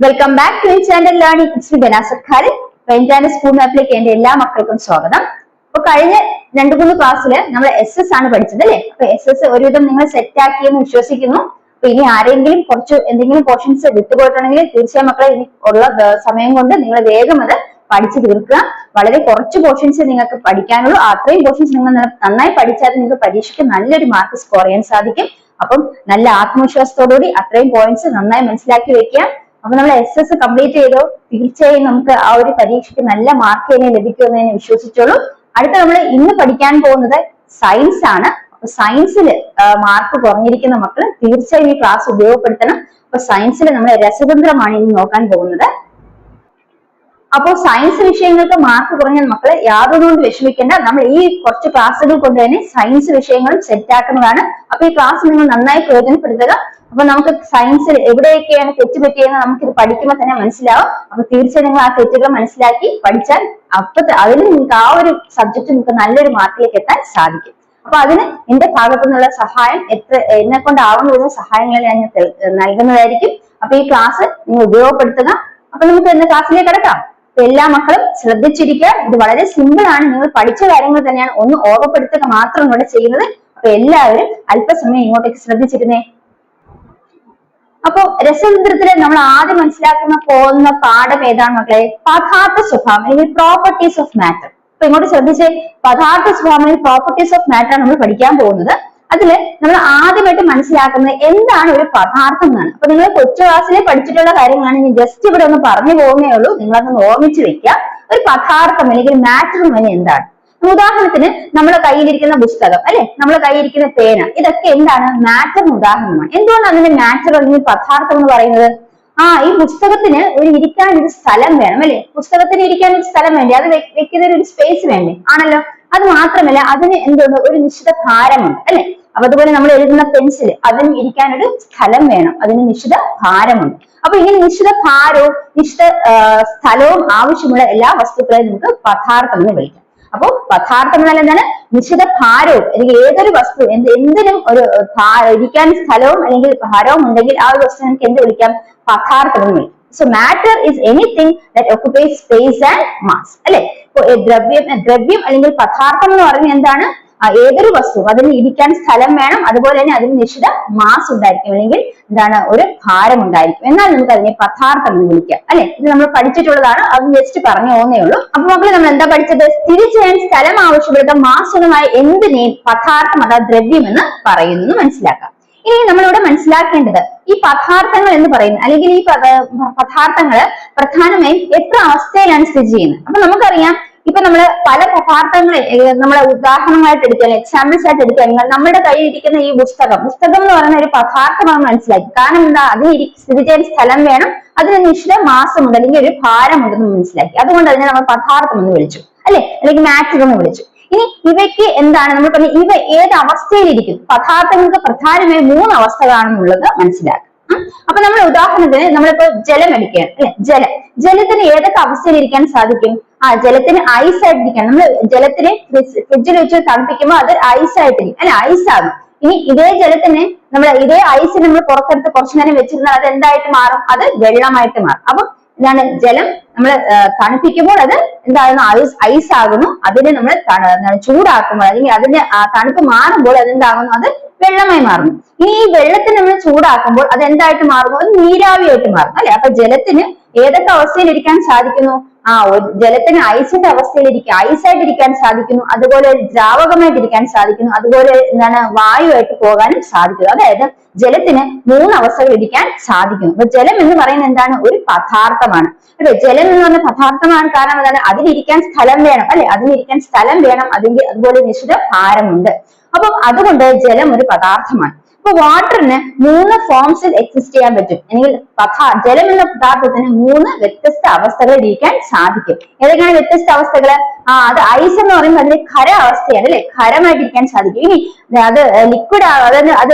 Welcome back to channel learning. It's me Bena Sarkar. വെഞ്ചാന school മാപ്പിലേക്ക് എന്റെ എല്ലാ മക്കൾക്കും സ്വാഗതം. അപ്പൊ കഴിഞ്ഞ 2-3 ക്ലാസ്സിൽ നമ്മൾ SS ആണ് പഠിച്ചത് അല്ലെ. അപ്പൊ SS ഒരുവിധം നിങ്ങൾ സെറ്റ് ആക്കിയെന്ന് വിശ്വസിക്കുന്നു. അപ്പൊ ഇനി ആരെങ്കിലും എന്തെങ്കിലും പോർഷൻസ് വിട്ടുപോയിട്ടുണ്ടെങ്കിൽ തീർച്ചയായും മക്കളെ ഇനി ഉള്ള സമയം കൊണ്ട് നിങ്ങൾ വേഗം അത് പഠിച്ചു തീർക്കുക. വളരെ കുറച്ച് പോർഷൻസ് നിങ്ങൾക്ക് പഠിക്കാനുള്ളൂ. അത്രയും പോർഷൻസ് നിങ്ങൾ നന്നായി പഠിച്ചാൽ നിങ്ങൾക്ക് പരീക്ഷയ്ക്ക് നല്ലൊരു മാർക്ക് സ്കോർ ചെയ്യാൻ സാധിക്കും. അപ്പം നല്ല ആത്മവിശ്വാസത്തോടുകൂടി അത്രയും പോയിന്റ്സ് നന്നായി മനസ്സിലാക്കി വെക്കുക. അപ്പൊ നമ്മൾ SS കംപ്ലീറ്റ് ചെയ്തോ തീർച്ചയായും നമുക്ക് ആ ഒരു പരീക്ഷയ്ക്ക് നല്ല മാർക്ക് തന്നെ ലഭിക്കുമെന്ന് ഞാൻ വിശ്വസിച്ചോളൂ. അടുത്ത നമ്മൾ ഇന്ന് പഠിക്കാൻ പോകുന്നത് സയൻസ് ആണ്. സയൻസിൽ മാർക്ക് കുറഞ്ഞിരിക്കുന്ന മക്കൾ തീർച്ചയായും ഈ ക്ലാസ് ഉപയോഗപ്പെടുത്തണം. അപ്പൊ സയൻസിൽ നമ്മൾ രസതന്ത്രമാണ് ഇനി നോക്കാൻ പോകുന്നത്. അപ്പോൾ സയൻസ് വിഷയങ്ങൾക്ക് മാർക്ക് കുറഞ്ഞ മക്കളെ യാതൊന്നുകൊണ്ട് വിഷമിക്കേണ്ട. നമ്മൾ ഈ കുറച്ച് ക്ലാസ്സുകൾ കൊണ്ട് തന്നെ സയൻസ് വിഷയങ്ങളും സെറ്റ് ആക്കുന്നതാണ്. അപ്പൊ ഈ ക്ലാസ് നിങ്ങൾ നന്നായി പ്രയോജനപ്പെടുത്തുക. അപ്പൊ നമുക്ക് സയൻസിൽ എവിടെയൊക്കെയാണ് തെറ്റ് പറ്റിയെന്ന് നമുക്കിത് പഠിക്കുമ്പോൾ തന്നെ മനസ്സിലാവും. അപ്പൊ തീർച്ചയായും നിങ്ങൾ ആ തെറ്റുകൾ മനസ്സിലാക്കി പഠിച്ചാൽ അതിന് നിങ്ങൾക്ക് ആ ഒരു സബ്ജക്ട് നിങ്ങൾക്ക് നല്ലൊരു മാർക്കിലേക്ക് എത്താൻ സാധിക്കും. അപ്പൊ അതിന് എന്റെ ഭാഗത്തു നിന്നുള്ള സഹായം എന്നെ കൊണ്ടാവുന്ന വിധ സഹായങ്ങൾ ഞാൻ നൽകുന്നതായിരിക്കും. അപ്പൊ ഈ ക്ലാസ് നിങ്ങൾ ഉപയോഗപ്പെടുത്തുക. അപ്പൊ നമുക്ക് ഇന്ന് ക്ലാസ്സിലേക്ക് കിടക്കാം. എല്ലാ മക്കളും ശ്രദ്ധിച്ചിരിക്കുക. ഇത് വളരെ സിമ്പിൾ ആണ്. നിങ്ങൾ പഠിച്ച കാര്യങ്ങൾ തന്നെയാണ്, ഒന്ന് ഓർമ്മപ്പെടുത്തുക മാത്രം ഇവിടെ ചെയ്യുന്നത്. അപ്പൊ എല്ലാവരും അല്പസമയം ഇങ്ങോട്ടേക്ക് ശ്രദ്ധിച്ചിരുന്നേ. അപ്പൊ രസതന്ത്രത്തില് നമ്മൾ ആദ്യം മനസ്സിലാക്കുന്ന പോകുന്ന പാഠം ഏതാണ് മക്കളെ? പദാർത്ഥ സ്വഭാവം അല്ലെങ്കിൽ പ്രോപ്പർട്ടീസ് ഓഫ് മാറ്റർ. അപ്പൊ ഇങ്ങോട്ട് ശ്രദ്ധിച്ചേ, പദാർത്ഥ സ്വഭാവം അല്ലെങ്കിൽ പ്രോപ്പർട്ടീസ് ഓഫ് മാറ്റർ നമ്മൾ പഠിക്കാൻ പോകുന്നത്. അതില് നമ്മൾ ആദ്യമായിട്ട് മനസ്സിലാക്കുന്നത് എന്താണ് ഒരു പദാർത്ഥം എന്നാണ്. അപ്പൊ നിങ്ങൾ കൊച്ചു ക്ലാസ്സിലെ പഠിച്ചിട്ടുള്ള കാര്യങ്ങളാണ്. ഞാൻ ജസ്റ്റ് ഇവിടെ ഒന്ന് പറഞ്ഞു പോകുന്നേ ഉള്ളൂ. നിങ്ങളതൊന്ന് ഓർമ്മിച്ച് വെക്കുക. ഒരു പദാർത്ഥം അല്ലെങ്കിൽ മാറ്റർ എന്ന് പറഞ്ഞാൽ എന്താണ്? ഉദാഹരണത്തിന് നമ്മുടെ കയ്യിലിരിക്കുന്ന പുസ്തകം അല്ലെ, നമ്മുടെ കയ്യിലിരിക്കുന്ന പേന, ഇതൊക്കെ എന്താണ്? മാറ്ററിന് ഉദാഹരണമാണ്. എന്തുകൊണ്ടാണ് അതിന്റെ മാറ്റർ അല്ലെങ്കിൽ പദാർത്ഥം എന്ന് പറയുന്നത്? ഈ പുസ്തകത്തിന് ഇരിക്കാൻ ഒരു സ്ഥലം വേണം അല്ലെ. പുസ്തകത്തിന് ഇരിക്കാൻ ഒരു സ്ഥലം വേണ്ടേ? അത് വെക്കുന്നതിന് ഒരു സ്പേസ് വേണ്ടേ? ആണല്ലോ. അത് മാത്രമല്ല അതിന് എന്തുണ്ട്? ഒരു നിശ്ചിത ഭാരമുണ്ട് അല്ലെ. അപ്പൊ അതുപോലെ നമ്മൾ എഴുതുന്ന പെൻസിൽ, അതിന് ഇരിക്കാൻ ഒരു സ്ഥലം വേണം, അതിന് നിശ്ചിത ഭാരമുണ്ട്. അപ്പൊ ഇങ്ങനെ നിശ്ചിത ഭാരവും നിശ്ചിത സ്ഥലവും ആവശ്യമുള്ള എല്ലാ വസ്തുക്കളെയും നമുക്ക് പദാർത്ഥം എന്ന് വിളിക്കാം. അപ്പൊ പദാർത്ഥം എന്നാൽ എന്താണ്? നിശ്ചിത ഭാരവും അല്ലെങ്കിൽ ഏതൊരു വസ്തു എന്തിനും ഒരു ഇരിക്കാൻ സ്ഥലവും അല്ലെങ്കിൽ ഭാരവും ഉണ്ടെങ്കിൽ ആ ഒരു വസ്തു നമുക്ക് എന്ത് വിളിക്കാം? പദാർത്ഥം എന്ന് വിളിക്കാം. So matter is anything that occupies space and mass. അല്ലെ. ഇപ്പൊ ദ്രവ്യം അല്ലെങ്കിൽ പദാർത്ഥം എന്ന് പറയുന്നത് എന്താണ്? ഏതൊരു വസ്തു അതിന് ഇരിക്കാൻ സ്ഥലം വേണം, അതുപോലെ തന്നെ അതിന് നിശ്ചിത മാസ് ഉണ്ടായിരിക്കും അല്ലെങ്കിൽ എന്താണ്? ഒരു ഭാരം ഉണ്ടായിരിക്കും. എന്നാൽ നമുക്ക് അതിനെ പദാർത്ഥം എന്ന് വിളിക്കാം അല്ലെ. ഇത് നമ്മൾ പഠിച്ചിട്ടുള്ളതാണ്. അത് ജസ്റ്റ് പറഞ്ഞു പോകുന്നേ ഉള്ളൂ. അപ്പൊ മക്കളെ നമ്മൾ എന്താ പഠിച്ചത്? സ്ഥിതി ചെയ്യാൻ സ്ഥലം ആവശ്യപ്പെടുന്ന മാസുമായി എന്തിനേയും പദാർത്ഥം അഥവാ ദ്രവ്യം എന്ന് പറയുന്നു മനസ്സിലാക്കാം. ഇനി നമ്മളിവിടെ മനസ്സിലാക്കേണ്ടത് ഈ പദാർത്ഥങ്ങൾ എന്ന് പറയുന്നത് അല്ലെങ്കിൽ ഈ പദാർത്ഥങ്ങള് പ്രധാനമായും എത്ര അവസ്ഥയിലാണ് സ്ഥിതി ചെയ്യുന്നത്. അപ്പൊ നമുക്കറിയാം, ഇപ്പൊ നമ്മള് പല പദാർത്ഥങ്ങളെ നമ്മളെ ഉദാഹരണമായിട്ട് എടുക്കുകയാണ്, എക്സാമ്പിൾസ് ആയിട്ട് എടുക്കുകയാണെങ്കിൽ നമ്മുടെ കയ്യിൽ ഇരിക്കുന്ന ഈ പുസ്തകം എന്ന് പറയുന്ന ഒരു പദാർത്ഥമാണ് മനസ്സിലാക്കി. കാരണം എന്താ? അതിന് സ്ഥിതി ചെയ്യാൻ സ്ഥലം വേണം, അതിന് നിശ്ചിത മാസമുണ്ട് അല്ലെങ്കിൽ ഒരു ഭാരമുണ്ടെന്ന് മനസ്സിലാക്കി. അതുകൊണ്ട് അതിനെ നമ്മൾ പദാർത്ഥം എന്ന് വിളിച്ചു അല്ലെ, അല്ലെങ്കിൽ മാറ്റർ എന്ന് വിളിച്ചു. ഇനി ഇവയ്ക്ക് എന്താണ് നമ്മൾ പറഞ്ഞ ഇവ ഏത് അവസ്ഥയിലിരിക്കും? പദാർത്ഥങ്ങൾക്ക് പ്രധാനമായും 3 അവസ്ഥകളാണെന്നുള്ളത് മനസ്സിലാക്കുക. അപ്പൊ നമ്മൾ ഉദാഹരണത്തിന് നമ്മളിപ്പോ ജലം എടുക്കുകയാണ് അല്ലെ. ജലത്തിന് ഏതൊക്കെ അവസ്ഥയിലിരിക്കാൻ സാധിക്കും? ജലത്തിന് ഐസ് ആയിട്ടിരിക്കാൻ. നമ്മൾ ജലത്തിന് ഫ്രിഡ്ജിൽ വെച്ച് തണുപ്പിക്കുമ്പോൾ അത് ഐസ് ആയിട്ടിരിക്കും അല്ലെ, ഐസ് ആകും. ഇനി ഇതേ ജലത്തിന് ഇതേ ഐസിന് നമ്മൾ പുറത്തെടുത്ത് കുറച്ചു നേരം വെച്ചിരുന്നാൽ അത് എന്തായിട്ട് മാറും? അത് വെള്ളമായിട്ട് മാറും. അപ്പൊ എന്താണ്? ജലം നമ്മൾ തണുപ്പിക്കുമ്പോൾ അത് എന്താകുന്നു? ഐസ് ആകുന്നു. അതിനെ നമ്മൾ ചൂടാക്കുമ്പോൾ അല്ലെങ്കിൽ അതിന്റെ തണുപ്പ് മാറുമ്പോൾ അതെന്താകുന്നു? അത് വെള്ളമായി മാറുന്നു. ഇനി ഈ വെള്ളത്തിന് നമ്മൾ ചൂടാക്കുമ്പോൾ അത് എന്തായിട്ട് മാറുന്നു? അത് നീരാവിയായിട്ട് മാറും അല്ലെ. അപ്പൊ ജലത്തിന് ഏതൊക്കെ അവസ്ഥയിൽ ഇരിക്കാൻ സാധിക്കുന്നു? ജലത്തിന് ഐസിന്റെ അവസ്ഥയിലിരിക്കുക, ഐസായിട്ടിരിക്കാൻ സാധിക്കുന്നു, അതുപോലെ ദ്രാവകമായിട്ടിരിക്കാൻ സാധിക്കുന്നു, അതുപോലെ എന്താണ്? വായുവായിട്ട് പോകാനും സാധിക്കുന്നു. അതായത് ജലത്തിന് 3 അവസ്ഥകൾ ഇരിക്കാൻ സാധിക്കുന്നു. അപ്പൊ ജലം എന്ന് പറയുന്നത് എന്താണ്? ഒരു പദാർത്ഥമാണ് അല്ലെ. ജലം എന്ന് പറഞ്ഞ പദാർത്ഥമാണ്. കാരണം എന്താണ്? അതിനിരിക്കാൻ സ്ഥലം വേണം അല്ലെ, അതിനിരിക്കാൻ സ്ഥലം വേണം, അതുപോലെ നിശ്ചിത ഭാരമുണ്ട്. അപ്പൊ അതുകൊണ്ട് ജലം ഒരു പദാർത്ഥമാണ്. അപ്പൊ വാട്ടറിന് 3 ഫോംസിൽ എക്സിസ്റ്റ് ചെയ്യാൻ പറ്റും. അല്ലെങ്കിൽ ജലം എന്ന പദാർത്ഥത്തിന് 3 വ്യത്യസ്ത അവസ്ഥകളിൽ ഇരിക്കാൻ സാധിക്കും. ഏതൊക്കെയാണ് വ്യത്യസ്ത അവസ്ഥകള്? അത് ഐസ് എന്ന് പറയുമ്പോൾ അതിന് ഖര അവസ്ഥയാണ് അല്ലെ, ഖരമായിട്ടിരിക്കാൻ സാധിക്കും. ഇനി അത് ലിക്വിഡ്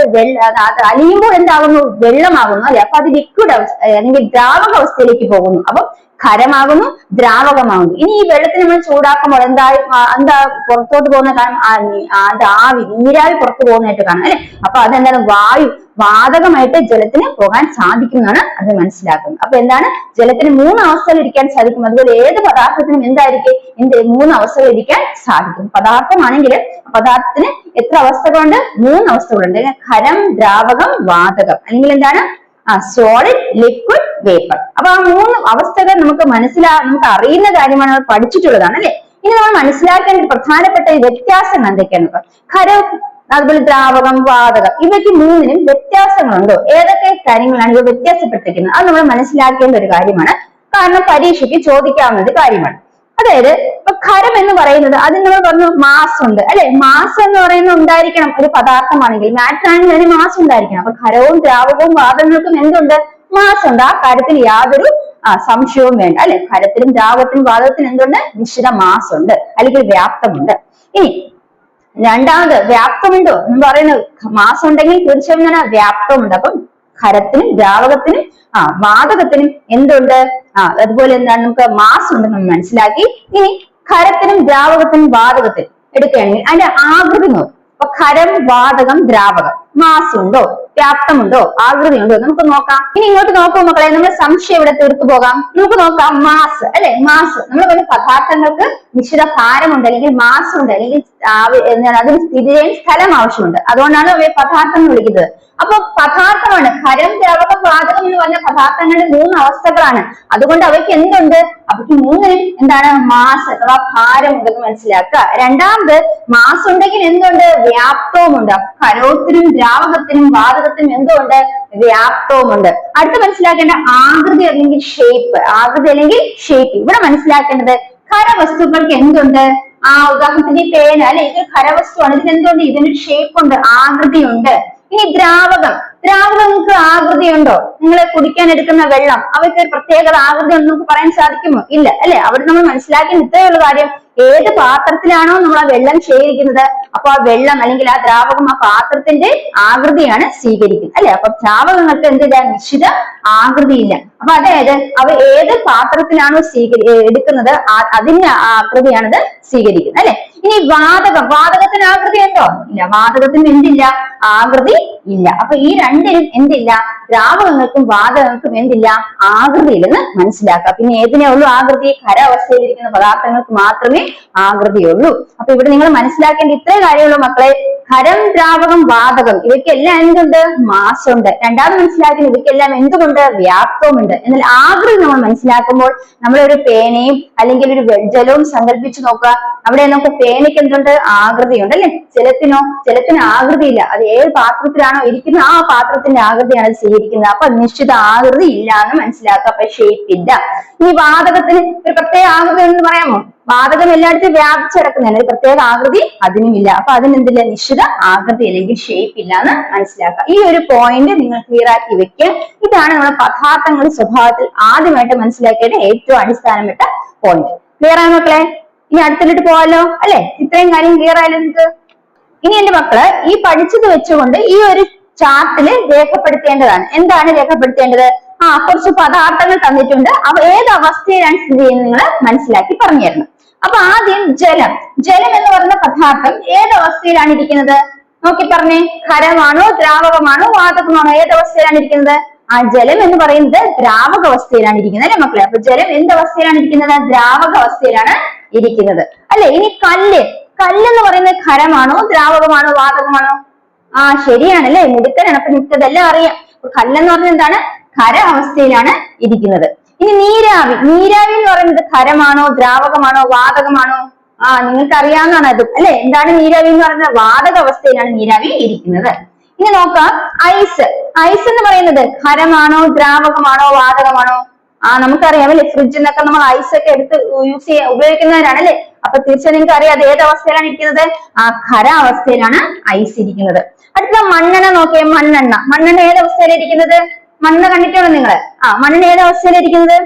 അത് അലിയുമ്പോൾ എന്താകുന്നു? വെള്ളമാകുന്നു അല്ലെ. അപ്പൊ അത് ലിക്വിഡ് അവസ്ഥ അല്ലെങ്കിൽ ദ്രാവക അവസ്ഥയിലേക്ക് പോകുന്നു. അപ്പൊ ഖരമാകുന്നു, ദ്രാവകമാകുന്നു. ഇനി ഈ വെള്ളത്തിന് നമ്മൾ ചൂടാക്കുമ്പോൾ എന്താ പുറത്തോട്ട് പോകുന്ന കാരണം ആവി, നീരാവി പുറത്തു പോകുന്നതായിട്ട് കാണാം അല്ലെ. അപ്പൊ അതെന്താണ്, വാതകമായിട്ട് ജലത്തിന് പോകാൻ സാധിക്കുന്നതാണ് അത് മനസ്സിലാക്കുന്നത്. അപ്പൊ എന്താണ്, ജലത്തിന് 3 അവസ്ഥകൾ ഇരിക്കാൻ സാധിക്കും. അതുപോലെ ഏത് പദാർത്ഥത്തിനും എന്തായിരിക്കും, 3 അവസ്ഥകൾ ഇരിക്കാൻ സാധിക്കും. പദാർത്ഥമാണെങ്കിൽ പദാർത്ഥത്തിന് എത്ര അവസ്ഥകളുണ്ട്, 3 അവസ്ഥകളുണ്ട്. ഖരം, ദ്രാവകം, വാതകം, അല്ലെങ്കിൽ എന്താണ്, സോളിഡ്, ലിക്വിഡ്, വേപ്പർ. അപ്പൊ ആ 3 അവസ്ഥകൾ നമുക്ക് അറിയുന്ന കാര്യമാണ്, പഠിച്ചിട്ടുള്ളതാണ് അല്ലെ. ഇനി നമ്മൾ മനസ്സിലാക്കേണ്ട പ്രധാനപ്പെട്ട വ്യത്യാസങ്ങൾ എന്തൊക്കെയാണ്? ഖരം, അതുപോലെ ദ്രാവകം, വാതകം, ഇവയ്ക്ക് 3നും വ്യത്യാസങ്ങളുണ്ടോ? ഏതൊക്കെ കാര്യങ്ങളാണ് ഇവ വ്യത്യാസപ്പെട്ടിരിക്കുന്നത്? അത് നമ്മൾ മനസ്സിലാക്കേണ്ട ഒരു കാര്യമാണ്. കാരണം പരീക്ഷയ്ക്ക് ചോദിക്കാവുന്ന ഒരു കാര്യമാണ്. അതായത് ഇപ്പൊ ഖരം എന്ന് പറയുന്നത്, അതിന് നമ്മൾ പറഞ്ഞു മാസ് ഉണ്ട് അല്ലെ. മാസ് എന്ന് പറയുന്നത് ഉണ്ടായിരിക്കണം ഒരു പദാർത്ഥമാണെങ്കിൽ, മാറ്റർ ആണെങ്കിൽ അതിന് മാസ് ഉണ്ടായിരിക്കണം. അപ്പൊ ഖരവും ദ്രാവകവും വാതകങ്ങൾക്കും എന്തുണ്ട്, മാസ് ഉണ്ട്. ആ കാര്യത്തിൽ യാതൊരു സംശയവും വേണ്ട അല്ലെ. ഖരത്തിലും ദ്രാവകത്തിലും വാതകത്തിനും എന്തുണ്ട്, നിശ്ചിത മാസ് ഉണ്ട്, അല്ലെങ്കിൽ വ്യാപ്തമുണ്ട്. ഇനി രണ്ടാമത് വ്യാപ്തമുണ്ടോ എന്ന് പറയുന്നത്, മാസം ഉണ്ടെങ്കിൽ തീർച്ചയായും വ്യാപ്തമുണ്ട്. അപ്പം ഖരത്തിനും ദ്രാവകത്തിനും വാതകത്തിനും എന്തുണ്ട്, അതുപോലെ എന്താണ്, നമുക്ക് മാസ് ഉണ്ട് നമ്മൾ മനസ്സിലാക്കി. ഇനി ഖരത്തിനും ദ്രാവകത്തിനും വാതകത്തിനും എടുക്കുകയാണെങ്കിൽ അതിന്റെ ആകൃതി നോക്കും. അപ്പൊ ഖരം, വാതകം, ദ്രാവകം, മാസ് ഉണ്ടോ, വ്യാപ്തമുണ്ടോ, ആകൃതി ഉണ്ടോ, നമുക്ക് നോക്കാം. ഇനി ഇങ്ങോട്ട് നോക്കൂ മക്കളെ, നമ്മുടെ സംശയം ഇവിടെ തീർത്തു പോകാം. നമുക്ക് നോക്കാം മാസ് അല്ലെ. മാസ്, നമ്മൾ പറഞ്ഞ പദാർത്ഥങ്ങൾക്ക് നിശ്ചിത ഭാരമുണ്ട്, അല്ലെങ്കിൽ മാസ് ഉണ്ട്, അല്ലെങ്കിൽ അതിന് സ്ഥിതി ചെയ്യാൻ സ്ഥലം ആവശ്യമുണ്ട്. അതുകൊണ്ടാണ് അവയെ പദാർത്ഥം എന്ന് വിളിക്കുന്നത്. അപ്പൊ പദാർത്ഥമാണ് ഖരം, ദ്രാവകം, വാതകം എന്ന് പറഞ്ഞ പദാർത്ഥങ്ങളുടെ 3 അവസ്ഥകളാണ്. അതുകൊണ്ട് അവയ്ക്ക് എന്തുണ്ട്, അവയ്ക്ക് 3നും എന്താണ്, മാസ് അഥവാ ഭാരം ഉണ്ടെന്ന് മനസ്സിലാക്കുക. രണ്ടാമത് മാസ് ഉണ്ടെങ്കിൽ എന്തുണ്ട്, വ്യാപ്തവുമുണ്ട്. ഖരത്തിനും ദ്രാവകത്തിനും വാതകത്തിനും എന്തുണ്ട്, വ്യാപ്തവുമുണ്ട്. അടുത്ത് മനസ്സിലാക്കേണ്ട ആകൃതി അല്ലെങ്കിൽ ഷേപ്പ്. ആകൃതി അല്ലെങ്കിൽ ഷേപ്പ് ഇവിടെ മനസ്സിലാക്കേണ്ടത്, ഖരവസ്തുക്കൾക്ക് എന്തുണ്ട്, ഉദാഹരണത്തിന് പേന അല്ലെ, ഇതൊരു ഖരവസ്തുവാണ്, ഇതിന് എന്തുണ്ട്, ഇതിനൊരു ഷേപ്പ് ഉണ്ട്, ആകൃതി ഉണ്ട്. ഇനി ദ്രാവകങ്ങൾക്ക് ആകൃതി ഉണ്ടോ? നിങ്ങൾ കുടിക്കാൻ എടുക്കുന്ന വെള്ളം, അവയ്ക്ക് ഒരു പ്രത്യേകത ആകൃതി ഒന്നും നമുക്ക് പറയാൻ സാധിക്കുമോ? ഇല്ല അല്ലെ. അവിടെ നമ്മൾ മനസ്സിലാക്കുന്ന ഇത്രയുള്ള കാര്യം, ഏത് പാത്രത്തിലാണോ നമ്മൾ ആ വെള്ളം ശേഖരിക്കുന്നത്, അപ്പൊ ആ വെള്ളം അല്ലെങ്കിൽ ആ ദ്രാവകം ആ പാത്രത്തിന്റെ ആകൃതിയാണ് സ്വീകരിക്കുന്നത് അല്ലെ. അപ്പൊ ദ്രാവകങ്ങൾക്ക് എന്തില്ല, നിശ്ചിത ആകൃതിയില്ല. അപ്പൊ അതായത് അവ ഏത് പാത്രത്തിലാണോ എടുക്കുന്നത് അതിന്റെ ആകൃതിയാണത് സ്വീകരിക്കുന്നത് അല്ലെ. ഇനി വാതകത്തിന് ആകൃതി ഉണ്ടോ? ഇല്ല. വാതകത്തിന് എന്തില്ല, ആകൃതി ഇല്ല. അപ്പൊ ഈ രണ്ടിനും എന്തില്ല, ദ്രാവകങ്ങൾക്കും വാതകങ്ങൾക്കും എന്തില്ല, ആകൃതി ഇല്ലെന്ന് മനസ്സിലാക്കുക. പിന്നെ ഏതിനേ ഉള്ളൂ ആകൃതി, ഖരാവസ്ഥയിലിരിക്കുന്ന പദാർത്ഥങ്ങൾക്ക് മാത്രമേ ആകൃതിയുള്ളൂ. അപ്പൊ ഇവിടെ നിങ്ങൾ മനസ്സിലാക്കേണ്ട ഇത്രേ കാര്യമുള്ളൂ മക്കളെ. ഖരം, ദ്രാവകം, വാതകം ഇവയ്ക്കെല്ലാം എന്തുണ്ട്, മാസ് ഉണ്ട്. രണ്ടാമത് മനസ്സിലാക്കുന്നത് ഇവയ്ക്കെല്ലാം എന്തുകൊണ്ട്, വ്യാപ്തവുമുണ്ട്. എന്നാൽ ആകൃതി നമ്മൾ മനസ്സിലാക്കുമ്പോൾ നമ്മളൊരു പേനയും അല്ലെങ്കിൽ ഒരു ജലവും സങ്കല്പിച്ചു നോക്കുക. അവിടെ നമുക്ക് പേനയ്ക്ക് എന്തുണ്ട്, ആകൃതിയുണ്ട് അല്ലെ. ജലത്തിന് ആകൃതിയില്ല. അത് ഏത് പാത്രത്തിലാണോ ഇരിക്കുന്നത് ആ പാത്രത്തിന്റെ ആകൃതിയാണ് അത് സ്വീകരിക്കുന്നത്. അപ്പൊ നിശ്ചിത ആകൃതി ഇല്ല എന്ന് മനസ്സിലാക്കുക. അപ്പൊ ഷേപ്പ് ഇല്ല. ഇനി വാതകത്തിന് ഒരു പ്രത്യേക ആകൃതി എന്ന് പറയാമോ? വാതകം എല്ലായിടത്തും വ്യാപിച്ചിടക്കുന്നതാണ്, ഒരു പ്രത്യേക ആകൃതി അതിനുമില്ല. അപ്പൊ അതിനെന്തില്ല, നിശ്ചിത ആകൃതി അല്ലെങ്കിൽ ഷേപ്പ് ഇല്ല എന്ന് മനസ്സിലാക്കുക. ഈ ഒരു പോയിന്റ് നിങ്ങൾ ക്ലിയർ ആക്കി വെക്കുക. ഇതാണ് നമ്മുടെ പദാർത്ഥങ്ങളുടെ സ്വഭാവത്തിൽ ആദ്യമായിട്ട് മനസ്സിലാക്കേണ്ട ഏറ്റവും അടിസ്ഥാനപ്പെട്ട പോയിന്റ്. ക്ലിയർ ആണ് മക്കളെ? ഇനി അടുത്തിട്ട് പോവാലോ അല്ലെ. ഇത്രയും കാര്യം ക്ലിയർ ആയാലും നിങ്ങൾക്ക്. ഇനി എന്റെ മക്കള് ഈ പഠിച്ചത് വെച്ചുകൊണ്ട് ഈ ഒരു ചാർട്ടില് രേഖപ്പെടുത്തേണ്ടതാണ്. എന്താണ് രേഖപ്പെടുത്തേണ്ടത്? കുറച്ച് പദാർത്ഥങ്ങൾ തന്നിട്ടുണ്ട്. അവ ഏത് അവസ്ഥയിലാണ് സ്ഥിതി ചെയ്യുന്നത് നിങ്ങൾ മനസ്സിലാക്കി പറഞ്ഞു തരണം. അപ്പൊ ആദ്യം ജലം എന്ന് പറയുന്ന പദാർത്ഥം ഏത് അവസ്ഥയിലാണ് ഇരിക്കുന്നത്? നോക്കി പറഞ്ഞേ. ഖരമാണോ, ദ്രാവകമാണോ, വാതകമാണോ, ഏത് അവസ്ഥയിലാണ് ഇരിക്കുന്നത്? ജലം എന്ന് പറയുന്നത് ദ്രാവക അവസ്ഥയിലാണ് ഇരിക്കുന്നത് അല്ലെ മക്കളെ. അപ്പൊ ജലം എന്ത് അവസ്ഥയിലാണ് ഇരിക്കുന്നത്? ദ്രാവക അവസ്ഥയിലാണ് ഇരിക്കുന്നത് അല്ലെ. ഇനി കല്ലെന്ന് പറയുന്നത് ഖരമാണോ, ദ്രാവകമാണോ, വാതകമാണോ? ശരിയാണല്ലേ, മിടുക്കനാണ്. അപ്പൊ നിങ്ങൾക്ക് ഇതെല്ലാം അറിയാം. കല്ലെന്ന് പറഞ്ഞത് എന്താണ്? ഖര അവസ്ഥയിലാണ് ഇരിക്കുന്നത്. ഇനി നീരാവി എന്ന് പറയുന്നത് ഖരമാണോ, ദ്രാവകമാണോ, വാതകമാണോ? നിങ്ങൾക്ക് അറിയാവുന്നതാണ് അത് അല്ലെ. എന്താണ് നീരാവി എന്ന് പറയുന്നത്? വാതക അവസ്ഥയിലാണ് നീരാവി ഇരിക്കുന്നത്. ഇനി നോക്കാം ഐസ് എന്ന് പറയുന്നത് ഖരമാണോ, ദ്രാവകമാണോ, വാതകമാണോ? നമുക്കറിയാം അല്ലെ, ഫ്രിഡ്ജിൽ നിന്നൊക്കെ നമ്മൾ ഐസ് ഒക്കെ എടുത്ത് ഉപയോഗിക്കുന്നവരാണ് അല്ലെ. അപ്പൊ തീർച്ചയായും നിങ്ങൾക്ക് അറിയാം അത് ഏത് അവസ്ഥയിലാണ് ഇരിക്കുന്നത്? ഖര അവസ്ഥയിലാണ് ഐസ് ഇരിക്കുന്നത്. അടുത്ത മണ്ണെണ്ണ നോക്കിയേ. മണ്ണെണ്ണ ഏത് അവസ്ഥയിലാണ് ഇരിക്കുന്നത്? മണ്ണെണ്ണ കണ്ടിട്ടുണ്ടോ നിങ്ങള്? മണ്ണെണ്ണ ഏത് അവസ്ഥയിലാണ് ഇരിക്കുന്നത്?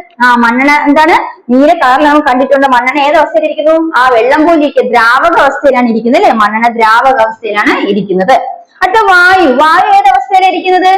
മണ്ണെണ്ണ എന്താണ്, നീല കളറിൽ നമ്മൾ കണ്ടിട്ടുണ്ട്. മണ്ണെണ്ണ ഏത് അവസ്ഥയിൽ ഇരിക്കുന്നു? വെള്ളം പോലെ ഇരിക്കുക, ദ്രാവക അവസ്ഥയിലാണ് ഇരിക്കുന്നത് അല്ലെ. മണ്ണെണ്ണ ദ്രാവക അവസ്ഥയിലാണ് ഇരിക്കുന്നത്. അടുത്ത വായു ഏത് അവസ്ഥയിലാണ് ഇരിക്കുന്നത്?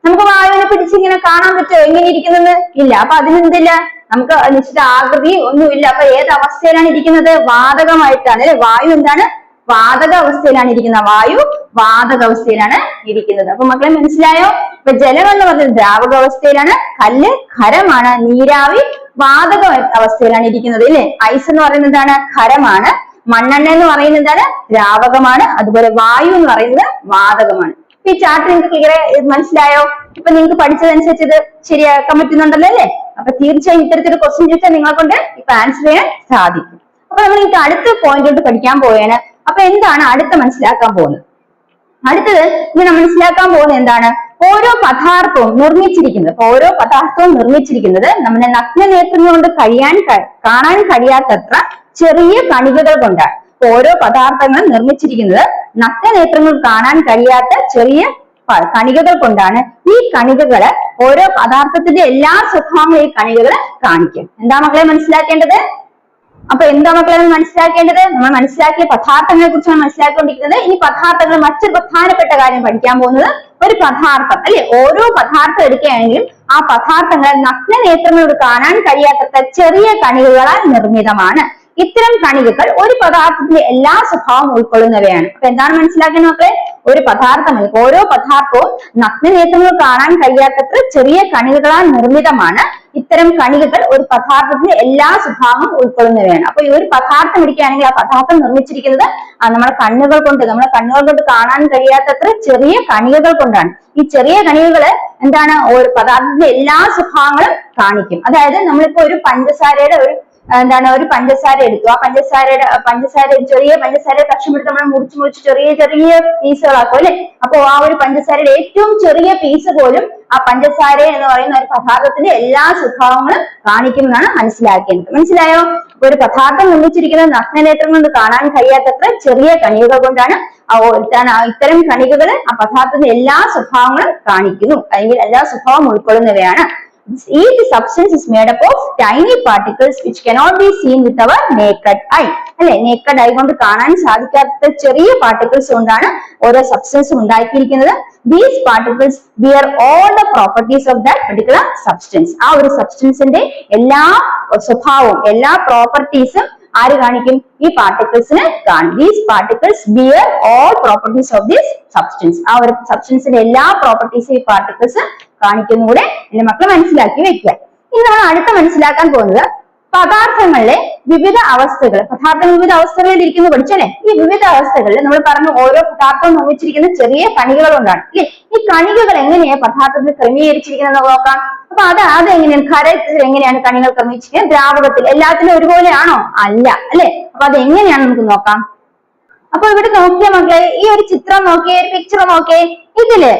നമുക്ക് വായുവിനെ പിടിച്ചിങ്ങനെ കാണാൻ പറ്റുമോ എങ്ങനെ ഇരിക്കുന്നത്? ഇല്ല. അപ്പൊ അതിനെന്തില്ല, നമുക്ക് നിശ്ചിത ആകൃതി ഒന്നുമില്ല. അപ്പൊ ഏത് അവസ്ഥയിലാണ് ഇരിക്കുന്നത്? വാതകമായിട്ടാണ് അല്ലെ. വായു എന്താണ്? വാതക അവസ്ഥയിലാണ് ഇരിക്കുന്നത്. വായു വാതക അവസ്ഥയിലാണ് ഇരിക്കുന്നത്. അപ്പൊ മക്കളെ മനസ്സിലായോ? ഇപ്പൊ ജലം എന്ന് പറയുന്നത് ദ്രാവക അവസ്ഥയിലാണ്, കല്ല് ഖരമാണ്, നീരാവി വാതക അവസ്ഥയിലാണ് ഇരിക്കുന്നത് അല്ലെ. ഐസ് എന്ന് പറയുന്നത് എന്താണ്? ഖരമാണ്. മണ്ണെണ്ണ എന്ന് പറയുന്നത് എന്താണ്? ദ്രാവകമാണ്. അതുപോലെ വായു എന്ന് പറയുന്നത് വാതകമാണ്. ഈ ചാർട്ട് നിങ്ങൾക്ക് ക്ലിയർ മനസ്സിലായോ? ഇപ്പൊ നിങ്ങൾക്ക് പഠിച്ചതനുസരിച്ച് ഇത് ശരിയാക്കാൻ പറ്റുന്നുണ്ടല്ലോ അല്ലെ. അപ്പൊ തീർച്ചയായും ഇത്തരത്തിലൊരു ക്വസ്റ്റ്യൻ ചോദിച്ചാൽ നിങ്ങളെ കൊണ്ട് ഇപ്പൊ ആൻസർ ചെയ്യാൻ സാധിക്കും. അപ്പൊ നമ്മൾ എനിക്ക് അടുത്ത പോയിന്റിലോട്ട് പഠിക്കാൻ പോവുകയാണ്. അപ്പൊ എന്താണ് അടുത്ത മനസ്സിലാക്കാൻ പോകുന്നത്? അടുത്തത് ഇങ്ങനെ മനസ്സിലാക്കാൻ പോകുന്നത് എന്താണ്? ഓരോ പദാർത്ഥവും നിർമ്മിച്ചിരിക്കുന്നത് നമ്മുടെ നഗ്നനേത്രങ്ങൾ കൊണ്ട് കാണാൻ കഴിയാത്തത്ര ചെറിയ കണികകൾ കൊണ്ടാണ്. ഓരോ പദാർത്ഥങ്ങളും നിർമ്മിച്ചിരിക്കുന്നത് നഗ്നനേത്രങ്ങൾ കാണാൻ കഴിയാത്ത ചെറിയ കണികകൾ കൊണ്ടാണ്. ഈ കണികകള് ഓരോ പദാർത്ഥത്തിന്റെ എല്ലാ സ്വഭാവങ്ങളും ഈ കണികകള് കാണിക്കും. എന്താ മക്കളെ മനസ്സിലാക്കേണ്ടത്? അപ്പൊ എന്താ മക്കളെ മനസ്സിലാക്കേണ്ടത്? നമ്മൾ മനസ്സിലാക്കിയ പദാർത്ഥങ്ങളെ കുറിച്ചാണ് മനസ്സിലാക്കിക്കൊണ്ടിരിക്കുന്നത്. ഇനി പദാർത്ഥങ്ങൾ മറ്റൊരു പ്രധാനപ്പെട്ട കാര്യം പഠിക്കാൻ പോകുന്നത് ഒരു പദാർത്ഥം അല്ലെ. ഓരോ പദാർത്ഥം എടുക്കുകയാണെങ്കിലും ആ പദാർത്ഥങ്ങൾ നഗ്നനേത്രങ്ങളോട് കാണാൻ കഴിയാത്ത ചെറിയ കണികകളാൽ നിർമ്മിതമാണ്. ഇത്തരം കണികകൾ ഒരു പദാർത്ഥത്തിന്റെ എല്ലാ സ്വഭാവം ഉൾക്കൊള്ളുന്നവയാണ്. അപ്പൊ എന്താണ് മനസ്സിലാക്കുന്നത് മക്കളെ? ഒരു പദാർത്ഥം, ഓരോ പദാർത്ഥവും നഗ്നനേത്രങ്ങൾ കാണാൻ കഴിയാത്തത്ര ചെറിയ കണികകളാൽ നിർമ്മിതമാണ്. ഇത്തരം കണികകൾ ഒരു പദാർത്ഥത്തിന്റെ എല്ലാ സ്വഭാവവും ഉൾക്കൊള്ളുന്നവയാണ്. അപ്പൊ ഈ ഒരു പദാർത്ഥം എടുക്കുകയാണെങ്കിൽ ആ പദാർത്ഥം നിർമ്മിച്ചിരിക്കുന്നത് നമ്മുടെ കണ്ണുകൾ കൊണ്ട് കാണാൻ കഴിയാത്തത്ര ചെറിയ കണികകൾ കൊണ്ടാണ്. ഈ ചെറിയ കണികകള് എന്താണ്? ഒരു പദാർത്ഥത്തിന്റെ എല്ലാ സ്വഭാവങ്ങളും കാണിക്കും. അതായത് നമ്മളിപ്പോ ഒരു പഞ്ചസാരയുടെ ഒരു പഞ്ചസാര എടുത്തു. ആ ചെറിയ പഞ്ചസാര കഷ്ണമെടുത്ത് നമ്മൾ മുറിച്ച് ചെറിയ പീസുകളാക്കും അല്ലെ. അപ്പൊ ആ ഒരു പഞ്ചസാരയുടെ ഏറ്റവും ചെറിയ പീസ് പോലും ആ പഞ്ചസാര എന്ന് പറയുന്ന ഒരു പദാർത്ഥത്തിന്റെ എല്ലാ സ്വഭാവങ്ങളും കാണിക്കുമെന്നാണ് മനസ്സിലാക്കേണ്ടത്. മനസ്സിലായോ? ഒരു പദാർത്ഥം നിർമ്മിച്ചിരിക്കുന്നത് നഗ്നനേത്രം കൊണ്ട് കാണാൻ കഴിയാത്തത്ര ചെറിയ കണികകൾ കൊണ്ടാണ്. ഇത്തരം കണികകൾ ആ പദാർത്ഥത്തിന്റെ എല്ലാ സ്വഭാവങ്ങളും കാണിക്കുന്നു, അല്ലെങ്കിൽ എല്ലാ സ്വഭാവം ഉൾക്കൊള്ളുന്നവയാണ്. Each substance is made up of tiny particles which cannot be seen with our naked eye. അല്ലെ, naked eye കൊണ്ട് കാണാൻ സാധിക്കാത്ത ചെറിയ പാർട്ടിക്കിൾസ് കൊണ്ടാണ് ഓരോ സബ്സ്റ്റൻസും ഉണ്ടാക്കിയിരിക്കുന്നത്. These particles bear all the properties of that particular substance. ആ ഒരു സബ്സ്റ്റൻസിന്റെ എല്ലാ സ്വഭാവവും എല്ലാ പ്രോപ്പർട്ടീസും ആര് കാണിക്കും? ഈ പാർട്ടിക്കിൾസിന് കാണും. These particles bear all properties of this substance. ആ ഒരു സബ്സ്റ്റൻസിന്റെ എല്ലാ പ്രോപ്പർട്ടീസും ഈ പാർട്ടിക്കിൾസ് കാണിക്കുന്ന കൂടെ എന്റെ മക്കളെ മനസ്സിലാക്കി വെക്കുക. ഇനി നമ്മൾ അടുത്ത മനസ്സിലാക്കാൻ പോകുന്നത് പദാർത്ഥങ്ങളിലെ വിവിധ അവസ്ഥകളിൽ ഇരിക്കുന്നത് പഠിച്ചല്ലേ. ഈ വിവിധ അവസ്ഥകളിൽ നമ്മൾ പറഞ്ഞു ഓരോ പദാർത്ഥവും നിർമ്മിച്ചിരിക്കുന്ന ചെറിയ കണികകൾ കൊണ്ടാണ് അല്ലെ. ഈ കണികകൾ എങ്ങനെയാണ് പദാർത്ഥത്തിൽ ക്രമീകരിച്ചിരിക്കുന്നത് നോക്കാം. അപ്പൊ അതെങ്ങനെയാണ്? ഖരത്തിൽ എങ്ങനെയാണ് കണികൾ ക്രമീകരിച്ചിരിക്കുന്നത്? ദ്രാവകത്തിൽ എല്ലാത്തിലും ഒരുപോലെയാണോ? അല്ല അല്ലെ. അപ്പൊ അത് എങ്ങനെയാണ് നമുക്ക് നോക്കാം. അപ്പൊ ഇവിടെ നോക്കിയ മക്കളെ, ഈ ഒരു ചിത്രം നോക്കിയേ, ഒരു പിക്ചർ നോക്കിയേ. ഇതില്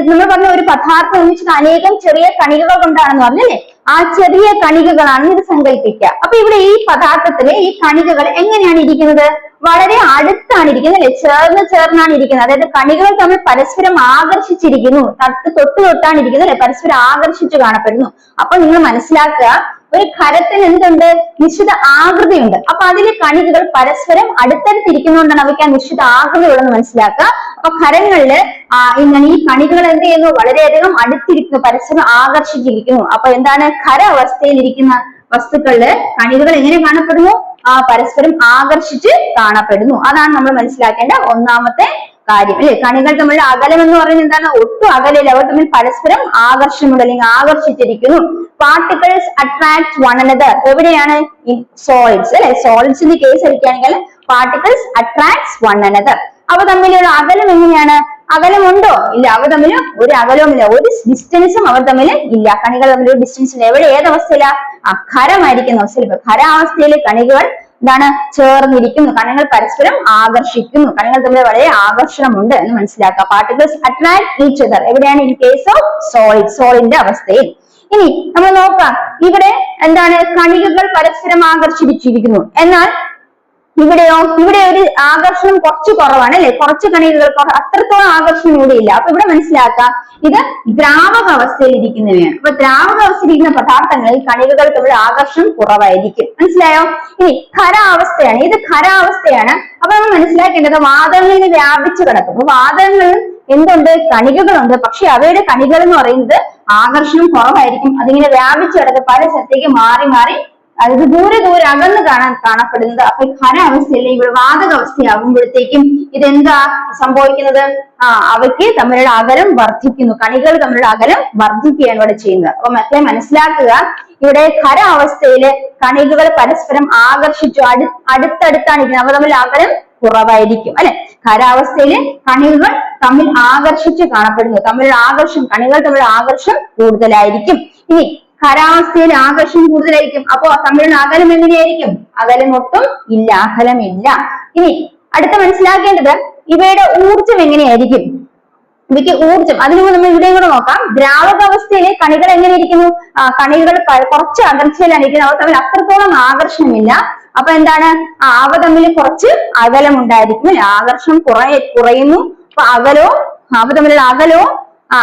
നമ്മൾ പറഞ്ഞ ഒരു പദാർത്ഥം നിർമ്മിച്ചത് അനേകം ചെറിയ കണികകൾ കൊണ്ടാണെന്ന് പറഞ്ഞല്ലേ. ആ ചെറിയ കണികകളാണ് ഇത് സങ്കല്പിക്കുക. അപ്പൊ ഇവിടെ ഈ പദാർത്ഥത്തില് ഈ കണികകൾ എങ്ങനെയാണ് ഇരിക്കുന്നത്? വളരെ അടുത്താണ് ഇരിക്കുന്നത് അല്ലെ, ചേർന്നാണ് ഇരിക്കുന്നത്. അതായത് കണികകൾ തമ്മിൽ പരസ്പരം ആകർഷിച്ചിരിക്കുന്നു, തൊട്ടാണ് ഇരിക്കുന്നത് അല്ലെ, പരസ്പരം ആകർഷിച്ചു കാണപ്പെടുന്നു. അപ്പൊ നിങ്ങൾ മനസ്സിലാക്കുക, ഒരു ഖരത്തിന് എന്തുണ്ട്? നിശ്ചിത ആകൃതിയുണ്ട്. അപ്പൊ അതിലെ കണികകൾ പരസ്പരം അടുത്തടുത്തിരിക്കുന്നതുകൊണ്ടാണ് അവയ്ക്ക് ആ നിശ്ചിത ആകൃതി ഉള്ളതെന്ന് മനസ്സിലാക്കുക. അപ്പൊ ഖരങ്ങളില് ഈ കണികകൾ എന്ത് ചെയ്യുന്നു? വളരെയധികം അടുത്തിരിക്കുന്നു, പരസ്പരം ആകർഷിച്ചിരിക്കുന്നു. അപ്പൊ എന്താണ്? ഖര അവസ്ഥയിൽ ഇരിക്കുന്ന വസ്തുക്കളില് കണികകൾ എങ്ങനെ കാണപ്പെടുന്നു? പരസ്പരം ആകർഷിച്ച് കാണപ്പെടുന്നു. അതാണ് നമ്മൾ മനസ്സിലാക്കേണ്ട ഒന്നാമത്തെ കാര്യം അല്ലെ. കണികൾ തമ്മിലുള്ള അകലം എന്ന് പറയുന്നത് എന്താണ്? ഒട്ടും അകലില്ല, അവർ തമ്മിൽ പരസ്പരം ആകർഷണമുണ്ട് അല്ലെങ്കിൽ ആകർഷിച്ചിരിക്കുന്നു. Particles attract one another. എവിടെയാണ്? ഇൻ സോളിഡ്സ് അല്ലെ. സോളിഡ്സിന്റെ കേസ് എടുക്കുകയാണെങ്കിൽ പാർട്ടിക്കിൾസ് അട്രാക്ട്സ് വൺ അനദർ. അവ തമ്മിലുള്ള അകലം എങ്ങനെയാണ്? അകലമുണ്ടോ? ഇല്ല, അവ തമ്മിൽ ഒരു അകലവുമില്ല, ഒരു ഡിസ്റ്റൻസും അവർ തമ്മിൽ ഇല്ല. കണികൾ തമ്മിൽ ഒരു ഡിസ്റ്റൻസ് ഇല്ല. എവിടെ? ഏതവസ്ഥയില? ഖരമായിരിക്കുന്ന അവസ്ഥയിൽ. ഖരാവസ്ഥയിലെ കണികൾ എന്താണ്? ചേർന്നിരിക്കുന്നു, കണികൾ പരസ്പരം ആകർഷിക്കുന്നു, കണികൾ തമ്മിൽ വളരെ ആകർഷണമുണ്ട് എന്ന് മനസ്സിലാക്കുക. Particles attract each other. എവിടെയാണ്? ഇൻ കേസ് ഓഫ് സോളിഡിന്റെ അവസ്ഥയിൽ. ഇനി നമ്മൾ നോക്കാം, ഇവിടെ എന്താണ്? കണികകൾ പരസ്പരം ആകർഷിച്ചിരിക്കുന്നു. എന്നാൽ ഇവിടെയോ? ഇവിടെ ഒരു ആകർഷണം കുറച്ച് കുറവാണ് അല്ലെ. കുറച്ച് കണികകൾ, അത്രത്തോളം ആകർഷണം ഇവിടെ ഇല്ല. അപ്പൊ ഇവിടെ മനസ്സിലാക്കാം, ഇത് ദ്രാവക അവസ്ഥയിൽ ഇരിക്കുന്നവയാണ്. അപ്പൊ ദ്രാവക അവസ്ഥയിൽ ഇരിക്കുന്ന പദാർത്ഥങ്ങളിൽ കണികകൾ തമ്മിൽ ആകർഷണം കുറവായിരിക്കും. മനസ്സിലായോ? ഇനി ഖരാവസ്ഥയാണ്, ഇത് ഖരാവസ്ഥയാണ്. അപ്പൊ നമ്മൾ മനസ്സിലാക്കേണ്ടത് വാതകങ്ങളിൽ വ്യാപിച്ചു കിടക്കും. അപ്പൊ വാതകങ്ങളിൽ എന്തുണ്ട്? കണികകളുണ്ട്. പക്ഷെ അവയുടെ കണികൾ എന്ന് പറയുന്നത് ആകർഷണം കുറവായിരിക്കും. അതിങ്ങനെ വ്യാപിച്ചു കിടക്കുക പല സ്ഥലത്തേക്ക് മാറി മാറി അതായത് ദൂരെ ദൂരെ അകന്ന് കാണപ്പെടുന്നത്. അപ്പൊ ഖരാവസ്ഥയിൽ ഇവിടെ വാതക അവസ്ഥയാകുമ്പോഴത്തേക്കും ഇതെന്താ സംഭവിക്കുന്നത്? അവയ്ക്ക് തമ്മിലുള്ള അകലം വർദ്ധിക്കുന്നു. കണികൾ തമ്മിലുള്ള അകലം വർദ്ധിക്കുകയാണ് ഇവിടെ ചെയ്യുന്നത്. അപ്പൊ മക്കളെ മനസ്സിലാക്കുക, ഇവിടെ ഖരാവസ്ഥയില് കണികകൾ പരസ്പരം ആകർഷിച്ചു അടുത്തടുത്താണ് ഇരിക്കുന്നത്. അവ തമ്മിൽ അകലം കുറവായിരിക്കും അല്ലെ. ഖരാവസ്ഥയില് കണികകൾ തമ്മിൽ ആകർഷിച്ച് കാണപ്പെടുന്നു. കണികൾ തമ്മിലുള്ള ആകർഷണം കൂടുതലായിരിക്കും. ഇനി ഖരാവസ്ഥയിൽ ആകർഷണം കൂടുതലായിരിക്കും. അപ്പോ തമ്മിലുള്ള അകലം എങ്ങനെയായിരിക്കും? അകലം ഒട്ടും ഇല്ല, അകലമില്ല. ഇനി അടുത്ത മനസ്സിലാക്കേണ്ടത് ഇവയുടെ ഊർജം എങ്ങനെയായിരിക്കും? ഇവയ്ക്ക് ഊർജം, അതിനു മുമ്പ് നമ്മൾ ഇവിടെയും കൂടെ നോക്കാം. ദ്രാവകാവസ്ഥയിലെ കണികൾ എങ്ങനെ ഇരിക്കുന്നു? കണികൾ കുറച്ച് അകർച്ചയിലാണ് ഇരിക്കുന്നത്. അവ തമ്മിൽ അത്രത്തോളം ആകർഷണമില്ല. അപ്പൊ എന്താണ്? അവ തമ്മിൽ കുറച്ച് അകലം ഉണ്ടായിരിക്കും. ആകർഷണം കുറയുന്നു. അപ്പൊ അവ തമ്മിലുള്ള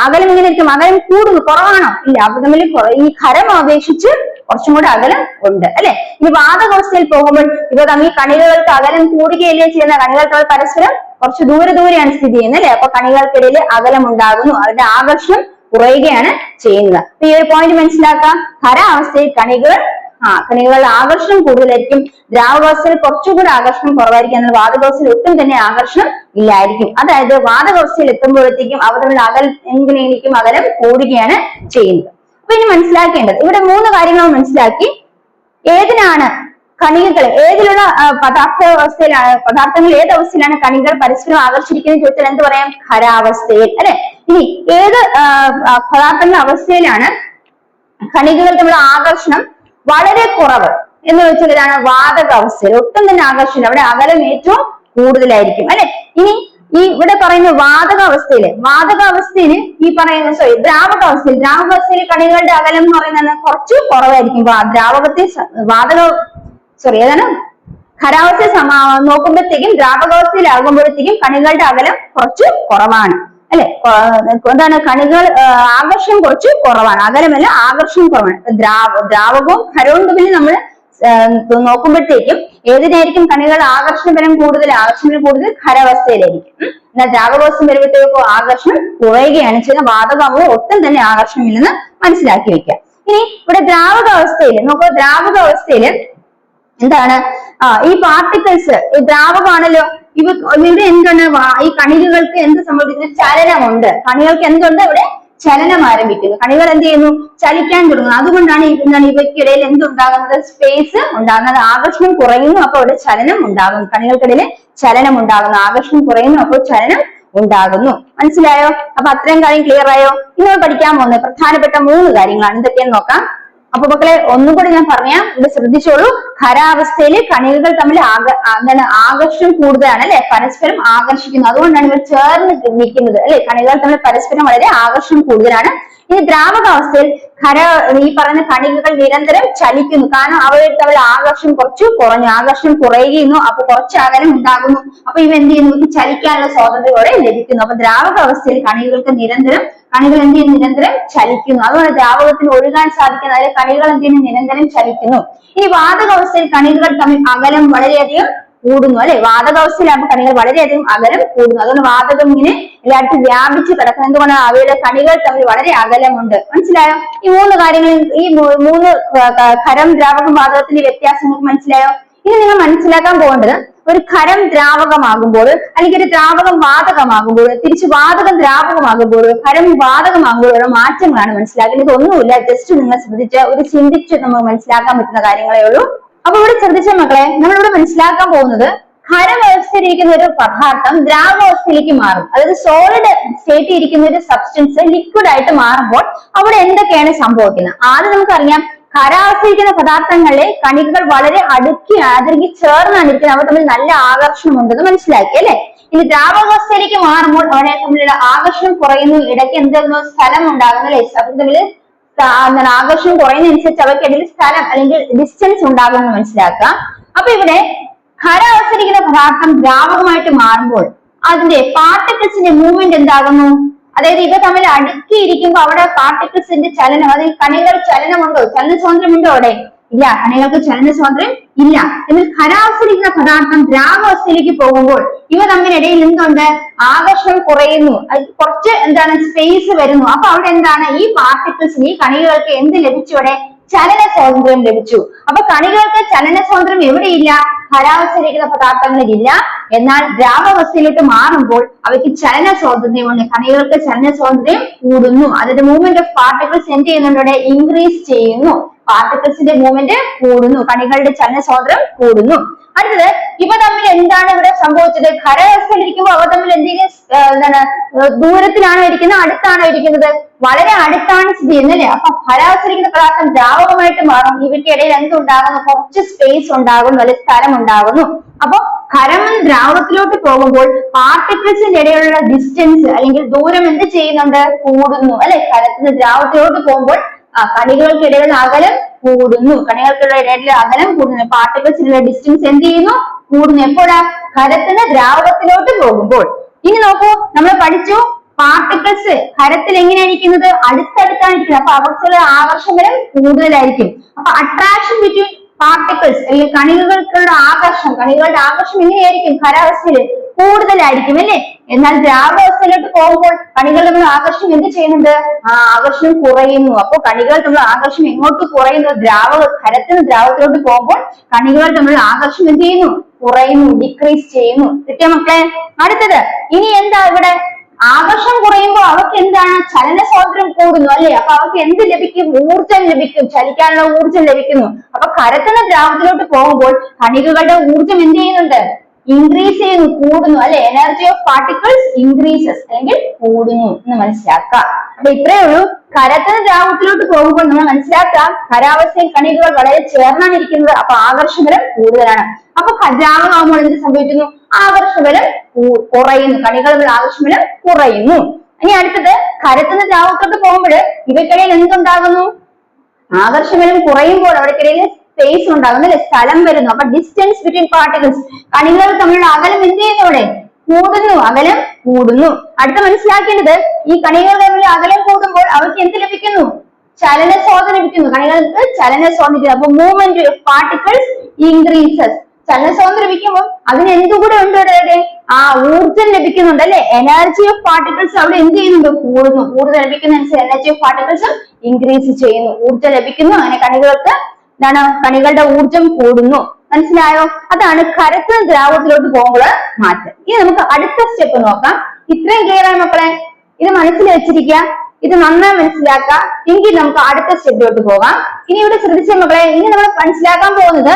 അകലം എങ്ങനെ ഇരിക്കും? അകലം കൂടുന്നു, കുറവാണോ? ഇല്ല, അവ തമ്മിൽ ഈ ഖരം അപേക്ഷിച്ച് കുറച്ചും കൂടെ അകലം ഉണ്ട് അല്ലെ. ഇനി വാതകാവസ്ഥയിൽ പോകുമ്പോൾ ഇവ തമ്മിൽ കണികകൾക്ക് അകലം കൂടുകയല്ലേ ചെയ്യുന്ന? കണികൾ തമ്മിൽ പരസ്പരം കുറച്ച് ദൂരെയാണ് സ്ഥിതി ചെയ്യുന്നത് അല്ലെ. അപ്പൊ കണികൾക്കിടയിൽ അകലം ഉണ്ടാകുന്നു, അവരുടെ ആകർഷണം കുറയുകയാണ് ചെയ്യുന്നത്. അപ്പൊ ഈ ഒരു പോയിന്റ് മനസ്സിലാക്കാം. ഖരാവസ്ഥയിൽ കണികളുടെ ആകർഷണം കൂടുതലായിരിക്കും. ദ്രാവകാവസ്ഥയിൽ കുറച്ചുകൂടി ആകർഷണം കുറവായിരിക്കും. എന്നാൽ വാതകാവസ്ഥയിൽ ഒട്ടും തന്നെ ആകർഷണം ഇല്ലായിരിക്കും. അതായത് വാതകാവസ്ഥയിൽ എത്തുമ്പോഴത്തേക്കും അവ തമ്മിൽ എങ്ങനെയായിരിക്കും? അകലം കൂടുകയാണ് ചെയ്യുന്നത്. അപ്പൊ ഇനി മനസ്സിലാക്കേണ്ടത് ഇവിടെ 3 കാര്യങ്ങൾ മനസ്സിലാക്കി. ഏതിനാണ് കണികകൾ, ഏതിലുള്ള പദാർത്ഥങ്ങൾ ഏത് അവസ്ഥയിലാണ് കണികൾ പരസ്പരം ആകർഷിക്കുന്നത് ചോദിച്ചാൽ എന്ത് പറയാം? ഖരാവസ്ഥയിൽ അല്ലെ. ഇനി ഏത് പദാർത്ഥങ്ങളുടെ അവസ്ഥയിലാണ് കണികകൾ തമ്മിലുള്ള ആകർഷണം വളരെ കുറവ് എന്ന് വെച്ചാൽ ഇതാണ് വാതകാവസ്ഥയിൽ. ഒട്ടും തന്നെ ആകർഷണം, അവിടെ അകലം ഏറ്റവും കൂടുതലായിരിക്കും അല്ലെ. ഇനി ഇവിടെ പറയുന്ന വാതകാവസ്ഥയിൽ ഈ പറയുന്ന ദ്രാവകാവസ്ഥയിൽ കണികളുടെ അകലം എന്ന് പറയുന്നത് കുറച്ച് കുറവായിരിക്കും. ഖരാവസ്ഥയെ നോക്കുമ്പോഴത്തേക്കും ദ്രാവകാവസ്ഥയിലാകുമ്പോഴത്തേക്കും കണികളുടെ അകലം കുറച്ച് കുറവാണ് അല്ലെ. എന്താണ്? കണികൾ ആകർഷണം കുറച്ച് കുറവാണ്, അകലമല്ല ആകർഷണം കുറവാണ്. ദ്രാവകവും ഖരവും തമ്മിൽ നമ്മൾ നോക്കുമ്പോഴത്തേക്കും ഏതിനായിരിക്കും കണികൾ ആകർഷണബലം കൂടുതൽ ഖരാവസ്ഥയിലായിരിക്കും. എന്നാൽ ദ്രാവകാവസ്ഥ വരുമ്പോഴത്തേക്കും ആകർഷണം കുറയുകയാണ് ചെയ്യുന്നത്. വാതകമാകുമ്പോൾ ഒട്ടും തന്നെ ആകർഷണമില്ലെന്ന് മനസ്സിലാക്കി വെക്കുക. ഇനി ഇവിടെ ദ്രാവകാവസ്ഥയില് എന്താണ്? ഈ പാർട്ടിക്കിൾസ് ദ്രാവകമാണല്ലോ. ഇവിടെ എന്താണ്? ഈ കണികകൾക്ക് എന്ത് സംഭവിക്കുന്നു? ചലനമുണ്ട്. കണികൾക്ക് എന്തുണ്ട്? ഇവിടെ ചലനം ആരംഭിക്കുന്നു. കണികൾ എന്ത് ചെയ്യുന്നു? ചലിക്കാൻ തുടങ്ങുന്നു. അതുകൊണ്ടാണ് ഇവയ്ക്കിടയിൽ എന്തുണ്ടാകുന്നത്? സ്പേസ് ഉണ്ടാകുന്നത്. ആകർഷണം കുറയുന്നു, അപ്പോൾ ഇവിടെ ചലനം ഉണ്ടാകുന്നു. കണികൾക്കിടയിൽ ചലനം ഉണ്ടാകുന്നു. ആകർഷണം കുറയുന്നു, അപ്പോൾ ചലനം ഉണ്ടാകുന്നു. മനസ്സിലായോ? അപ്പൊ അത്രയും കാര്യം ക്ലിയർ ആയോ? ഇനി പഠിക്കാൻ പോകുന്നത് പ്രധാനപ്പെട്ട 3 കാര്യങ്ങളാണ്. എന്തൊക്കെയെന്ന് നോക്കാം. അപ്പൊ മക്കളെ ഒന്നുകൂടി ഞാൻ പറയാം, ഇത് ശ്രദ്ധിച്ചോളൂ. ഖരാവസ്ഥയിൽ കണികകൾ തമ്മിൽ ആകർഷണം കൂടുതലാണ് അല്ലെ, പരസ്പരം ആകർഷിക്കുന്നു. അതുകൊണ്ടാണ് ഇവർ ചേർന്ന് നിൽക്കുന്നത് അല്ലെ. കണികകൾ തമ്മിൽ പരസ്പരം വളരെ ആകർഷണം കൂടുതലാണ്. ഇനി ദ്രാവകാവസ്ഥയിൽ ഈ പറയുന്ന കണികകൾ നിരന്തരം ചലിക്കുന്നു. കാരണം അവയിൽ തമ്മിൽ ആകർഷണം കുറച്ചു കുറഞ്ഞു, ആകർഷണം കുറയുന്നു, അപ്പൊ കുറച്ച് അകലം ഉണ്ടാകുന്നു. അപ്പൊ ഇവ എന്ത് ചെയ്യുന്നു? ചലിക്കാനുള്ള സ്വാതന്ത്ര്യത്തോടെ ലഭിക്കുന്നു. അപ്പൊ ദ്രാവകാവസ്ഥയിൽ കണികൾ എന്ത് ചെയ്യുന്നു? നിരന്തരം ചലിക്കുന്നു. അതുകൊണ്ട് ദ്രാവകത്തിന് ഒഴുകാൻ സാധിക്കുന്ന അതായത് കണികൾ എന്ത് ചെയ്യുന്നു? നിരന്തരം ചലിക്കുന്നു. ഇനി വാതകാവസ്ഥയിൽ കണികൾ തമ്മിൽ അകലം വളരെയധികം കൂടുന്നു അല്ലെ. വാതകാവസ്ഥയിലാകുമ്പോൾ കണികൾ വളരെയധികം അകലം കൂടുന്നു. അതുകൊണ്ട് വാതകം ഇങ്ങനെ എല്ലായിടത്തും വ്യാപിച്ച് കിടക്കുന്നത്. എന്തുകൊണ്ടാണ്? അവയുടെ കണികൾ തമ്മിൽ വളരെ അകലമുണ്ട്. മനസ്സിലായോ? ഈ 3 കാര്യങ്ങളിൽ ഈ 3 ഖരം, ദ്രാവകം, വാതകത്തിന്റെ വ്യത്യാസങ്ങൾ മനസ്സിലായോ? ഇനി നിങ്ങൾ മനസ്സിലാക്കാൻ പോകേണ്ടത് ഒരു ഖരം ദ്രാവകമാകുമ്പോൾ അല്ലെങ്കിൽ ഒരു ദ്രാവകം വാതകമാകുമ്പോൾ, തിരിച്ച് വാതകം ദ്രാവകമാകുമ്പോൾ, ഖരം വാതകമാകുമ്പോഴുള്ള മാറ്റങ്ങളാണ് മനസ്സിലാക്കേണ്ടത്. ഒന്നുമില്ല, ജസ്റ്റ് നിങ്ങൾ ചിന്തിച്ച് നമുക്ക് മനസ്സിലാക്കാൻ പറ്റുന്ന കാര്യങ്ങളേ ഉള്ളൂ. അപ്പൊ ഇവിടെ ശ്രദ്ധിച്ച മക്കളെ, നമ്മളിവിടെ മനസ്സിലാക്കാൻ പോകുന്നത് ഖരവ്യവസ്ഥയിലിരിക്കുന്ന ഒരു പദാർത്ഥം ദ്രാവകാവസ്ഥയിലേക്ക് മാറും. അതായത് സോളിഡ് സ്റ്റേറ്റിൽ ഇരിക്കുന്ന ഒരു സബ്സ്റ്റൻസ് ലിക്വിഡ് ആയിട്ട് മാറുമ്പോൾ അവിടെ എന്തൊക്കെയാണ് സംഭവിക്കുന്നത്? ആദ്യം നമുക്കറിയാം, ഖരാവസ്ഥയിരിക്കുന്ന പദാർത്ഥങ്ങളിലെ കണികകൾ വളരെ അടുക്കി ചേർന്നാണ് ഇരിക്കുന്നത്. അവ തമ്മിൽ നല്ല ആകർഷണം ഉണ്ടെന്ന് മനസ്സിലാക്കി അല്ലെ. ഇനി ദ്രാവകാവസ്ഥയിലേക്ക് മാറുമ്പോൾ അവരെ തമ്മിലുള്ള ആകർഷണം കുറയുന്നു, ഇടയ്ക്ക് എന്തെങ്കിലും സ്ഥലം ഉണ്ടാകുന്നു അല്ലെ. തമ്മിൽ ആകർഷണം കുറയുന്നതനുസരിച്ച് അവയ്ക്കിടയിൽ സ്ഥലം അല്ലെങ്കിൽ ഡിസ്റ്റൻസ് ഉണ്ടാകുമെന്ന് മനസ്സിലാക്കുക. അപ്പൊ ഇവിടെ ഖരാവസ്ഥയിരിക്കുന്ന പദാർത്ഥം ദ്രാവകമായിട്ട് മാറുമ്പോൾ അതിന്റെ പാർട്ടിക്കിൾസിന്റെ മൂവ്മെന്റ് എന്താകുന്നു? അതായത് ഇവ തമ്മിൽ അടുക്കിയിരിക്കുമ്പോൾ അവിടെ പാർട്ടിക്കിൾസിന്റെ ചലനം, അതായത് കണികൾ ചലനമുണ്ടോ? ചലന സ്വാതന്ത്ര്യമുണ്ടോ? അവിടെ ഇല്ല. കണികൾക്ക് ചലന സ്വാതന്ത്ര്യം ഇല്ല. എന്നാൽ ഖരാവസ്ഥയിലിരിക്കുന്ന പദാർത്ഥം ദ്രാവകാവസ്ഥയിലേക്ക് പോകുമ്പോൾ ഇവ തമ്മിലിടയിൽ എന്തുണ്ട്? ആകർഷണം കുറയുന്നു. കുറച്ച് എന്താണ് സ്പേസ് വരുന്നു. അപ്പൊ അവിടെ എന്താണ് ഈ പാർട്ടിക്കിൾസിന്, ഈ കണികൾക്ക് എന്ത് ലഭിച്ചു? അവിടെ ചലന സ്വാതന്ത്ര്യം ലഭിച്ചു. അപ്പൊ കണികൾക്ക് ചലന സ്വാതന്ത്ര്യം എവിടെയില്ല? ഖരാവസ്ഥയിലിരിക്കുന്ന പദാർത്ഥങ്ങളിലില്ല. എന്നാൽ ദ്രാവകാവസ്ഥയിലോട്ട് മാറുമ്പോൾ അവയ്ക്ക് ചലന സ്വാതന്ത്ര്യമുണ്ട്. കണികൾക്ക് ചലന സ്വാതന്ത്ര്യം കൂടുന്നു. അതായത് മൂവ്മെന്റ് ഓഫ് പാർട്ടിക്കിൾസ് എന്ത് ചെയ്യുന്നുണ്ട്? ഇൻക്രീസ് ചെയ്യുന്നു. പാർട്ടിക്കിൾസിന്റെ മൂവ്മെന്റ് കൂടുന്നു. കണികളുടെ ചലന സ്വാതന്ത്ര്യം കൂടുന്നു. അടുത്തത്, ഇവ തമ്മിൽ എന്താണ് ഇവിടെ സംഭവിച്ചത്? ഖരാവസ്ഥയിലിരിക്കുമ്പോൾ അവ തമ്മിൽ എന്തെങ്കിലും എന്താണ് ദൂരത്തിലാണോ ഇരിക്കുന്നത്, അടുത്താണോ ഇരിക്കുന്നത്? വളരെ അടുത്താണ് സ്ഥിതി ചെയ്യുന്നത് അല്ലേ? അപ്പൊ ഖരാവസ്ഥയിലിരിക്കുന്ന പദാർത്ഥം ദ്രാവകമായിട്ട് മാറും. ഇവയ്ക്കിടയിൽ എന്തുണ്ടാകുന്നു? കുറച്ച് സ്പേസ് ഉണ്ടാകുന്നു, അല്ലെങ്കിൽ സ്ഥലം ഉണ്ടാകുന്നു. അപ്പൊ ഖരം ദ്രാവകത്തിലോട്ട് പോകുമ്പോൾ പാർട്ടിക്കിൾസിന്റെ ഇടയിലുള്ള ഡിസ്റ്റൻസ് അല്ലെങ്കിൽ ദൂരം എന്ത് ചെയ്യുന്നുണ്ട്? കൂടുന്നു അല്ലെ? ഖരത്തിന് ദ്രാവകത്തിലോട്ട് പോകുമ്പോൾ കണികൾക്കിടയിലുള്ള അകലം കൂടുന്നു. കണികൾക്കിടയിലുള്ള അകലം കൂടുന്നു. പാർട്ടിക്കിൾസിനുള്ള ഡിസ്റ്റൻസ് എന്ത് ചെയ്യുന്നു? കൂടുന്നു. എപ്പോഴാ? ഖരത്തിന് ദ്രാവകത്തിലോട്ട് പോകുമ്പോൾ. ഇനി നോക്കൂ, നമ്മൾ പഠിച്ചു പാർട്ടിക്കിൾസ് ഖരത്തിൽ എങ്ങനെയാണ് ഇരിക്കുന്നത്? അടുത്തടുത്താണ് ഇരിക്കുന്നത്. അപ്പൊ അവർക്കുള്ള ആകർഷണം കൂടുതലായിരിക്കും. അപ്പൊ അട്രാക്ഷൻ ബിറ്റ്വീൻ പാർട്ടിക്കിൾസ് അല്ലെങ്കിൽ കണികകൾക്കുള്ള ആകർഷണം, കണികളുടെ ആകർഷണം എങ്ങനെയായിരിക്കും? ഖരാവസ്ഥയിൽ കൂടുതലായിരിക്കും അല്ലെ? എന്നാൽ ദ്രാവകാവസ്ഥയിലോട്ട് പോകുമ്പോൾ കണികൾ തമ്മിൽ ആകർഷണം എന്ത് ചെയ്യുന്നുണ്ട്? ആകർഷണം കുറയുന്നു. അപ്പൊ കണികൾ തമ്മിൽ ആകർഷണം എങ്ങോട്ട് കുറയുന്നു? ഖരത്തിന് ദ്രാവകത്തിലോട്ട് പോകുമ്പോൾ കണികൾ തമ്മിൽ ആകർഷണം എന്ത് ചെയ്യുന്നു? കുറയുന്നു, ഡിക്രീസ് ചെയ്യുന്നു. കിട്ടിയ മക്കളെ? അടുത്തത്, ഇനി എന്താ ഇവിടെ? ആകർഷണം കുറയുമ്പോൾ അവർക്ക് എന്താണ്? ചലന സ്വാതന്ത്ര്യം കൂടുന്നു അല്ലെ? അപ്പൊ അവർക്ക് എന്ത് ലഭിക്കും? ഊർജം ലഭിക്കും, ചലിക്കാനുള്ള ഊർജം ലഭിക്കുന്നു. അപ്പൊ ഖരത്തിന് ദ്രാവകത്തിലോട്ട് പോകുമ്പോൾ കണികകളുടെ ഊർജം എന്ത് ചെയ്യുന്നുണ്ട്? ഇൻക്രീസ് ചെയ്യുന്നു, കൂടുന്നു അല്ലെ? എനർജി ഓഫ് പാർട്ടിക്കിൾസ് ഇൻക്രീസസ് അല്ലെങ്കിൽ കൂടുന്നു എന്ന് മനസ്സിലാക്കാം. അപ്പൊ ഇത്രയേ ഉള്ളൂ. ഖരത്തിന് ദ്രാവകത്തിലോട്ട് പോകുമ്പോൾ നമ്മൾ മനസ്സിലാക്കാം ഖരാവസ്ഥയിൽ കണികകൾ വളരെ ചേർന്നാണ് ഇരിക്കുന്നത്. അപ്പൊ ആകർഷബലം കൂടുതലാണ്. അപ്പൊ ദ്രാവകമാകുമ്പോൾ എന്ത് സംഭവിക്കുന്നു? ആകർഷബലം കുറയുന്നു. കണികളുടെ ആകർഷബലം കുറയുന്നു. ഇനി അടുത്തത്, ഖരത്തിന് ദ്രാവകത്തോട്ട് പോകുമ്പോൾ ഇവയ്ക്കിടയിൽ എന്തുണ്ടാകുന്നു? ആകർഷബലം കുറയുമ്പോൾ അവർക്കിടയിൽ സ്പേസ് ഉണ്ടാകുന്നു അല്ലെ? സ്ഥലം വരുന്നു. അപ്പൊ ഡിസ്റ്റൻസ് ബിറ്റ്വീൻ പാർട്ടിക്കിൾസ്, കണികൾ തമ്മിലുള്ള അകലം എന്ത് ചെയ്യുന്നു? അവിടെ കൂടുന്നു, അകലം കൂടുന്നു. അടുത്ത മനസ്സിലാക്കേണ്ടത്, ഈ കണികൾ തമ്മിലുള്ള അകലം കൂടുമ്പോൾ അവർക്ക് എന്ത് ലഭിക്കുന്നു? ചലന സ്വാതന്ത്ര്യം ലഭിക്കുന്നു. കണികൾക്ക് ചലന സ്വാതന്ത്ര്യം. അപ്പൊ മൂവ്മെന്റ് ഓഫ് പാർട്ടിക്കിൾസ് ഇൻക്രീസസ്. ചലന സ്വാതന്ത്ര്യം ലഭിക്കുമ്പോൾ അതിന് എന്തുകൂടെ ഉണ്ട്? ഊർജം ലഭിക്കുന്നുണ്ട് അല്ലെ? എനർജി ഓഫ് പാർട്ടിക്കിൾസ് അവിടെ എന്ത് ചെയ്യുന്നുണ്ട്? കൂടുന്നു. ഊർജം ലഭിക്കുന്നതനുസരിച്ച് എനർജി ഓഫ് പാർട്ടിക്കിൾസും ഇൻക്രീസ് ചെയ്യുന്നു. ഊർജം ലഭിക്കുന്നു. അങ്ങനെ കണികൾക്ക് എന്താണ്? കണികളുടെ ഊർജം കൂടുന്നു. മനസ്സിലായോ? അതാണ് ഖരത്തിന് ദ്രാവകത്തിലോട്ട് പോകുമ്പോൾ മാറ്റം. ഇനി നമുക്ക് അടുത്ത സ്റ്റെപ്പ് നോക്കാം. ഇത്രയും ക്ലിയർ ആണ് മക്കളെ? ഇത് മനസ്സിൽ വെച്ചിരിക്കുക, ഇത് നന്നായി മനസ്സിലാക്കാം. എങ്കിൽ നമുക്ക് അടുത്ത സ്റ്റെപ്പിലോട്ട് പോകാം. ഇനി ഇവിടെ ശ്രദ്ധിച്ച മക്കളെ, ഇനി നമ്മൾ മനസ്സിലാക്കാൻ പോകുന്നത്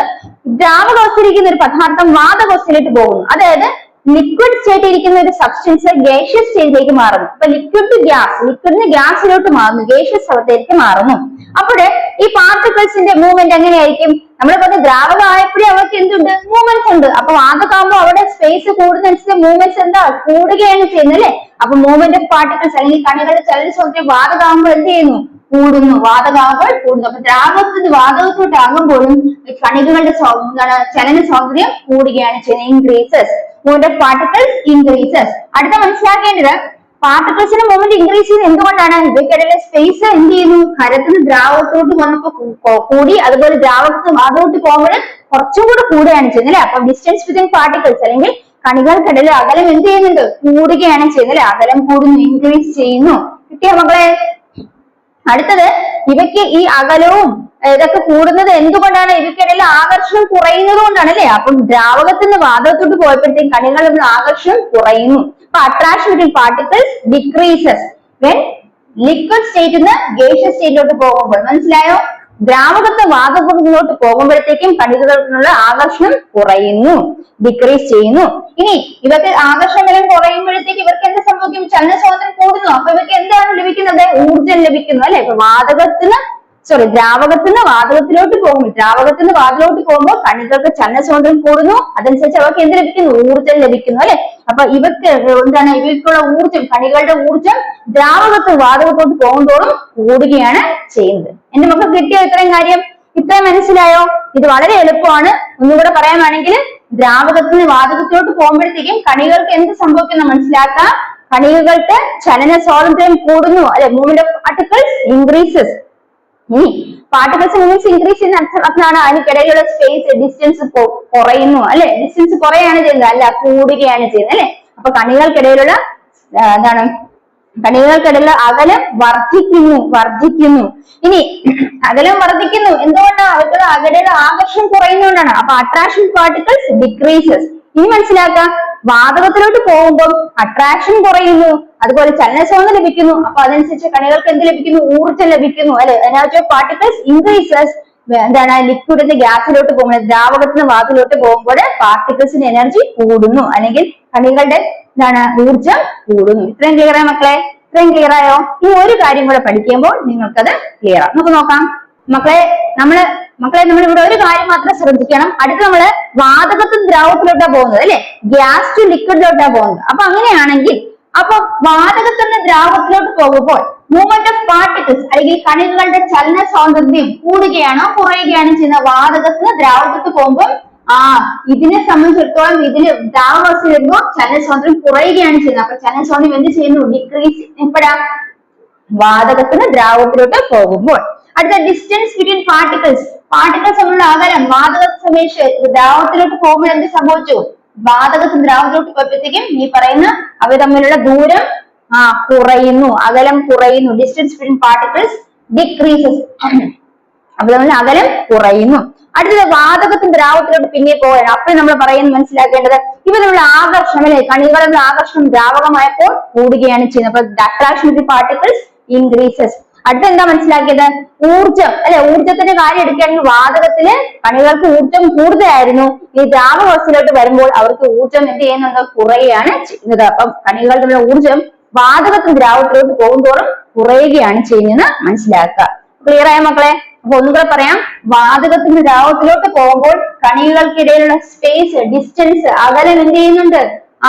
ദ്രാവകാവസ്ഥയിലിരിക്കുന്ന ഒരു പദാർത്ഥം വാതകാവസ്ഥയിലേക്ക് പോകുന്നു. അതായത് ലിക്വിഡ് സ്റ്റേറ്റ് ഇരിക്കുന്ന ഒരു സബ്സ്റ്റൻസ് ഗേഷ്യസ് സ്റ്റേറ്റിലേക്ക് മാറുന്നു. അപ്പൊ ലിക്വിഡ് ടു ഗ്യാസ്, ലിക്വിഡിന് ഗ്യാസിലോട്ട് മാറുന്നു, ഗേഷ്യസ് അവസ്ഥയിലേക്ക് മാറുന്നു. അപ്പോൾ ഈ പാർട്ടിക്കിൾസിന്റെ മൂവ്മെന്റ് എങ്ങനെയായിരിക്കും? നമ്മളെ പറഞ്ഞ ദ്രാവകമായപ്പോഴേ അവർക്ക് എന്തുണ്ട്? മൂവ്മെന്റ്സ് ഉണ്ട്. അപ്പൊ വാതകമാകുമ്പോൾ അവിടെ സ്പേസ് കൂടുന്നതനുസരിച്ച് മൂവ്മെന്റ്സ് എന്താ? കൂടുകയാണ് ചെയ്യുന്നത് അല്ലെ? അപ്പൊ മൂവ്മെന്റ് ഓഫ് പാർട്ടിക്കിൾസ് അല്ലെങ്കിൽ കണികളുടെ ചലന സ്വാതന്ത്ര്യം വാതകമാകുമ്പോൾ എന്ത് ചെയ്യുന്നു? കൂടുന്നു. വാതകമാകുമ്പോൾ കൂടുന്നു. അപ്പൊ ദ്രാവകത്തിന് വാതകത്തോട്ട് ആകുമ്പോഴും കണികകളുടെ ചലന സ്വാതന്ത്ര്യം കൂടുകയാണ് ചെയ്യുന്നത്. Increases. Movement of particles increases. അടുത്ത മനസ്സിലാക്കേണ്ടത്, പാർട്ടിക്കിൾസിന്റെ മൂവ്മെന്റ് ഇൻക്രീസ് ചെയ്യുന്നത് എന്തുകൊണ്ടാണ്? ഇവയ്ക്കിടയിലെ സ്പേസ് എന്ത് ചെയ്യുന്നു? ഖരത്തിന് ദ്രാവകത്തോട്ട് വന്നപ്പോ കൂടി, അതുപോലെ ദ്രാവകത്തിന് വാതകത്തോട്ട് പോകുമ്പോൾ കുറച്ചും കൂടെ കൂടുകയാണ് ചെയ്യുന്നത് അല്ലെ? അപ്പൊ ഡിസ്റ്റൻസ് ബിറ്റ്വീൻ പാർട്ടിക്കിൾസ് അല്ലെങ്കിൽ കണികൾക്കിടയിൽ അകലം എന്ത് ചെയ്യുന്നുണ്ട്? കൂടുകയാണ് ചെയ്യുന്നത് അല്ലെ? അകലം കൂടുന്നു, ഇൻക്രീസ് ചെയ്യുന്നു. കിട്ടിയ മക്കളെ? അടുത്തത്, ഇവയ്ക്ക് ഈ അകലവും ഇതൊക്കെ കൂടുന്നത് എന്തുകൊണ്ടാണ്? ഇവയ്ക്കിടയിൽ ആകർഷണം കുറയുന്നത് കൊണ്ടാണ് അല്ലെ? അപ്പം ദ്രാവകത്തിന് വാതകത്തോട്ട് പോയപ്പോഴത്തേക്കും കണികളുടെ ആകർഷണം കുറയുന്നു. അപ്പൊ attraction between particles decreases when liquid സ്റ്റേറ്റിൽ നിന്ന് ഗേഷ്യസ് സ്റ്റേറ്റിലോട്ട് പോകുമ്പോൾ. മനസ്സിലായോ? ദ്രാവകത്തെ വാതകത്തിലോട്ട് പോകുമ്പോഴത്തേക്കും കണികകൾക്കുള്ള ആകർഷണം കുറയുന്നു, ഡിക്രീസ് ചെയ്യുന്നു. ഇനി ഇവർക്ക് ആകർഷണ ബലം കുറയുമ്പോഴത്തേക്ക് ഇവർക്ക് എന്ത് സംഭവിക്കും? ചലന സ്വാതന്ത്ര്യം കൂടുന്നു. അപ്പൊ ഇവർക്ക് എന്താണ് ലഭിക്കുന്നത്? ഊർജം ലഭിക്കുന്നു അല്ലെ? ഇപ്പൊ ദ്രാവകത്തിന് വാതകത്തിലോട്ട് പോകുമ്പോൾ കണികൾക്ക് ചലന സ്വാതന്ത്ര്യം കൂടുന്നു. അതനുസരിച്ച് അവർക്ക് എന്ത് ലഭിക്കുന്നു? ഊർജം ലഭിക്കുന്നു അല്ലെ? അപ്പൊ ഇവർക്ക് എന്താണ്? ഇവർക്കുള്ള ഊർജം, കണികളുടെ ഊർജം ദ്രാവകത്തിൽ വാതകത്തോട്ട് പോകുന്നതോടും കൂടുകയാണ് ചെയ്യുന്നത്. എന്റെ മക്കൾക്ക് കിട്ടിയോ ഇത്രയും കാര്യം? ഇത്രയും മനസ്സിലായോ? ഇത് വളരെ എളുപ്പമാണ്. ഒന്നുകൂടെ പറയാനാണെങ്കിൽ, ദ്രാവകത്തിന് വാതകത്തിലോട്ട് പോകുമ്പോഴത്തേക്കും കണികൾക്ക് എന്ത് സംഭവിക്കുന്നു മനസ്സിലാക്കാം. കണികൾക്ക് ചലന സ്വാതന്ത്ര്യം കൂടുന്നു അല്ലെ? Movement of particles increases. ഇനി പാർട്ടിക്കിൾസ് മൂവ്മെന്റ്സ് ഇൻക്രീസ് ചെയ്യുന്ന അർത്ഥമാണ് അതിനിടയിലുള്ള സ്പേസ് ഡിസ്റ്റൻസ് കുറയുന്നു അല്ലെ, ഡിസ്റ്റൻസ് കുറയാണ് ചെയ്യുന്നത്, അല്ല കൂടുകയാണ് ചെയ്യുന്നത് അല്ലെ. അപ്പൊ കണികൾക്കിടയിലുള്ള എന്താണ്, കണികൾക്കിടയിലുള്ള അകലം വർദ്ധിക്കുന്നു. ഇനി അകലം വർദ്ധിക്കുന്നു എന്തുകൊണ്ടാണ്? അവരുടെ അകലയുടെ ആകർഷണം കുറയുന്നതുകൊണ്ടാണ്. അപ്പൊ അട്രാക്ഷൻ പാർട്ടിക്കിൾസ് ഡിക്രീസസ്. ഇനി മനസ്സിലാക്കാം, വാതകത്തിലോട്ട് പോകുമ്പോൾ അട്രാക്ഷൻ കുറയുന്നു, അതുപോലെ ചലനസ്വാതന്ത്ര്യം ലഭിക്കുന്നു. അപ്പൊ അതനുസരിച്ച് കണികൾക്ക് എന്ത് ലഭിക്കുന്നു? ഊർജ്ജം ലഭിക്കുന്നു അല്ലെ. Energy of particles increases. എന്താണ്, ലിക്വിഡിന്റെ ഗ്യാസിലോട്ട് പോകുമ്പോൾ, ദ്രാവകത്തിന് വാതിലോട്ട് പോകുമ്പോൾ പാർട്ടിക്കിൾസിന്റെ എനർജി കൂടുന്നു, അല്ലെങ്കിൽ കണികളുടെ എന്താണ് ഊർജം കൂടുന്നു. ഇത്രയും ക്ലിയർ ആയോ മക്കളെ? ഇത്രയും ക്ലിയർ ആയോ? ഈ ഒരു കാര്യം കൂടെ പഠിക്കുമ്പോൾ നിങ്ങൾക്കത് ക്ലിയർ ആവും. നമുക്ക് നോക്കാം മക്കളെ. നമ്മൾ ഇവിടെ ഒരു കാര്യം മാത്രം ശ്രദ്ധിക്കണം. അടുത്ത് നമ്മള് വാതകത്തിൽ ദ്രാവകത്തിലോട്ടാ പോകുന്നത് അല്ലെ, ഗ്യാസ് ടു ലിക്വിഡിലോട്ടാ പോകുന്നത്. അപ്പൊ അങ്ങനെയാണെങ്കിൽ അപ്പൊ വാതകത്തിൽ നിന്ന് ദ്രാവകത്തിലോട്ട് പോകുമ്പോൾ മൂവ്മെന്റ് ഓഫ് പാർട്ടിക്കിൾസ് അല്ലെങ്കിൽ കണികകളുടെ ചലന സ്വാതന്ത്ര്യം കൂടുകയാണോ കുറയുകയാണോ ചെയ്യുന്ന? വാതകത്തിൽ നിന്ന് ദ്രാവകത്തിൽ പോകുമ്പോൾ ഇതിനെ സംബന്ധിച്ചിടത്തോളം ഇതിന് ദ്രാവകാവസ്ഥയിൽ വരുമ്പോൾ ചലന സ്വാതന്ത്ര്യം കുറയുകയാണ് ചെയ്യുന്നത്. അപ്പൊ ചലന സ്വാതന്ത്ര്യം എന്ത് ചെയ്യുന്നു? ഡിക്രീസ്. എപ്പോഴാ? വാതകത്തിന് ദ്രാവകത്തിലോട്ട് പോകുമ്പോൾ. അടുത്ത ഡിസ്റ്റൻസ് ബിറ്റ്വീൻ പാർട്ടിക്കിൾസ് തമ്മിലുള്ള അകലം വാതക സമേഷ് ദ്രാവകത്തിലോട്ട് പോകുമ്പോൾ എന്ത് സംഭവിച്ചു? വാതകത്തിന് ദ്രാവകത്തിലോട്ട് പോയപ്പോഴത്തേക്കും ഈ പറയുന്ന അവ തമ്മിലുള്ള ദൂരം കുറയുന്നു, അകലം കുറയുന്നു. Distance between particles decreases. അവ തമ്മിൽ അകലം കുറയുന്നു. അടുത്തത് വാതകത്തിന് ദ്രാവകത്തിലോട്ട് പിന്നെ പോകണം. അപ്പോൾ നമ്മൾ പറയുന്നത് മനസ്സിലാക്കേണ്ടത് ഇവ തമ്മിലുള്ള ആകർഷണം അല്ലെ, കണികളുടെ ആകർഷണം ദ്രാവകമായപ്പോൾ കൂടുകയാണ് ചെയ്യുന്നത്. അപ്പൊ attraction of the particles increases. അടുത്ത എന്താ മനസ്സിലാക്കിയത്? ഊർജം അല്ലെ. ഊർജത്തിന്റെ കാര്യം എടുക്കുകയാണെങ്കിൽ വാതകത്തില് കണികൾക്ക് ഊർജം കൂടുതലായിരുന്നു. ഈ ദ്രാവകാവസ്ഥയിലോട്ട് വരുമ്പോൾ അവർക്ക് ഊർജം എന്ത് ചെയ്യുന്നുണ്ട്? കുറയുകയാണ് ചെയ്യുന്നത്. അപ്പം കണികളുടെ ഊർജം വാതകത്തിന് ദ്രാവകത്തിലോട്ട് പോകുന്തോറും കുറയുകയാണ് ചെയ്യുന്നത് മനസ്സിലാക്കുക. ക്ലിയർ ആയ മക്കളെ? അപ്പൊ ഒന്നുകൂടെ പറയാം, വാതകത്തിന്റെ ദ്രാവകത്തിലോട്ട് പോകുമ്പോൾ കണികൾക്കിടയിലുള്ള സ്പേസ് ഡിസ്റ്റൻസ് അകലം എന്ത് ചെയ്യുന്നുണ്ട്?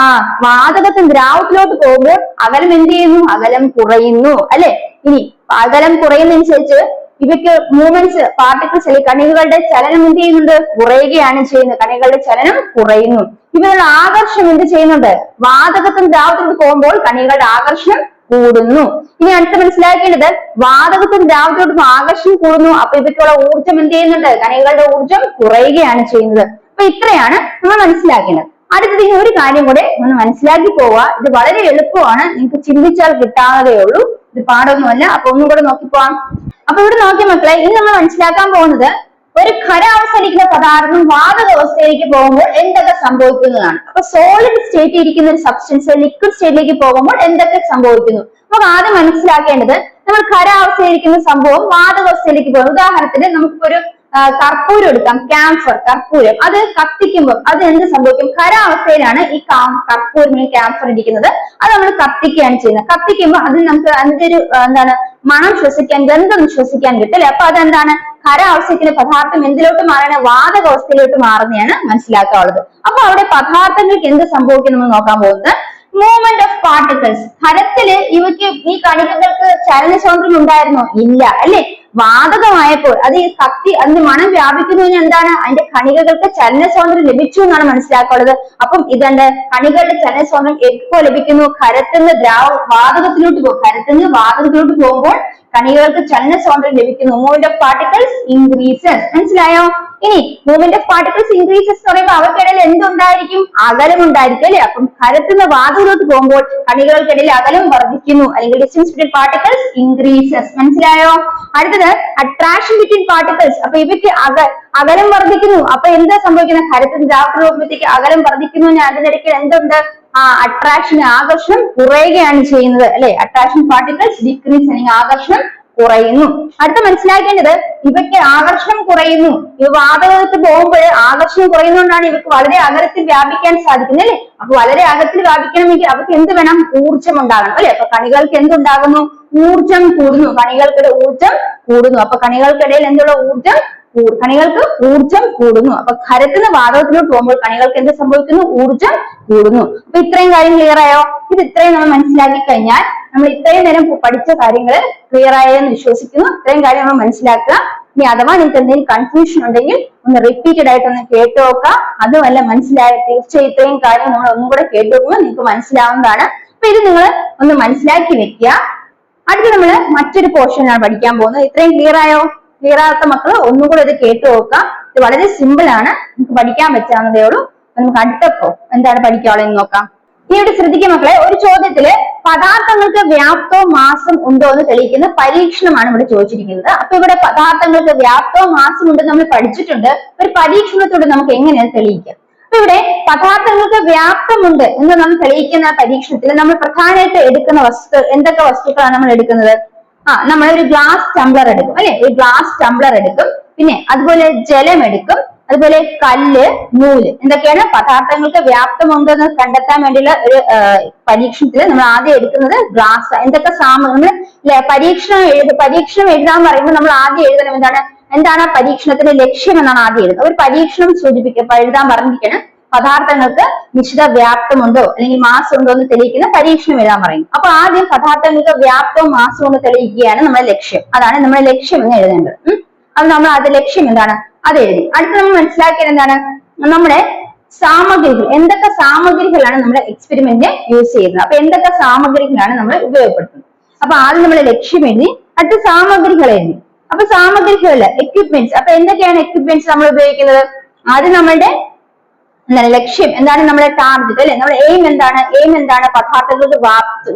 വാതകത്തിന് ദ്രാവകത്തിലോട്ട് പോകുമ്പോൾ അകലം എന്ത് ചെയ്യുന്നു? അകലം കുറയുന്നു അല്ലെ. ഇനി അകലം കുറയുന്നതനുസരിച്ച് ഇവയ്ക്ക് മൂവ്മെന്റ്സ് പാർട്ടിക്കിൾസ് അല്ലെങ്കിൽ കണികകളുടെ ചലനം എന്ത് ചെയ്യുന്നുണ്ട്? കുറയുകയാണ് ചെയ്യുന്നത്. കണികളുടെ ചലനം കുറയുന്നു. ഇവരുടെ ആകർഷണം എന്ത് ചെയ്യുന്നുണ്ട്? വാതകത്തിന് ദ്രാവകത്തിലോട്ട് പോകുമ്പോൾ കണികളുടെ ആകർഷണം കൂടുന്നു. ഇനി അടുത്ത് മനസ്സിലാക്കേണ്ടത് വാതകത്തിന് ദ്രാവകത്തിലോട്ട് ആകർഷണം കൂടുന്നു. അപ്പൊ ഇവയ്ക്കുള്ള ഊർജം എന്ത് ചെയ്യുന്നുണ്ട്? കണികളുടെ ഊർജം കുറയുകയാണ് ചെയ്യുന്നത്. അപ്പൊ ഇത്രയാണ് നമ്മൾ മനസ്സിലാക്കേണ്ടത്. അടുത്തത് ഒരു കാര്യം കൂടെ ഒന്ന് മനസ്സിലാക്കി പോവുക. ഇത് വളരെ എളുപ്പമാണ്, നിങ്ങൾക്ക് ചിന്തിച്ചാൽ കിട്ടാവുന്നതേ ഉള്ളൂ, ഇത് പാടൊന്നുമല്ല. അപ്പൊ ഒന്നും കൂടെ നോക്കിപ്പോവാം. അപ്പൊ ഇവിടെ നോക്കിയ മക്കളെ, ഇനി നമ്മൾ മനസ്സിലാക്കാൻ പോകുന്നത് ഒരു ഖരാവസ്ഥയിലിരിക്കുന്ന പദാർത്ഥം വാതകാവസ്ഥയിലേക്ക് പോകുമ്പോൾ എന്തൊക്കെ സംഭവിക്കുന്നതാണ്. അപ്പൊ സോളിഡ് സ്റ്റേറ്റിൽ ഇരിക്കുന്ന ഒരു സബ്സ്റ്റൻസ് ലിക്വിഡ് സ്റ്റേറ്റിലേക്ക് പോകുമ്പോൾ എന്തൊക്കെ സംഭവിക്കുന്നു? നമുക്ക് ആദ്യം മനസ്സിലാക്കേണ്ടത് നമ്മൾ ഖരാവസ്ഥയിലിരിക്കുന്ന സംഭവം വാതകാവസ്ഥയിലേക്ക് പോകും. ഉദാഹരണത്തിന് നമുക്കിപ്പോ ഒരു കർപ്പൂരം എടുക്കാം, ക്യാംഫർ കർപ്പൂരം. അത് കത്തിക്കുമ്പോൾ അത് എന്ത് സംഭവിക്കും? ഖരാവസ്ഥയിലാണ് ഈ കർപ്പൂരം ക്യാംഫർ ഇരിക്കുന്നത്. അത് നമ്മൾ കത്തിക്കുകയാണ് ചെയ്യുന്നത്. കത്തിക്കുമ്പോൾ അത് നമുക്ക് അതിന്റെ ഒരു എന്താണ് മണം ശ്വസിക്കാൻ, ഗന്ധം ശ്വസിക്കാൻ കിട്ടും അല്ലെ. അപ്പൊ അതെന്താണ്? ഖരാവസ്ഥയിലെ പദാർത്ഥം എന്തിലോട്ട് മാറണ? വാതകാവസ്ഥയിലോട്ട് മാറുന്നതാണ് മനസ്സിലാക്കാനുള്ളത്. അപ്പൊ അവിടെ പദാർത്ഥങ്ങൾക്ക് എന്ത് സംഭവിക്കും നമ്മൾ നോക്കാൻ പോകുന്നത് മൂവ്മെന്റ് ഓഫ് പാർട്ടിക്കിൾസ്. ഖരത്തില് ഇവയ്ക്ക് ഈ കണികകൾക്ക് ചലന സ്വാതന്ത്ര്യം ഉണ്ടായിരുന്നോ? ഇല്ല അല്ലെ. വാതകമായപ്പോൾ അത് ഈ കത്തി അതിന്റെ മണം വ്യാപിക്കുന്നതിന് എന്താണ്? അതിന്റെ കണികകൾക്ക് ചലന സ്വാതന്ത്ര്യം ലഭിച്ചു എന്നാണ് മനസ്സിലാക്കാനുള്ളത്. അപ്പം ഇതെന്ത്? കണികളുടെ ചലന സ്വാതന്ത്ര്യം എപ്പോ ലഭിക്കുന്നു? ഖരത്തിന് വാതകത്തിലോട്ട് പോകും. ഖരത്തിന് വാതകത്തിലോട്ട് പോകുമ്പോൾ കണികൾക്ക് ചലന സ്വാതന്ത്ര്യം ലഭിക്കുന്നു. Movement of particles increases. മനസ്സിലായോ? ഇനി മൂവ്മെന്റ് ഓഫ് പാർട്ടിക്കിൾസ് ഇൻക്രീസസ് എന്ന് പറയുമ്പോൾ അവർക്കിടയിൽ എന്തുണ്ടായിരിക്കും? അകലം ഉണ്ടായിരിക്കും അല്ലെ. അപ്പം ഖരത്തിന് വാതകത്തിലോട്ട് പോകുമ്പോൾ കണികൾക്കിടയിൽ അകലം വർദ്ധിക്കുന്നു, അല്ലെങ്കിൽ ഡിസ്റ്റൻസ് ബിറ്റ്വീൻ പാർട്ടിക്കിൾസ് ഇൻക്രീസസ്. മനസ്സിലായോ? അടുത്തത് അട്രാക്ഷൻ ബിറ്റ്വീൻ പാർട്ടിക്കിൾസ്. അപ്പൊ ഇവയ്ക്ക് അകലം വർദ്ധിക്കുന്നു. അപ്പൊ എന്താ സംഭവിക്കുന്നത്? ഖരത്തിന് ദ്രാവകത്തിൽ പോകുമ്പോഴത്തേക്ക് അകലം വർദ്ധിക്കുന്നു. അതിനിടയ്ക്ക് എന്തുണ്ട്? അട്രാക്ഷൻ ആകർഷണം കുറയുകയാണ് ചെയ്യുന്നത് അല്ലെ. അട്രാക്ഷൻ പാർട്ടിക്കിൾസ് ഡിക്രീസ്, അല്ലെങ്കിൽ ആകർഷണം കുറയുന്നു. അടുത്ത മനസ്സിലാക്കേണ്ടത് ഇവയ്ക്ക് ആകർഷണം കുറയുന്നു. ഇവ വാതകത്തിൽ പോകുമ്പോൾ ആകർഷണം കുറയുന്നതുകൊണ്ടാണ് ഇവർക്ക് വളരെ അകലത്തിൽ വ്യാപിക്കാൻ സാധിക്കുന്നത് അല്ലെ. അപ്പൊ വളരെ അകലത്തിൽ വ്യാപിക്കണമെങ്കിൽ അവർക്ക് എന്ത് വേണം? ഊർജം ഉണ്ടാകണം അല്ലെ. അപ്പൊ കണികൾക്ക് എന്തുണ്ടാകുന്നു? ഊർജം കൂടുന്നു. കണികൾക്കിടെ ഊർജം കൂടുന്നു. അപ്പൊ കണികൾക്കിടയിൽ എന്തുള്ള ഊർജം? കണികൾക്ക് ഊർജം കൂടുന്നു. അപ്പൊ ഖരത്തിന് വാതകത്തിലോട്ട് പോകുമ്പോൾ കണികൾക്ക് എന്ത് സംഭവിക്കുന്നു? ഊർജം കൂടുന്നു. അപ്പൊ ഇത്രയും കാര്യം ക്ലിയർ ആയോ? ഇത് ഇത്രയും നമ്മൾ മനസ്സിലാക്കി കഴിഞ്ഞാൽ നമ്മൾ ഇത്രയും നേരം പഠിച്ച കാര്യങ്ങൾ ക്ലിയർ ആയെന്ന് വിശ്വസിക്കുന്നു. ഇത്രയും കാര്യം നമ്മൾ മനസ്സിലാക്കുക. ഇനി അഥവാ നിങ്ങൾക്ക് എന്തെങ്കിലും കൺഫ്യൂഷൻ ഉണ്ടെങ്കിൽ ഒന്ന് റിപ്പീറ്റഡ് ആയിട്ട് ഒന്ന് കേട്ടു നോക്കുക. അതുമല്ല മനസ്സിലായ തീർച്ചയായും ഇത്രയും കാര്യം നമ്മൾ ഒന്നും കൂടെ കേട്ടു നോക്കുമ്പോൾ നിങ്ങൾക്ക് മനസ്സിലാവുന്നതാണ്. അപ്പൊ ഇത് നിങ്ങൾ ഒന്ന് മനസ്സിലാക്കി വെക്കുക. അടുത്ത് നമ്മൾ മറ്റൊരു പോർഷനാണ് പഠിക്കാൻ പോകുന്നത്. ഇത്രയും ക്ലിയർ ആയോ? ക്ലിയർ ആകാത്ത മക്കൾ ഒന്നും കൂടെ ഇത് കേട്ടു നോക്കാം. ഇത് വളരെ സിമ്പിൾ ആണ്, നമുക്ക് പഠിക്കാൻ പറ്റാവുന്നതേ ഉള്ളൂ. നമുക്ക് അടുത്തപ്പോ എന്താണ് പഠിക്കാനുള്ളതെന്ന് നോക്കാം. ഇനി ഇവിടെ ശ്രദ്ധിക്കുക മക്കളെ, ഒരു ചോദ്യത്തില് പദാർത്ഥങ്ങൾക്ക് വ്യാപ്തവും മാസം ഉണ്ടോ എന്ന് തെളിയിക്കുന്ന പരീക്ഷണമാണ് ഇവിടെ ചോദിച്ചിരിക്കുന്നത്. അപ്പൊ ഇവിടെ പദാർത്ഥങ്ങൾക്ക് വ്യാപ്തവും മാസം ഉണ്ടെന്ന് നമ്മൾ പഠിച്ചിട്ടുണ്ട്. ഒരു പരീക്ഷണത്തോടെ നമുക്ക് എങ്ങനെയാണ് തെളിയിക്കാം? അപ്പൊ ഇവിടെ പദാർത്ഥങ്ങൾക്ക് വ്യാപ്തമുണ്ട് എന്ന് നമ്മൾ തെളിയിക്കുന്ന പരീക്ഷണത്തിൽ നമ്മൾ പ്രധാനമായിട്ട് എടുക്കുന്ന എന്തൊക്കെ വസ്തുക്കളാണ് നമ്മൾ എടുക്കുന്നത്? നമ്മളൊരു ഗ്ലാസ് ടംബ്ലർ എടുക്കും അല്ലെ, ഒരു ഗ്ലാസ് ടംബ്ലർ എടുക്കും, പിന്നെ അതുപോലെ ജലം എടുക്കും, അതുപോലെ കല്ല്, നൂല്. എന്തൊക്കെയാണ് പദാർത്ഥങ്ങൾക്ക് വ്യാപ്തമുണ്ടെന്ന് കണ്ടെത്താൻ വേണ്ടിയുള്ള ഒരു പരീക്ഷണത്തിൽ നമ്മൾ ആദ്യം എടുക്കുന്നത് ഗ്ലാസ്. എന്തൊക്കെ നമ്മൾ പരീക്ഷണം എഴുതാൻ പറയുമ്പോൾ നമ്മൾ ആദ്യം എഴുതണം എന്താണ് പരീക്ഷണത്തിന്റെ ലക്ഷ്യം എന്നാണ് ആദ്യം എഴുതുന്നത്. ഒരു പരീക്ഷണം എഴുതാൻ പറഞ്ഞിരിക്കണം പദാർത്ഥങ്ങൾക്ക് നിശ്ചിത വ്യാപ്തമുണ്ടോ അല്ലെങ്കിൽ മാസം ഉണ്ടോ എന്ന് തെളിയിക്കുന്ന പരീക്ഷണം എഴുതാൻ പറയും. അപ്പൊ ആദ്യം പദാർത്ഥങ്ങൾക്ക് വ്യാപ്തവും മാസവും കൊണ്ട് തെളിയിക്കുകയാണ് നമ്മുടെ ലക്ഷ്യം. അതാണ് നമ്മുടെ ലക്ഷ്യം എന്ന് എഴുതേണ്ടത്. അത് നമ്മൾ അത് ലക്ഷ്യം എന്താണ് അത് എഴുതി. അടുത്ത് നമ്മൾ മനസ്സിലാക്കിയത് എന്താണ്? നമ്മുടെ സാമഗ്രികൾ, എന്തൊക്കെ സാമഗ്രികളാണ് നമ്മുടെ എക്സ്പെരിമെന്റിന് യൂസ് ചെയ്യുന്നത്. അപ്പൊ എന്തൊക്കെ സാമഗ്രികളാണ് നമ്മൾ ഉപയോഗപ്പെടുത്തുന്നത്. അപ്പൊ ആദ്യം നമ്മൾ ലക്ഷ്യം എഴുതി, അടുത്ത സാമഗ്രികൾ എഴുതി. അപ്പൊ സാമഗ്രികള് എക്യുപ്മെന്റ്സ്. അപ്പൊ എന്തൊക്കെയാണ് എക്യുപ്മെന്റ്സ് നമ്മൾ ഉപയോഗിക്കുന്നത്? ആദ്യം നമ്മളുടെ ലക്ഷ്യം എന്താണ്, നമ്മുടെ ടാർഗറ്റ് അല്ലെ, നമ്മുടെ എയിം എന്താണ് പദാർത്ഥങ്ങൾക്ക്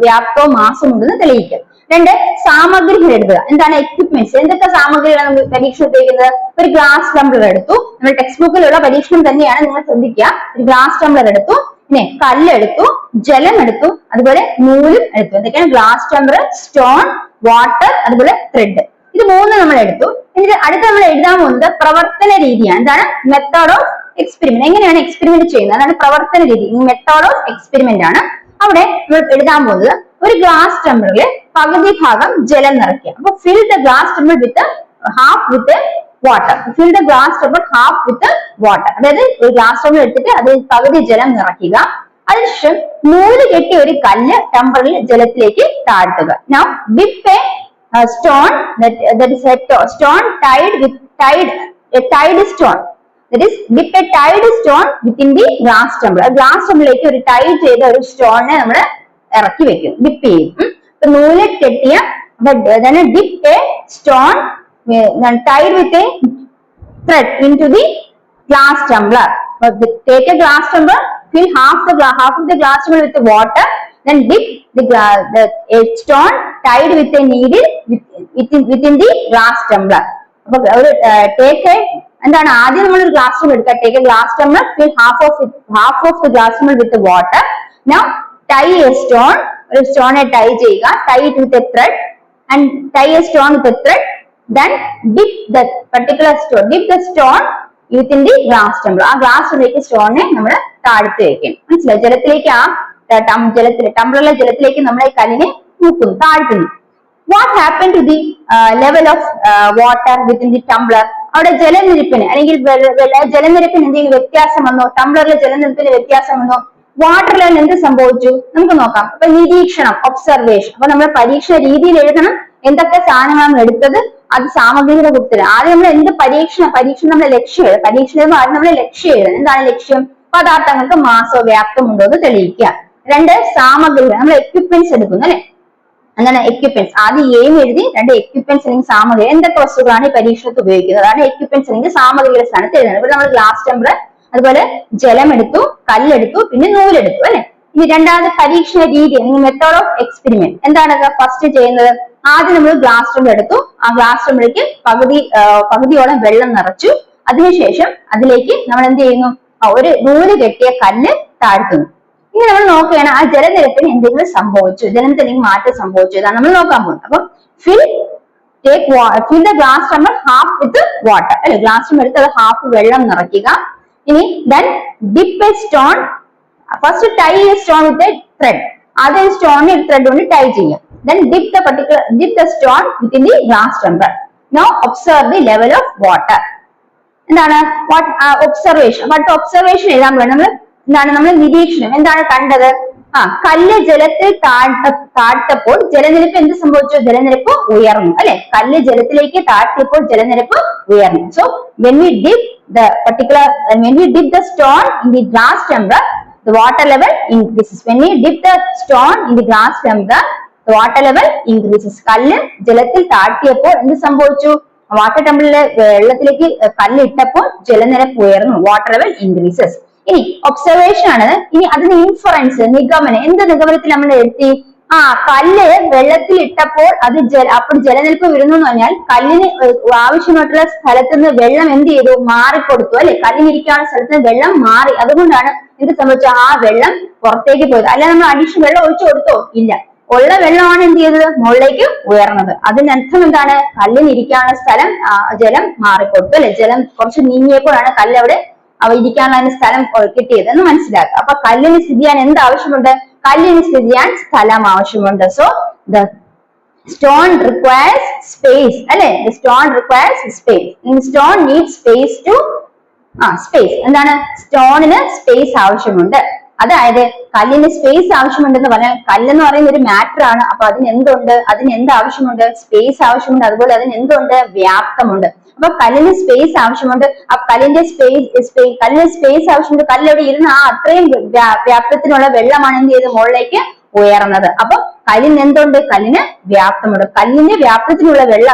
വ്യാപ്തവും മാസവും ഉണ്ടെന്ന് തെളിയിക്കുക. രണ്ട്, സാമഗ്രികൾ എഴുതുക. എന്താണ് എക്യുപ്മെന്റ്സ്? എന്തൊക്കെ സാമഗ്രികളാണ് നമ്മൾ പരീക്ഷ ഉപയോഗിക്കുന്നത്? ഒരു ഗ്ലാസ് ടംബ്ലർ എടുത്തു, നമ്മുടെ ടെക്സ്റ്റ് ബുക്കിലുള്ള പരീക്ഷണം തന്നെയാണ്, നിങ്ങൾ ശ്രദ്ധിക്കുക. ഒരു ഗ്ലാസ് ടംബ്ലർ എടുത്തു, പിന്നെ കല്ലെടുത്തു, ജലം എടുത്തു, അതുപോലെ നൂലും എടുത്തു. എന്തൊക്കെയാണ്? ഗ്ലാസ് ടംബ്ലർ, സ്റ്റോൺ, വാട്ടർ, അതുപോലെ ത്രെഡ്. ഇത് മൂന്ന് നമ്മൾ എടുത്തു. എന്നിട്ട് അടുത്ത നമ്മൾ എഴുതാൻ പോകുന്നത് പ്രവർത്തന രീതിയാണ്. എന്താണ്? Method of experiment. എങ്ങനെയാണ് എക്സ്പെരിമെന്റ് ചെയ്യുന്നത്? അതാണ് പ്രവർത്തന രീതി, മെത്തേഡ് ഓഫ് എക്സ്പെരിമെന്റ് ആണ്. അവിടെ നമ്മൾ എഴുതാൻ പോകുന്നത് ഒരു ഗ്ലാസ് ടംബ്ലറിൽ പകുതി ഭാഗം ജലം നിറയ്ക്കുക. അപ്പൊ fill the glass tumbler with half with water. Fill the glass tumbler half with water. അതായത് ഒരു ഗ്ലാസ് ടംബ്ലർ എടുത്തിട്ട് അത് പകുതി ജലം നിറയ്ക്കുക. അതിനുശേഷം നൂല് കെട്ടിയ ഒരു കല്ല് ടംബ്ലറിൽ ജലത്തിലേക്ക് താഴ്ത്തുക. Now dip a stone that is a stone tied with a tied stone. That is, dip a tied stone within the glass tumbler. Glass ടംബ്ലറിലേക്ക് ഒരു ടൈ ചെയ്ത ഒരു സ്റ്റോണിനെ നമ്മൾ ഇറക്കി വെക്കും, ഡിപ്പ് ചെയ്യും. നൂല് കെട്ടിയ dip a stone tied with a thread into the glass tumbler. Take a glass tumbler, fill half of the glass tumbler with water, then dip a stone tied with a needle within the glass tumbler. Take a എന്താണ് ആദ്യം നമ്മൾ ഒരു glass tumbler എടുക്കുക. Take a glass tumbler, fill half of the glass tumbler with water. Now tie a stone, ഒരു സ്റ്റോണെ tie ചെയ്യുക. Tie it with a thread and tie a stone with a thread. Then dip the particular stone, dip the stone within the glass tumbler. ആ glass ടംബ്ലറിലേക്ക് സ്റ്റോണിനെ നമ്മൾ താഴ്ത്തി വെക്കണം. മനസ്സിലായി? ജലത്തിലേക്ക് ടംബ്ലറിലെ ജലത്തിലേക്ക് നമ്മൾ ഈ കല്ലിനെ മുക്കുന്നു, താഴ്ത്തുന്നു. What happened to the level of water within the tumbler? അവിടെ ജലനിരപ്പിന് അല്ലെങ്കിൽ ജലനിരപ്പിന് എന്തെങ്കിലും വ്യത്യാസം വന്നോ? ടംബ്ലറിലെ ജലനിരപ്പിന് വ്യത്യാസം വന്നോ? വാട്ടർ ലെവൽ എന്ത് സംഭവിച്ചു? നമുക്ക് നോക്കാം. അപ്പൊ നിരീക്ഷണം, ഒബ്സർവേഷൻ. അപ്പൊ നമ്മൾ പരീക്ഷണ രീതിയിൽ എഴുതണം എന്തൊക്കെ സാധനങ്ങളാണ് എടുത്തത്, അത് സാമഗ്രികളുടെ കുറിച്ച്. ആദ്യം നമ്മൾ എന്ത് പരീക്ഷണം നമ്മുടെ ലക്ഷ്യം എഴുതും. പരീക്ഷണം ആദ്യം നമ്മുടെ ലക്ഷ്യം എഴുതണം. എന്താണ് ലക്ഷ്യം? പദാർത്ഥങ്ങൾക്ക് മാസോ വ്യാപ്തം ഉണ്ടോ എന്ന് തെളിയിക്കുക. രണ്ട്, സാമഗ്രികൾ, നമ്മൾ എക്യുപ്മെന്റ്സ് എടുക്കുന്നു അല്ലെ, അങ്ങനെ എക്യുപ്മെന്റ്സ് ആദ്യം എയിം എഴുതി. രണ്ട്, എക്യുപ്മെന്റ്സ് അല്ലെങ്കിൽ സാമഗ്രി, എന്തൊക്കെ വസ്തുക്കളാണ് ഈ പരീക്ഷണത്തിൽ ഉപയോഗിക്കുന്നത്, അതാണ് എക്യുപ്മെന്റ്സ് അല്ലെങ്കിൽ സാമഗ്രികളുടെ സ്ഥാനത്ത് എഴുതുന്നത്. ഇവിടെ നമ്മൾ ഗ്ലാസ് ടംബ്ലർ, അതുപോലെ ജലം എടുത്തു, കല്ലെടുത്തു, പിന്നെ നൂലെടുത്തു അല്ലെ. ഇനി രണ്ടാമത് പരീക്ഷണ രീതി അല്ലെങ്കിൽ മെത്തേഡ് ഓഫ് എക്സ്പെരിമെന്റ്. എന്താണ് ഫസ്റ്റ് ചെയ്യുന്നത്? ആദ്യം നമ്മൾ ഗ്ലാസ് ടംബ്ലർ എടുത്തു, ആ ഗ്ലാസ് ടംബ്ലറിലേക്ക് പകുതിയോളം വെള്ളം നിറച്ചു. അതിനുശേഷം അതിലേക്ക് നമ്മൾ എന്ത് ചെയ്യുന്നു? ഒരു നൂല് കെട്ടിയ കല്ല് താഴ്ത്തുന്നു. ഇനി നമ്മൾ നോക്കുകയാണ് ആ ജലനിരപ്പിന് എന്തെങ്കിലും സംഭവിച്ചു, ജലനിരപ്പിന് മാറ്റം സംഭവിച്ചു, ഇതാണ് നമ്മൾ നോക്കാൻ പോകുന്നത്. അപ്പം fill the glass tumbler half with water അല്ലെ, ഗ്ലാസ് ടംബ്ലർ എടുത്ത് അത് ഹാഫ് വെള്ളം നിറയ്ക്കുക. ഇനി then dip a stone, first tie a stone with a thread. ആദ്യം സ്റ്റോണിനെ ത്രെഡ് കൊണ്ട് ടൈ ചെയ്യാം. then dip the stone within the glass tumbler. Now observe the level of water. എന്താണ് observation? Observation എഴുതാൻ വേണം നമ്മൾ നമ്മൾ നിരീക്ഷണം. എന്താണ് കണ്ടത്? കല്ല് ജലത്തിൽ താഴ്ത്തപ്പോൾ ജലനിരപ്പ് എന്ത് സംഭവിച്ചു? ജലനിരപ്പ് ഉയർന്നു അല്ലെ. കല്ല് ജലത്തിലേക്ക് താഴ്ത്തിയപ്പോൾ ജലനിരപ്പ് ഉയർന്നു. So when we dip the stone in the glass tumbler, the water level increases. When we dip the stone in the glass tumbler, the water level increases. കല്ല് ജലത്തിൽ താഴ്ത്തിയപ്പോൾ എന്ത് സംഭവിച്ചു? വാട്ടർ ടെമ്പിളിലെ വെള്ളത്തിലേക്ക് കല്ലിട്ടപ്പോൾ ജലനിരപ്പ് ഉയർന്നു, വാട്ടർ ലെവൽ ഇൻക്രീസസ്. ഇനി observation ആണ്. ഇനി അതിന് ഇൻഫറൻസ്, നിഗമനം. എന്ത് നിഗമനത്തിൽ നമ്മൾ എത്തി? കല്ല് വെള്ളത്തിൽ ഇട്ടപ്പോൾ അത് അപ്പോൾ ജലനിരപ്പ് വരുന്നു എന്ന് പറഞ്ഞാൽ കല്ലിന് ആവശ്യമായിട്ടുള്ള സ്ഥലത്ത് നിന്ന് വെള്ളം എന്ത് ചെയ്തു? മാറിക്കൊടുത്തു അല്ലെ? കല്ലിനിരിക്കാനുള്ള സ്ഥലത്ത് നിന്ന് വെള്ളം മാറി. അതുകൊണ്ടാണ് എന്ത് സംഭവിച്ചത്? ആ വെള്ളം പുറത്തേക്ക് പോയത്. അല്ല നമ്മൾ അഡീഷണൽ വെള്ളം ഒഴിച്ചു കൊടുത്തോ? ഇല്ല. ഉള്ള വെള്ളമാണ് എന്ത് ചെയ്തത്? മുകളിലേക്ക് ഉയർന്നത്. അതിനർത്ഥം എന്താണ്? കല്ലിനിരിക്കാനുള്ള സ്ഥലം ജലം മാറിക്കൊടുത്തു അല്ലെ? ജലം കുറച്ച് നീങ്ങിയപ്പോഴാണ് കല്ല് അവിടെ ഇരിക്കാനുള്ള സ്ഥലം കിട്ടിയത് എന്ന് മനസ്സിലാക്കുക. അപ്പൊ കല്ലിന് സ്ഥിതി ചെയ്യാൻ എന്ത് ആവശ്യമുണ്ട്? കല്ലിന് സ്ഥിതി ചെയ്യാൻ സ്ഥലം ആവശ്യമുണ്ട്. So the stone requires space അല്ലെ? The stone requires space. Stone need space to space. എന്താണ്? സ്റ്റോണിന് സ്പേസ് ആവശ്യമുണ്ട്. അതായത് കല്ലിന് സ്പേസ് ആവശ്യമുണ്ടെന്ന് പറഞ്ഞാൽ കല്ലെന്ന് പറയുന്ന ഒരു മാറ്റർ ആണ്. അപ്പൊ അതിന് എന്തുണ്ട്? അതിന് എന്ത് ആവശ്യമുണ്ട്? സ്പേസ് ആവശ്യമുണ്ട്. അതുപോലെ അതിന് എന്തുണ്ട്? വ്യാപ്തമുണ്ട്. അപ്പൊ കല്ലിന് സ്പേസ് ആവശ്യമുണ്ട്. ആ കല്ലിന് സ്പേസ് ആവശ്യമുണ്ട്. കല്ലെവിടെ ഇരുന്ന് അത്രയും വ്യാപ്തത്തിനുള്ള വെള്ളമാണ് എന്ത് ചെയ്ത് മുകളിലേക്ക് ഉയർന്നത്. അപ്പൊ കല്ലിന് എന്തുണ്ട്? കല്ലിന് വ്യാപ്തമുണ്ട്. കല്ലിന്റെ വ്യാപ്തത്തിനുള്ള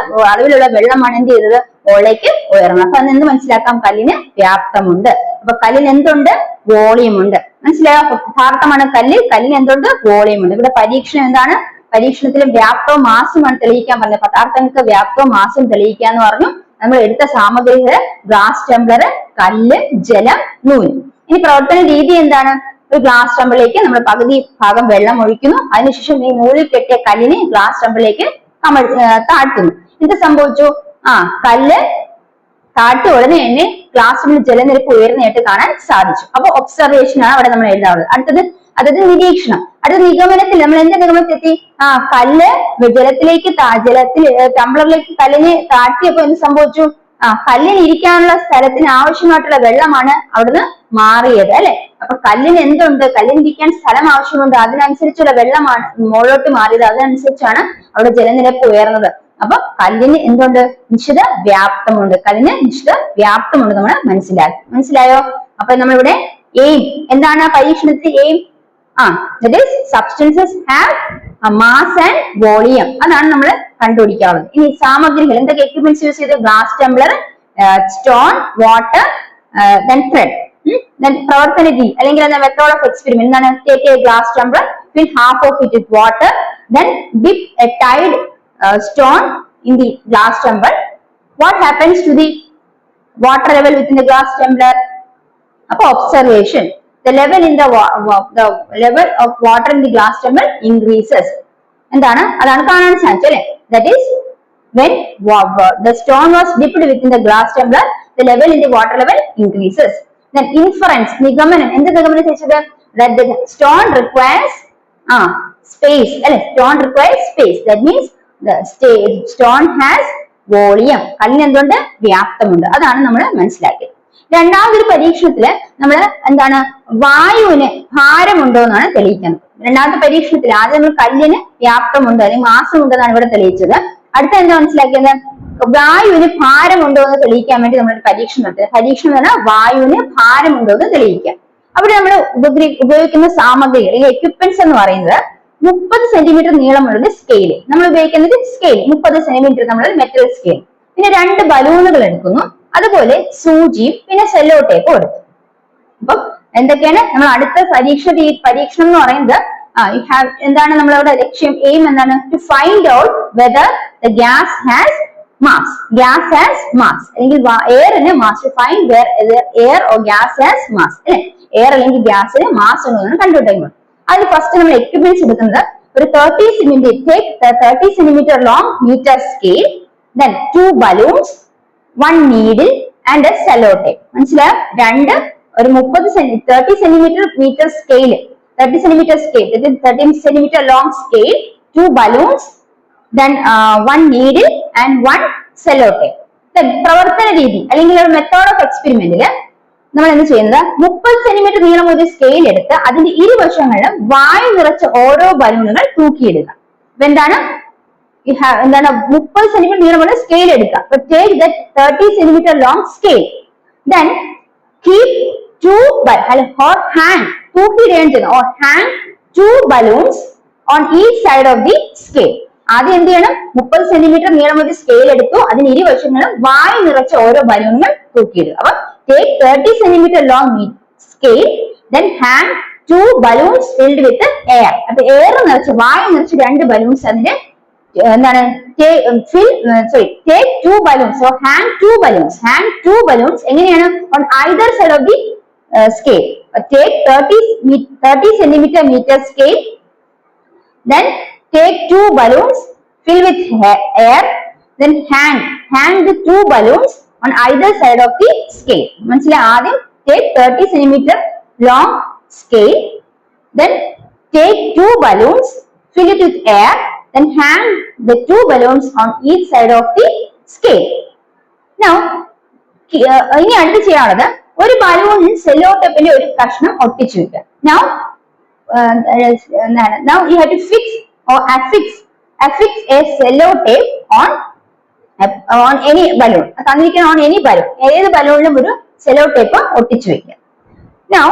അളവിലുള്ള വെള്ളമാണ് എന്ത് ചെയ്തത്? മുകളിലേക്ക് ഉയർന്നത്. അപ്പൊ അതെന്ത് മനസ്സിലാക്കാം? കല്ലിന് വ്യാപ്തമുണ്ട്. അപ്പൊ കല്ലിന് എന്തുണ്ട്? വോളിയം ഉണ്ട്. മനസ്സിലായോ? പദാർത്ഥമാണ് കല്ല്. കല്ലിന് എന്തുണ്ട്? വോളിയം ഉണ്ട്. ഇവിടെ പരീക്ഷണം എന്താണ്? പരീക്ഷണത്തിലും വ്യാപ്തവും മാസമാണ് തെളിയിക്കാൻ പറഞ്ഞത്. പദാർത്ഥങ്ങൾക്ക് വ്യാപ്തവും മാസവും തെളിയിക്കാന്ന് പറഞ്ഞു. നമ്മൾ എടുത്ത സാമഗ്രികള് ഗ്ലാസ് ടംബ്ലർ, കല്ല്, ജലം, നൂല്. ഇനി പ്രവർത്തന രീതി എന്താണ്? ഒരു ഗ്ലാസ് ടംബ്ലറിലേക്ക് നമ്മൾ പകുതി ഭാഗം വെള്ളം ഒഴിക്കുന്നു. അതിനുശേഷം ഈ നൂലിൽ കെട്ടിയ കല്ലിനെ ഗ്ലാസ് ടംബ്ലറിലേക്ക് താഴ്ത്തുന്നു. എന്ത് സംഭവിച്ചു? കല്ല് താഴ്ത്തിയ ഉടനെ തന്നെ ഗ്ലാസ്സിൽ ജലനിരപ്പ് ഉയർന്നതായിട്ട് കാണാൻ സാധിച്ചു. അപ്പൊ ഒബ്സർവേഷൻ ആണ് അവിടെ നമ്മൾ എഴുതാറുള്ളത്. അതായത് നിരീക്ഷണം. അടുത്ത നിഗമനത്തിൽ നമ്മൾ എന്ത് നിഗമനത്തിലെത്തി? കല്ല് ജലത്തിലേക്ക് ടംബ്ലറിലേക്ക് കല്ലിനെ താഴ്ത്തിയപ്പോ എന്ത് സംഭവിച്ചു? കല്ലിന് ഇരിക്കാനുള്ള സ്ഥലത്തിന് ആവശ്യമായിട്ടുള്ള വെള്ളമാണ് അവിടുന്ന് മാറിയത് അല്ലെ? അപ്പൊ കല്ലിന് എന്തുണ്ട്? കല്ലിന് ഇരിക്കാൻ സ്ഥലം ആവശ്യമുണ്ട്. അതിനനുസരിച്ചുള്ള വെള്ളമാണ് മുകളിലോട്ട് മാറിയത്. അതിനനുസരിച്ചാണ് അവിടെ ജലനിരപ്പ് ഉയർന്നത്. അപ്പൊ കല്ലിന് എന്തുണ്ട്? നിശ്ചിത വ്യാപ്തമുണ്ട്. കല്ലിന് നിശ്ചിത വ്യാപ്തമുണ്ട്. നമ്മൾ മനസ്സിലായോ? അപ്പൊ നമ്മളിവിടെ എയിം എന്താണ്? പരീക്ഷണത്തിൽ aim that is substances have a mass and volume. അതാണ് നമ്മൾ കണ്ടുപിടിക്കാവുന്നത്. ഇനി സാമഗ്രികൾ എന്തൊക്കെ എക്യുപ്മെന്റ്സ് യൂസ് ചെയ്ത്? Glass Tumblr, stone, water, then thread. Then പ്രവർത്തന രീതി അല്ലെങ്കിൽ മെത്തേഡ് ഓഫ് എക്സ്പെരിമെന്റ് എന്താണ്? Take a glass tumbler, fill half of it with water, then dip a tied stone in the glass tumbler. What happens to the water level within the glass tumbler? അപ്പൊ observation. The level of water in the glass tumbler increases. എന്താണ്? അതാണ് കാണാൻ സാധിച്ചത് അല്ലെ? That is when the stone was dipped within the glass tumbler, the level in the water level increases. Then inference, നിഗമനം. എന്ത് നിഗമനം വെച്ചത്? That the stone requires space അല്ലെ? Stone requires space. That means the stone has volume. കല്ലിന് എന്തുണ്ട്? വ്യാപ്തമുണ്ട്. അതാണ് നമ്മൾ മനസ്സിലാക്കിയത്. രണ്ടാമതൊരു പരീക്ഷണത്തില് നമ്മൾ എന്താണ്? വായുവിന് ഭാരമുണ്ടോ എന്നാണ് തെളിയിക്കുന്നത്. രണ്ടാമത്തെ പരീക്ഷണത്തിൽ ആദ്യം നമ്മൾ കല്ലിന് വ്യാപ്തമുണ്ട് അല്ലെങ്കിൽ മാസം ഉണ്ടെന്നാണ് ഇവിടെ തെളിയിച്ചത്. അടുത്ത എന്താ മനസ്സിലാക്കിയത്? വായുവിന് ഭാരമുണ്ടോ എന്ന് തെളിയിക്കാൻ വേണ്ടി നമ്മൾ പരീക്ഷണം നടത്തുക. പരീക്ഷണം എന്ന് പറഞ്ഞാൽ വായുവിന് ഭാരമുണ്ടോ എന്ന് തെളിയിക്കാം. അവിടെ നമ്മൾ ഉപയോഗിക്കുന്ന സാമഗ്രികൾ അല്ലെങ്കിൽ എക്യുപ്മെന്റ്സ് എന്ന് പറയുന്നത് 30 സെന്റിമീറ്റർ നീളമുള്ള സ്കെയില്. നമ്മൾ ഉപയോഗിക്കുന്നത് സ്കെയിൽ 30 സെന്റിമീറ്റർ നമ്മൾ മെറ്റൽ സ്കെയിൽ. പിന്നെ 2 ബലൂണുകൾ എടുക്കുന്നു. അതുപോലെ സൂചിയും പിന്നെ സെല്ലോ ടേപ്പും എടുത്തു. അപ്പം എന്തൊക്കെയാണ് നമ്മൾ അടുത്ത പരീക്ഷണം എന്ന് പറയുന്നത്? എന്താണ് നമ്മളവിടെ ലക്ഷ്യം? എയിം എന്താണ്? To find out whether the gas has mass. Gas has mass അല്ലെങ്കിൽ എയറിന് mass. Find where air or gas has mass അല്ലെ? എയർ അല്ലെങ്കിൽ ഗ്യാസിന് മാസ് ഉണ്ടെന്ന് കണ്ടുപിടിക്കുന്നു. അതിന് ഫസ്റ്റ് നമ്മൾ എക്യുപ്മെന്റ്സ് എടുക്കുന്നത് ഒരു 30 centimetre long metre scale, then 2 balloons, 1 needle and a cello tape. മനസ്സിലായോ? ഒരു 30 centimetre scale, 30 centimetre long scale, 2 balloons, then 1 needle and 1 cello tape. Then പ്രവർത്തന രീതി അല്ലെങ്കിൽ ഒരു മെത്തേഡ് ഓഫ് എക്സ്പെരിമെന്റില് നമ്മൾ എന്ത് ചെയ്യുന്നത്? 30 സെന്റിമീറ്റർ നീളം ഒരു സ്കെയിൽ എടുത്ത് അതിന്റെ ഇരുവശങ്ങളിലും വായു നിറച്ച ഓരോ ബലൂണുകൾ തൂക്കിയിടുക. അപ്പൊ എന്താണ്? 30 സെന്റിമീറ്റർ നീളമുള്ള സ്കെയിൽ എടുക്കുക. Take that 30 centimetre long scale, then keep 2 balloons on each side of the scale. ആദ്യം എന്ത് ചെയ്യണം, 30 സെന്റിമീറ്റർ നീളം ഒരു സ്കെയിൽ എടുത്തു, അതിന് ഇരുവശങ്ങളും വായു നിറച്ച ഓരോ ബലൂണുകൾ തൂക്കിയിടുക. അപ്പൊ take 30 centimeter long scale, then hang 2 balloons filled with air. അപ്പൊ എയർ നിറച്ച് വായു നിറച്ച് 2 ബലൂൺസ് അതിന് എന്താണ് take 2 balloons, so hang 2 balloons എങ്ങനെയാണ്, on either side of the scale. Take 30 centimeter scale, then take 2 balloons filled with air, then hang the 2 balloons on either side of the scale. മനസ്സിലായി? ആദ്യം take 30 centimeter long scale, then take 2 balloons, fill it with air, then hang the 2 balloons on each side of the scale. Now ഇനി അടുത്ത് ചെയ്യാനുള്ളത് ഒരു ബലൂണിൽ Cello ടേപ്പിന്റെ ഒരു കഷ്ണം ഒട്ടിച്ചു വെക്കുക. Now you have to fix or affix a cello tape on any balloon. തന്നിരിക്കുന്ന on any balloon, ഏത് ബലൂണിലും ഒരു സെല്ലോ ടേപ്പ് ഒട്ടിച്ചു വെക്കുക. Now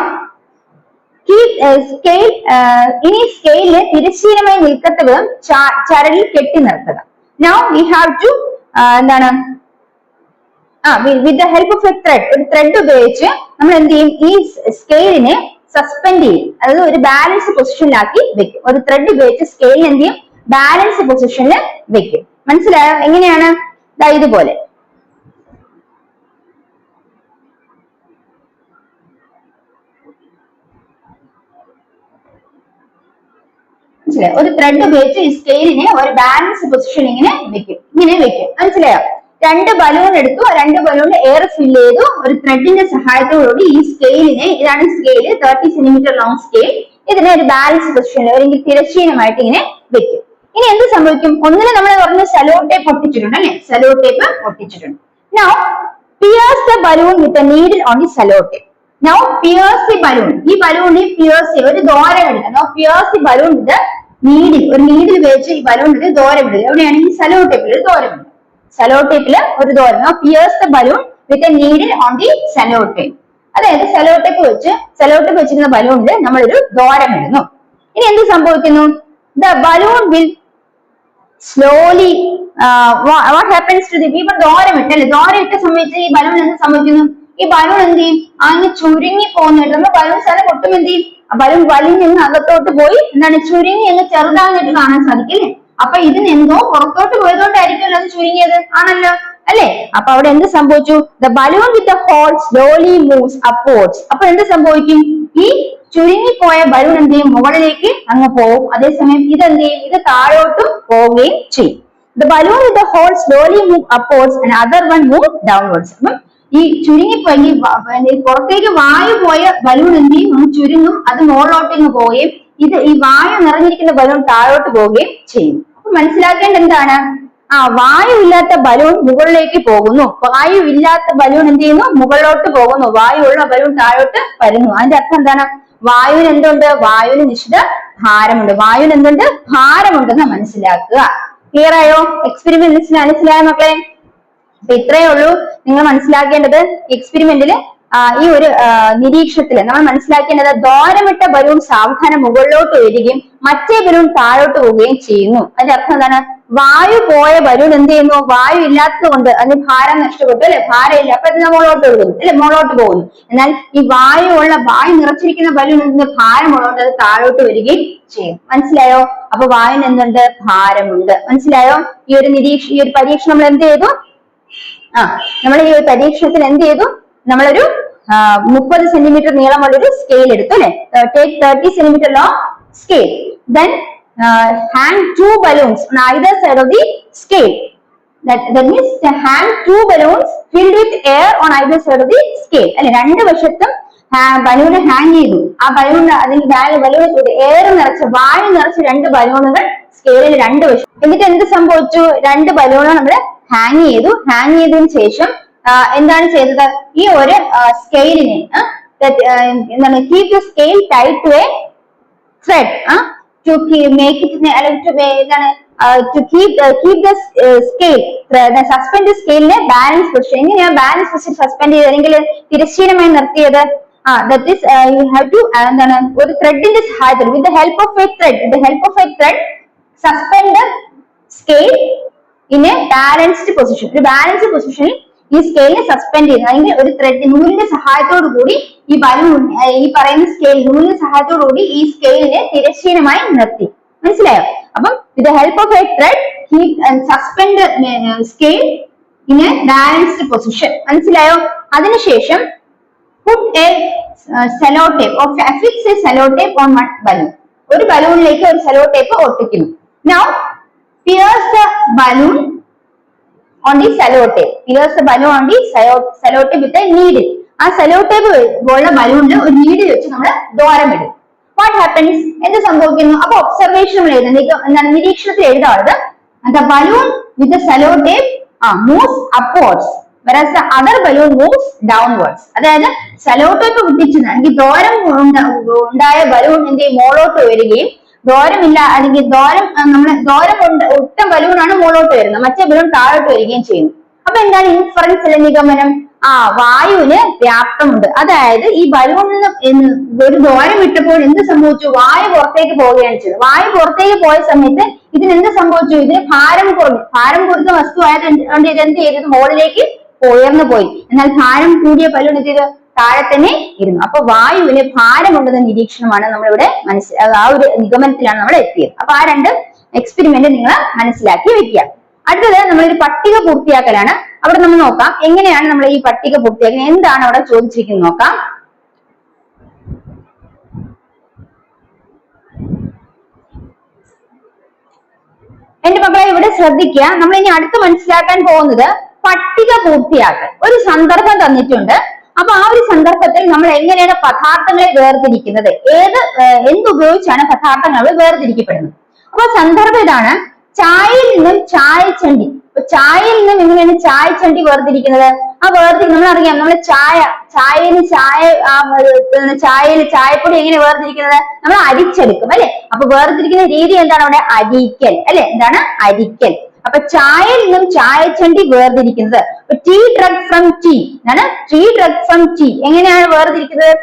ഇനി സ്കെയിലിന് തിരശ്ചീനമായി നിൽക്കത്ത വിധം ചരടിൽ കെട്ടി നിർത്തുക. Now we have to എന്താണ് with the help of a thread, ഒരു ത്രെഡ് ഉപയോഗിച്ച് നമ്മൾ എന്ത് ചെയ്യും, ഈ സ്കെയിലിനെ സസ്പെൻഡ് ചെയ്യും, അതായത് ഒരു ബാലൻസ് പൊസിഷനിലാക്കി വെക്കും. ഒരു ത്രെഡ് ഉപയോഗിച്ച് സ്കെയിലിന് എന്ത് ചെയ്യും, ബാലൻസ് പൊസിഷനിൽ വെക്കും. മനസ്സിലായോ? എങ്ങനെയാണ്? ഇതുപോലെ ഒരു ത്രെഡ് ഉപയോഗിച്ച് ഈ സ്കെയിലിനെ ഒരു ബാലൻസ് പൊസിഷൻ ഇങ്ങനെ വെക്കും. മനസ്സിലായോ? 2 ബലൂൺ എടുത്തു, 2 ബലൂണിൽ എയർ ഫിൽ ചെയ്തു, ഒരു ത്രെഡിന്റെ സഹായത്തോടുകൂടി ഈ സ്കെയിലിനെ, ഇതാണ് സ്കെയിൽ, 30 സെന്റിമീറ്റർ ലോങ് സ്കെയിൽ, ഇതിനെ ഒരു ബാലൻസ് പൊസിഷനിൽ അല്ലെങ്കിൽ തിരശ്ചീനമായിട്ട് ഇങ്ങനെ വെക്കും. ഇനി എന്ത് സംഭവിക്കും? ഒന്നിനെ നമ്മൾ പറഞ്ഞ സെല്ലോ ടേപ്പ് ഒട്ടിച്ചിട്ടുണ്ട് അല്ലെ, സെല്ലോ ടേപ്പ് ഒട്ടിച്ചിട്ടുണ്ട്. Now pierce the balloon with a needle on the cello tape. Now pierce the balloon, ഈ ബലൂണിൽ പിയേഴ്സ് ഒരു ദ്വാരം ഇടുക. Now pierce the balloon with a needle, ഒരു നീഡിൽ വെച്ച് ഈ ബലൂണിൽ ദ്വാരം ഇടുക. എവിടെയാണ്? ഈ സെല്ലോ ടേപ്പിൽ ഒരു ദ്വാരം ഇടുക. സെല്ലോ ടേപ്പിൽ ഒരു ദ്വാരം. Now pierce the balloon with a needle on the cello tape. അതായത് സെല്ലോ ടേപ്പ് വെച്ചിരുന്ന ബലൂണിൽ നമ്മളൊരു ദ്വാരം ഇടുന്നു. ഇനി എന്ത് സംഭവിക്കുന്നു? The balloon will slowly what happens to the ദ്വാരം ഇട്ടല്ലേ, ദ്വാരം ഇട്ട സമയത്ത് ഈ ബലൂൺ എന്ത് സംഭവിക്കുന്നു? ഈ ബലൂൺ എന്ത് ചെയ്യും? അങ്ങ് ചുരുങ്ങി പോകുന്നുണ്ട്. നമ്മൾ ബലൂൺ സ്ഥലം പൊട്ടും എന്ത് ചെയ്യും? ആ ബലൂൺ വലിഞ്ഞ് അകത്തോട്ട് പോയി എന്താണ് ചുരുങ്ങി അങ്ങ് ചെറുതായിട്ട് കാണാൻ സാധിക്കില്ലേ? അപ്പൊ ഇതിന് എന്തോ പുറത്തോട്ട് പോയതുകൊണ്ടായിരിക്കുമല്ലോ അത് ചുരുങ്ങിയത്, ആണല്ലോ അല്ലെ? അപ്പൊ അവിടെ എന്ത് സംഭവിച്ചു? The balloon with the hole slowly moves upwards. അപ്പൊ എന്ത് സംഭവിക്കും? ഈ ചുരുങ്ങിപ്പോയ ബലൂൺ എന്ത് ചെയ്യും? മുകളിലേക്ക് അങ്ങ് പോകും. അതേസമയം ഇതെന്ത് ചെയ്യും? ഇത് താഴോട്ടും പോവുകയും ചെയ്യും. The balloon with the hole slowly move upwards and other one move downwards. അപ്പം ഈ ചുരുങ്ങിപ്പോയി പുറത്തേക്ക് വായു പോയ ബലൂൺ എന്ത് ചെയ്യും? ചുരുങ്ങും, അത് മുകളിലോട്ട് പോവുകയും ഈ വായു നിറഞ്ഞിരിക്കുന്ന ബലൂൺ താഴോട്ട് പോവുകയും ചെയ്യും. അപ്പൊ മനസ്സിലാക്കേണ്ട എന്താണ്? വായു ഇല്ലാത്ത ബലൂൺ മുകളിലേക്ക് പോകുന്നു, വായു ഇല്ലാത്ത ബലൂൺ എന്ത് ചെയ്യുന്നു? മുകളിലോട്ട് പോകുന്നു, വായു ഉള്ള ബലൂൺ താഴോട്ട് വരുന്നു. അതിന്റെ അർത്ഥം എന്താണ്? വായുവിന് എന്തുണ്ട്? വായുവിന് നിശ്ചിത ഭാരമുണ്ട്. വായുവിന് എന്തുണ്ട്? ഭാരമുണ്ടെന്ന് മനസ്സിലാക്കുക. ക്ലിയർ ആയോ? എക്സ്പെരിമെന്റ് മനസ്സിലായ മക്കളെ? അപ്പൊ ഇത്രയേ ഉള്ളൂ നിങ്ങൾ മനസ്സിലാക്കേണ്ടത്. എക്സ്പെരിമെന്റില് ഈ ഒരു നിരീക്ഷണത്തില് നമ്മൾ മനസ്സിലാക്കേണ്ടത് ദ്വാരമിട്ട ബലൂൺ സാവധാനം മുകളിലോട്ട് വരികയും മറ്റേ ബലൂൺ താഴോട്ട് പോവുകയും ചെയ്യുന്നു. അതിന്റെ അർത്ഥം എന്താണ്? വായു പോയ ബലൂൺ എന്ത് ചെയ്യുന്നു? വായു ഇല്ലാത്തത് കൊണ്ട് അതിന് ഭാരം നഷ്ടപ്പെട്ടു അല്ലെ, ഭാരം ഇല്ല, അപ്പൊ അതിന് മുകളിലോട്ട് പോകുന്നു അല്ലെ, മുകളിലോട്ട് പോകുന്നു. എന്നാൽ ഈ വായു നിറച്ചിരിക്കുന്ന ബലൂൺ എന്ത് ഭാരമുള്ളതുകൊണ്ട് അത് താഴോട്ട് വരികയും ചെയ്യും. മനസ്സിലായോ? അപ്പൊ വായുവിന് എന്തുണ്ട്? ഭാരമുണ്ട്. മനസ്സിലായോ? ഈ ഒരു പരീക്ഷണം നമ്മൾ എന്ത് ചെയ്തു? നമ്മൾ ഈ ഒരു പരീക്ഷണത്തിൽ എന്ത് ചെയ്തു? നമ്മളൊരു 30 സെന്റിമീറ്റർ നീളമുള്ള ഒരു സ്കെയിൽ എടുത്തു അല്ലെ, take 30 centimeter long scale, then hang 2 balloons on either side of the scale. That means hang 2 balloons filled with air on either side of the scale. അല്ലെ, രണ്ട് വശത്തും ബലൂണ് ഹാങ് ചെയ്തു. ആ ബലൂണ് ബലൂൺ എയർ നിറച്ച് വായു നിറച്ച് 2 ബലൂണുകൾ സ്കെയിലിൽ 2 വശം. എന്നിട്ട് എന്ത് സംഭവിച്ചു? 2 ബലൂണുകൾ നമ്മൾ ഹാങ് ചെയ്തതിനു ശേഷം എന്താണ് ചെയ്തത്? ഈ ഒരു സ്കെയിലിനെ എന്താണ് keep the scale tied to a thread to make it to keep the scale suspend the scale നെ ബാലൻസ് പൊസിഷൻ. എങ്ങനെയാ ബാലൻസ് പൊസിഷൻ സസ്പെൻഡ് ചെയ്ത് അല്ലെങ്കിൽ തിരശ്ചീനമായി നിർത്തിയത്? that is you have to എന്താണ് ഒരു ത്രെഡിന്റെ സഹായത്തോടെ with the help of a thread suspend the scale in A balanced position. ഒരു ബാലൻസ്ഡ് പൊസിഷനിൽ ഈ സ്കെയിലിനെ സസ്പെൻഡ് ചെയ്യുന്നത്, അല്ലെങ്കിൽ ഒരു ത്രെഡ് നൂലിന്റെ സഹായത്തോടു കൂടി ഈ ബലൂൺ, ഈ പറയുന്ന സ്കെയിൽ നൂലിന്റെ സഹായത്തോടു കൂടി ഈ സ്കെയിലിനെ തിരശ്ചീനമായി നിർത്തി. മനസ്സിലായോ? അപ്പം with help of a threat he suspend scale in A balanced position. മനസ്സിലായോ? അതിനുശേഷം put a cello tape or affix a cello tape on one balloon. ഒരു ബലൂണിലേക്ക് ഒരു സെലോ ടേപ്പ് ഒട്ടിക്കുന്നു. Now pierce the balloon on the cello tape. Pierce the balloon on the cello tape with a needle. ആ sello tape ഉള്ള ബലൂണിൽ ഒരു needle വെച്ച് നമ്മൾ ദ്വാരമിടും. What happens? എന്ത് സംഭവിക്കുന്നു? അപ്പൊ ഒബ്സർവേഷൻ നമ്മൾ എഴുതുന്നത്, നിരീക്ഷണത്തിൽ എഴുതാറുള്ളത് the balloon with the cello tape moves upwards whereas the other balloon moves downwards. അതായത് സെലോ ടേപ്പ് ഒട്ടിച്ചത് അല്ലെങ്കിൽ ദ്വാരം ഉണ്ടായ ബലൂൺ എന്ത് മോളോട്ട് വരികയും ദ്വാരമില്ല അല്ലെങ്കിൽ ദ്വാരം ഒട്ട ബലൂണാണ് മുകളോട്ട് വരുന്നത്, മറ്റേ ബലൂൺ താഴോട്ട് വരികയും ചെയ്യുന്നു. അപ്പൊ എന്താണ് ഇൻഫറൻസ് അല്ലെങ്കിൽ നിഗമനം? വായുവിന് വ്യാപ്തമുണ്ട്. അതായത് ഈ ബലൂണിൽ നിന്ന് ഒരു ദ്വാരം വിട്ടപ്പോൾ എന്ത് സംഭവിച്ചു? വായു പുറത്തേക്ക് പോവുകയാണ് ചെയ്തത്. വായു പുറത്തേക്ക് പോയ സമയത്ത് ഇതിന് എന്ത് സംഭവിച്ചു? ഇതിന് ഭാരം കുറഞ്ഞു. ഭാരം കുറഞ്ഞ വസ്തു ആയതുകൊണ്ട് ഇതെന്ത് ചെയ്തത്? മുകളിലേക്ക് ഉയർന്നു പോയി. എന്നാൽ ഭാരം കൂടിയ ബലൂൺ എന്ത് ചെയ്തു? താഴെ തന്നെ ഇരുന്നു. അപ്പൊ വായുവിന് ഭാരമുണ്ടെന്ന നിരീക്ഷണമാണ് നമ്മളിവിടെ ആ ഒരു നിഗമനത്തിലാണ് നമ്മൾ എത്തിയത്. അപ്പൊ ആ രണ്ട് എക്സ്പെരിമെന്റ് നിങ്ങൾ മനസ്സിലാക്കി വെക്കുക. അടുത്തത് നമ്മളൊരു പട്ടിക പൂർത്തിയാക്കലാണ്. അവിടെ നമ്മൾ നോക്കാം എങ്ങനെയാണ് നമ്മൾ ഈ പട്ടിക പൂർത്തിയാക്കുന്നത്, എന്താണ് അവിടെ ചോദിച്ചിരിക്കുന്നത് നോക്കാം. എന്റെ മക്കളെ ഇവിടെ ശ്രദ്ധിക്കുക. നമ്മൾ ഇനി അടുത്ത് മനസ്സിലാക്കാൻ പോകുന്നത് പട്ടിക പൂർത്തിയാക്കൽ. ഒരു സന്ദർഭം തന്നിട്ടുണ്ട്. അപ്പൊ ആ ഒരു സന്ദർഭത്തിൽ നമ്മൾ എങ്ങനെയാണ് പദാർത്ഥങ്ങളെ വേർതിരിക്കുന്നത്, എന്തുപയോഗിച്ചാണ് പദാർത്ഥങ്ങൾ വേർതിരിക്കപ്പെടുന്നത്? അപ്പൊ സന്ദർഭം ഇതാണ്. ചായയിൽ നിന്നും ചായച്ചണ്ടി. ചായയിൽ നിന്നും എങ്ങനെയാണ് ചായച്ചണ്ടി വേർതിരിക്കുന്നത്? ആ നമ്മൾ അറിയാം, നമ്മൾ ചായപ്പൊടി എങ്ങനെ വേർതിരിക്കുന്നത്? നമ്മൾ അരിച്ചെടുക്കും അല്ലെ. അപ്പൊ വേർതിരിക്കുന്ന രീതി എന്താണ്? അവിടെ അരിക്കൽ അല്ലെ. എന്താണ്? അരിക്കൽ. അപ്പൊ ചായയിൽ നിന്നും ചായച്ചണ്ടി വേർതിരിക്കുന്നത്. ടീ ഡ്രഗ് ഫ്രം ടീ എന്താണ്? ടീ ഡ്രഗ് ഫ്രം ടീ എങ്ങനെയാണ് വേർതിരിക്കുന്നത്?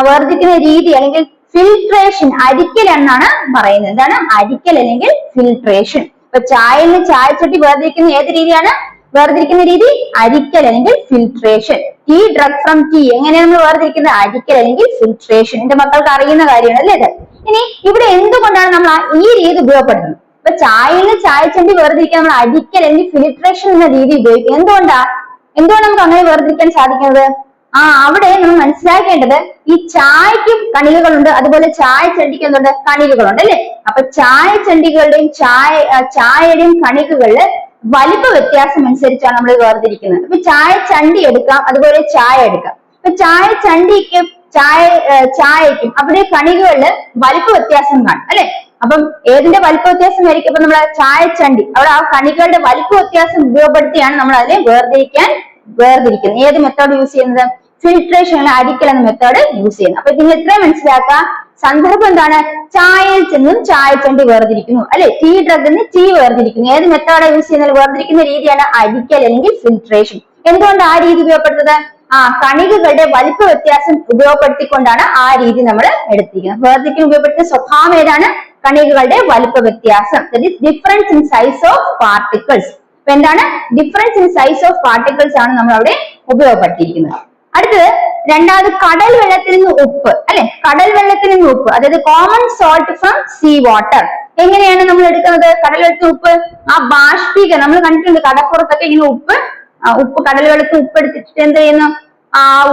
വേർതിരിക്കുന്ന രീതി അല്ലെങ്കിൽ ഫിൽട്രേഷൻ, അരിക്കൽ എന്നാണ് പറയുന്നത്. എന്താണ്? അരിക്കൽ അല്ലെങ്കിൽ ഫിൽട്രേഷൻ. അപ്പൊ ചായയിൽ നിന്ന് ചായച്ചട്ടി വേർതിരിക്കുന്ന ഏത് രീതിയാണ്? വേർതിരിക്കുന്ന രീതി അരിക്കൽ അല്ലെങ്കിൽ filtration. Tea dreg from tea എങ്ങനെയാണ് നമ്മൾ വേർതിരിക്കുന്നത്? അരിക്കൽ അല്ലെങ്കിൽ ഫിൽട്രേഷൻ. എന്റെ മക്കൾക്ക് അറിയുന്ന കാര്യമാണ് അല്ലേ ഇത്? ഇനി ഇവിടെ എന്തുകൊണ്ടാണ് നമ്മൾ ഈ രീതി ഉപയോഗപ്പെടുത്തുന്നത്? അപ്പൊ ചായയിൽ നിന്ന് ചായച്ചണ്ടി വേർതിരിക്കാൻ നമ്മൾ അരിക്കൽ അല്ലെങ്കിൽ ഫിൽട്രേഷൻ എന്ന രീതി ഉപയോഗിക്കും. എന്തുകൊണ്ടാണ് നമുക്ക് അങ്ങനെ വേർതിരിക്കാൻ സാധിക്കുന്നത്? അവിടെ നമ്മൾ മനസ്സിലാക്കേണ്ടത് ഈ ചായക്കും കണികകളുണ്ട്, അതുപോലെ ചായച്ചണ്ടിക്ക് എന്തുണ്ട്? കണികകളുണ്ട് അല്ലെ. അപ്പൊ ചായച്ചണ്ടികളുടെയും ചായയുടെയും കണികകളില് വലിപ്പ വ്യത്യാസം അനുസരിച്ചാണ് നമ്മൾ വേർതിരിക്കുന്നത്. അപ്പൊ ചായച്ചണ്ടി എടുക്കാം, അതുപോലെ ചായ എടുക്കാം. അപ്പൊ ചായച്ചണ്ടിക്കും ചായക്കും അവിടെ കണികകളില് വലിപ്പ വ്യത്യാസം കാണും അല്ലെ. അപ്പം ഏതിന്റെ വലിപ്പ വ്യത്യാസം ആയിരിക്കും? അപ്പൊ നമ്മളെ ചായച്ചണ്ടി അവിടെ ആ കണികളുടെ വലിപ്പ വ്യത്യാസം ഉപയോഗപ്പെടുത്തിയാണ് നമ്മൾ അതിനെ വേർതിരിക്കുന്നത്. ഏത് മെത്തേഡ് യൂസ് ചെയ്യുന്നത്? ഫിൽട്രേഷൻ അരിക്കൽ എന്ന മെത്തേഡ് യൂസ് ചെയ്യുന്നത്. അപ്പൊ നിങ്ങൾ ഇത്രയും മനസ്സിലാക്കാം. സന്ദർഭം എന്താണ്? ചായയിൽ ചെന്നും ചായച്ചണ്ടി വേർതിരിക്കുന്നു അല്ലെ. ടീ ഡ്രഗ് നിന്ന് ടീ വേർതിരിക്കുന്നു. ഏത് മെത്തേഡാണ് യൂസ് ചെയ്യുന്നത്? വേർതിരിക്കുന്ന രീതിയാണ് അരിക്കൽ അല്ലെങ്കിൽ ഫിൽട്രേഷൻ. എന്തുകൊണ്ട് ആ രീതി ഉപയോഗപ്പെടുത്തുന്നത്? കണികകളുടെ വലിപ്പ വ്യത്യാസം ഉപയോഗപ്പെടുത്തിക്കൊണ്ടാണ് ആ രീതി നമ്മൾ എടുത്തിരിക്കുന്നത്. വേർതിരിക്കാൻ ഉപയോഗപ്പെടുത്തുന്ന സ്വഭാവം ഏതാണ്? കണികകളുടെ വലിപ്പ വ്യത്യാസം. Difference in size of particles. അപ്പൊ എന്താണ്? Difference in size of particles ആണ് നമ്മൾ അവിടെ ഉപയോഗപ്പെടുത്തിയിരിക്കുന്നത്. അടുത്തത് രണ്ടാമത് കടൽ വെള്ളത്തിൽ നിന്ന് ഉപ്പ് അല്ലെ. കടൽ വെള്ളത്തിൽ നിന്ന് ഉപ്പ്, അതായത് common salt from sea water. എങ്ങനെയാണ് നമ്മൾ എടുക്കുന്നത്? കടൽ വെള്ളത്തിൽ ഉപ്പ് ബാഷ്പീകരണം നമ്മൾ കണ്ടിട്ടുണ്ട്. കടപ്പുറത്തൊക്കെ ഇങ്ങനെ ഉപ്പ് കടൽ വെള്ളത്തിൽ ഉപ്പ് എടുത്തിട്ട് എന്ത് ചെയ്യുന്നു?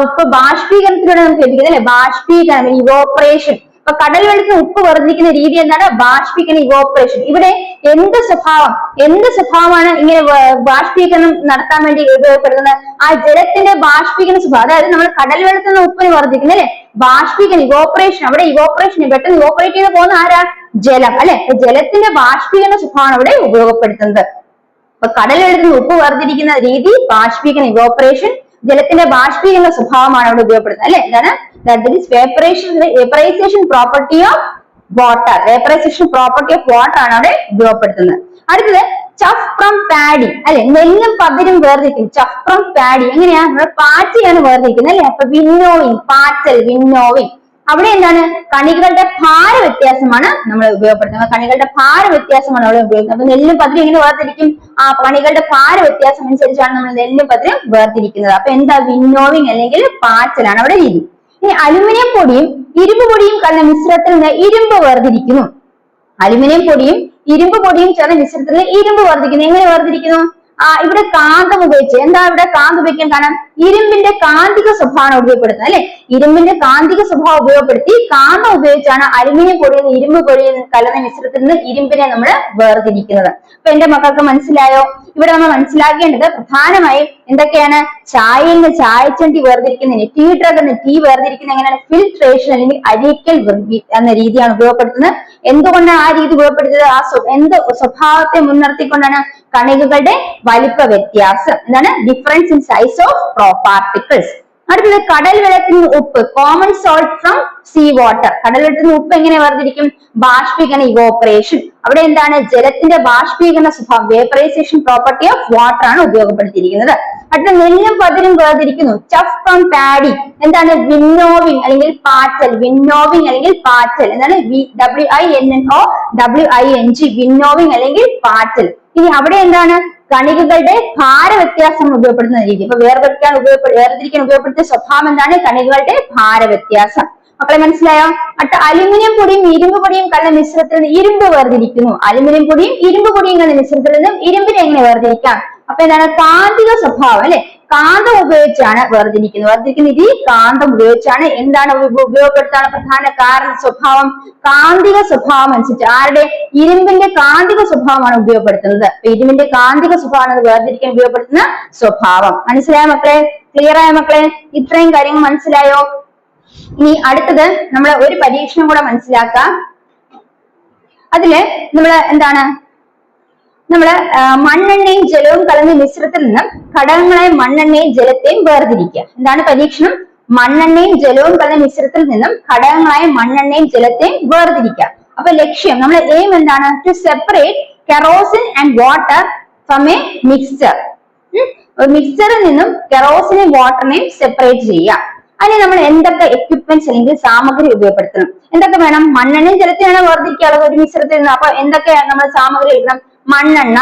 ഉപ്പ് ബാഷ്പീകരണത്തിലൂടെ നമുക്ക് ലഭിക്കുന്നത് അല്ലെ. ബാഷ്പീകരണം, ഇവോപ്പറേഷൻ. അപ്പൊ കടൽ വെള്ളത്തിൽ ഉപ്പ് വേർതിരിക്കുന്ന രീതി എന്താണ്? ബാഷ്പീകരണം, ഇവോപ്പറേഷൻ. ഇവിടെ എന്ത് സ്വഭാവമാണ് ഇങ്ങനെ ബാഷ്പീകരണം നടത്താൻ വേണ്ടി ഉപയോഗപ്പെടുന്നത്? ആ ജലത്തിന്റെ ബാഷ്പീകരണ സ്വഭാവം. അതായത് നമ്മൾ കടൽ വെള്ളത്തിൽ നിന്ന് ഉപ്പിന് വേർതിരിക്കുന്നത് അല്ലെ. ബാഷ്പീകരണം, ഇവോപ്പറേഷൻ. അവിടെ ഇവോപ്പറേഷൻ പെട്ടെന്ന് ഇവോപ്പറേറ്റ് ചെയ്ത് പോകുന്ന ആരാ? ജലം അല്ലെ. ജലത്തിന്റെ ബാഷ്പീകരണ സ്വഭാവമാണ് ഇവിടെ ഉപയോഗപ്പെടുത്തുന്നത്. അപ്പൊ കടൽ വെള്ളത്തിൽ നിന്ന് ഉപ്പ് വേർതിരിക്കുന്ന രീതി ബാഷ്പീകരണം, ഇവോപ്പറേഷൻ. ജലത്തിന്റെ ബാഷ്പീകരണ സ്വഭാവമാണ് അവിടെ ഉപയോഗപ്പെടുത്തുന്നത് അല്ലെ. എന്താണ്? Vaporisation property of water. Vaporisation property of water ആണ് അവിടെ ഉപയോഗപ്പെടുത്തുന്നത്. അടുത്തത് ചഫ് ഫ്രം പാഡി അല്ലെ. നെല്ലും പതിരും വേർതിരിക്കും. ചഫ് ഫ്രം പാഡി എങ്ങനെയാ? നമ്മൾ പാറ്റിയാണ് വേർതിരിക്കുന്നത് അല്ലെ. അപ്പൊ വിന്നോവിങ്, പാറ്റൽ, വിന്നോവിങ്. അവിടെ എന്താണ് കണികകളുടെ ഭാര വ്യത്യാസമാണ് നമ്മൾ ഉപയോഗപ്പെടുത്തുന്നത്. കണികളുടെ ഭാര വ്യത്യാസമാണ് അവിടെ ഉപയോഗിക്കുന്നത്. അപ്പൊ നെല്ലും പതിരും എങ്ങനെ വേർതിരിക്കും? ആ കണികളുടെ ഭാര വ്യത്യാസം അനുസരിച്ചാണ് നമ്മൾ നെല്ലും പതിരും വേർതിരിക്കുന്നത്. അപ്പൊ എന്താ വിന്നോവിങ് അല്ലെങ്കിൽ പാച്ചലാണ് അവിടെ രീതി. ഇനി അലുമിനിയം പൊടിയും ഇരുമ്പ് പൊടിയും കലർന്ന മിശ്രിതത്തിൽ നിന്ന് ഇരുമ്പ് വേർതിരിക്കുന്നു. അലുമിനിയം പൊടിയും ഇരുമ്പ് പൊടിയും ചേർന്ന മിശ്രിതത്തിൽ നിന്ന് ഇരുമ്പ് വേർതിരിക്കുന്നു. എങ്ങനെ വേർതിരിക്കുന്നു? ഇവിടെ കാന്തം ഉപയോഗിച്ച്, എന്താ ഇവിടെ കാന്തം ഉപയോഗിക്കാൻ കാരണം ഇരുമ്പിന്റെ കാന്തിക സ്വഭാവമാണ് ഉപയോഗപ്പെടുത്തുന്നത് അല്ലെ. ഇരുമ്പിന്റെ കാന്തിക സ്വഭാവം ഉപയോഗപ്പെടുത്തി കാന്തം ഉപയോഗിച്ചാണ് അലുമിനിയം പൊടിയിൽ നിന്ന് ഇരുമ്പ് പൊടിയിൽ കലർന്ന മിശ്രിതത്തിൽ നിന്ന് ഇരുമ്പിനെ നമ്മൾ വേർതിരിക്കുന്നത്. അപ്പൊ എന്റെ മക്കൾക്ക് മനസ്സിലായോ? ഇവിടെ നമ്മൾ മനസ്സിലാക്കേണ്ടത് പ്രധാനമായും എന്തൊക്കെയാണ്? ചായയിൽ നിന്ന് ചായച്ചണ്ടി വേർതിരിക്കുന്നതിന്, ടീ ഡ്രഗ് എന്ന് ടീ വേർതിരിക്കുന്നത് എങ്ങനെയാണ്? ഫിൽട്രേഷൻ അല്ലെങ്കിൽ അരിക്കൽ എന്ന രീതിയാണ് ഉപയോഗപ്പെടുത്തുന്നത്. എന്തുകൊണ്ടാണ് ആ രീതി ഉപയോഗപ്പെടുത്തിയത്? എന്ത് സ്വഭാവത്തെ മുൻനിർത്തിക്കൊണ്ടാണ്? കണികകളുടെ വലിപ്പ വ്യത്യാസം, എന്താണ് difference in size of particles. അടുത്തത് കടൽ വെള്ളത്തിൽ നിന്ന് ഉപ്പ്, common salt from sea water. കടൽ വെള്ളത്തിൽ നിന്ന് ഉപ്പ് എങ്ങനെ വേർതിരിക്കും? ബാഷ്പീകരണ ഇവോപ്പറേഷൻ. അവിടെ എന്താണ്? ജലത്തിന്റെ ബാഷ്പീകരണ സ്വഭാവം, വേപ്പറൈസേഷൻ പ്രോപ്പർട്ടി ഓഫ് വാട്ടർ ആണ് ഉപയോഗപ്പെടുത്തിയിരിക്കുന്നത്. അടുത്ത നെല്ലും പതിരും വേർതിരിക്കുന്നു, ചഫ് ഫ്രം പാഡി. എന്താണ്? വിന്നോവിങ് അല്ലെങ്കിൽ പാറ്റൽ. വിന്നോവിങ് അല്ലെങ്കിൽ പാറ്റൽ എന്താണ്? WINNOWING, വിന്നോവിങ് അല്ലെങ്കിൽ പാറ്റൽ. ഇനി അവിടെ എന്താണ്? കണികകളുടെ ഭാര വ്യത്യാസം ഉപയോഗപ്പെടുത്തുന്ന രീതി. ഇപ്പൊ വേർതിരിക്കാൻ ഉപയോഗപ്പെടുത്തിയ സ്വഭാവം എന്താണ്? കണികകളുടെ ഭാര വ്യത്യാസം. മക്കളെ മനസ്സിലായോ? അടുത്ത അലുമിനിയം പൊടിയും ഇരുമ്പ് പൊടിയും കലർന്ന മിശ്രിതത്തിൽ നിന്ന് ഇരുമ്പ് വേർതിരിക്കുന്നു. അലുമിനിയം പൊടിയും ഇരുമ്പ് പൊടിയും കലർന്ന മിശ്രിതത്തിൽ നിന്നും ഇരുമ്പിനെ എങ്ങനെ വേർതിരിക്കാം? അപ്പൊ എന്താണ്? കാന്തിക സ്വഭാവം അല്ലെ, കാന്തം ഉപയോഗിച്ചാണ് വേർതിരിക്കുന്ന രീതി കാന്തം ഉപയോഗിച്ചാണ്. എന്താണ് ഉപയോഗപ്പെടുത്താൻ പ്രധാന കാരണം? സ്വഭാവം, കാന്തിക സ്വഭാവം അനുസരിച്ച്. ആരുടെ? ഇരുമ്പിന്റെ കാന്തിക സ്വഭാവമാണ് ഉപയോഗപ്പെടുത്തുന്നത്. അപ്പൊ ഇരുമ്പിന്റെ കാന്തിക സ്വഭാവമാണ് വേർതിരിക്കാൻ ഉപയോഗപ്പെടുത്തുന്ന സ്വഭാവം. മനസ്സിലായ മക്കളെ? ക്ലിയർ ആയ മക്കളെ? ഇത്രയും കാര്യങ്ങൾ മനസ്സിലായോ? ഇനി അടുത്തത് നമ്മൾ ഒരു പരീക്ഷണം കൂടെ മനസ്സിലാക്കാം. അതില് നമ്മള് എന്താണ്? മണ്ണെണ്ണയും ജലവും കലർന്ന മിശ്രിതത്തിൽ നിന്നും ഘടകങ്ങളായ മണ്ണെണ്ണയും ജലത്തെയും വേർതിരിക്കുക. എന്താണ് പരീക്ഷണം? മണ്ണെണ്ണയും ജലവും കലർന്ന മിശ്രിതത്തിൽ നിന്നും ഘടകങ്ങളായ മണ്ണെണ്ണയും ജലത്തെയും വേർതിരിക്കുക. അപ്പൊ ലക്ഷ്യം, നമ്മുടെ എയിം എന്താണ്? To separate kerosene and water from a mixture. മിക്സ്ചറിൽ നിന്നും കെറോസിനെയും വാട്ടറിനെയും സെപ്പറേറ്റ് ചെയ്യുക. അതിന് നമ്മൾ എന്തൊക്കെ എക്യുപ്മെന്റ്സ് അല്ലെങ്കിൽ സാമഗ്രി ഉപയോഗപ്പെടുത്തണം? എന്തൊക്കെ വേണം? മണ്ണെണ്ണയും ജലത്തെയാണ് വേർതിരിക്കാനുള്ളത് ഒരു മിശ്രിതത്തിൽ നിന്ന്. അപ്പൊ എന്തൊക്കെയാണ് നമ്മൾ സാമഗ്രി എടുക്കണം? മണ്ണെണ്ണ,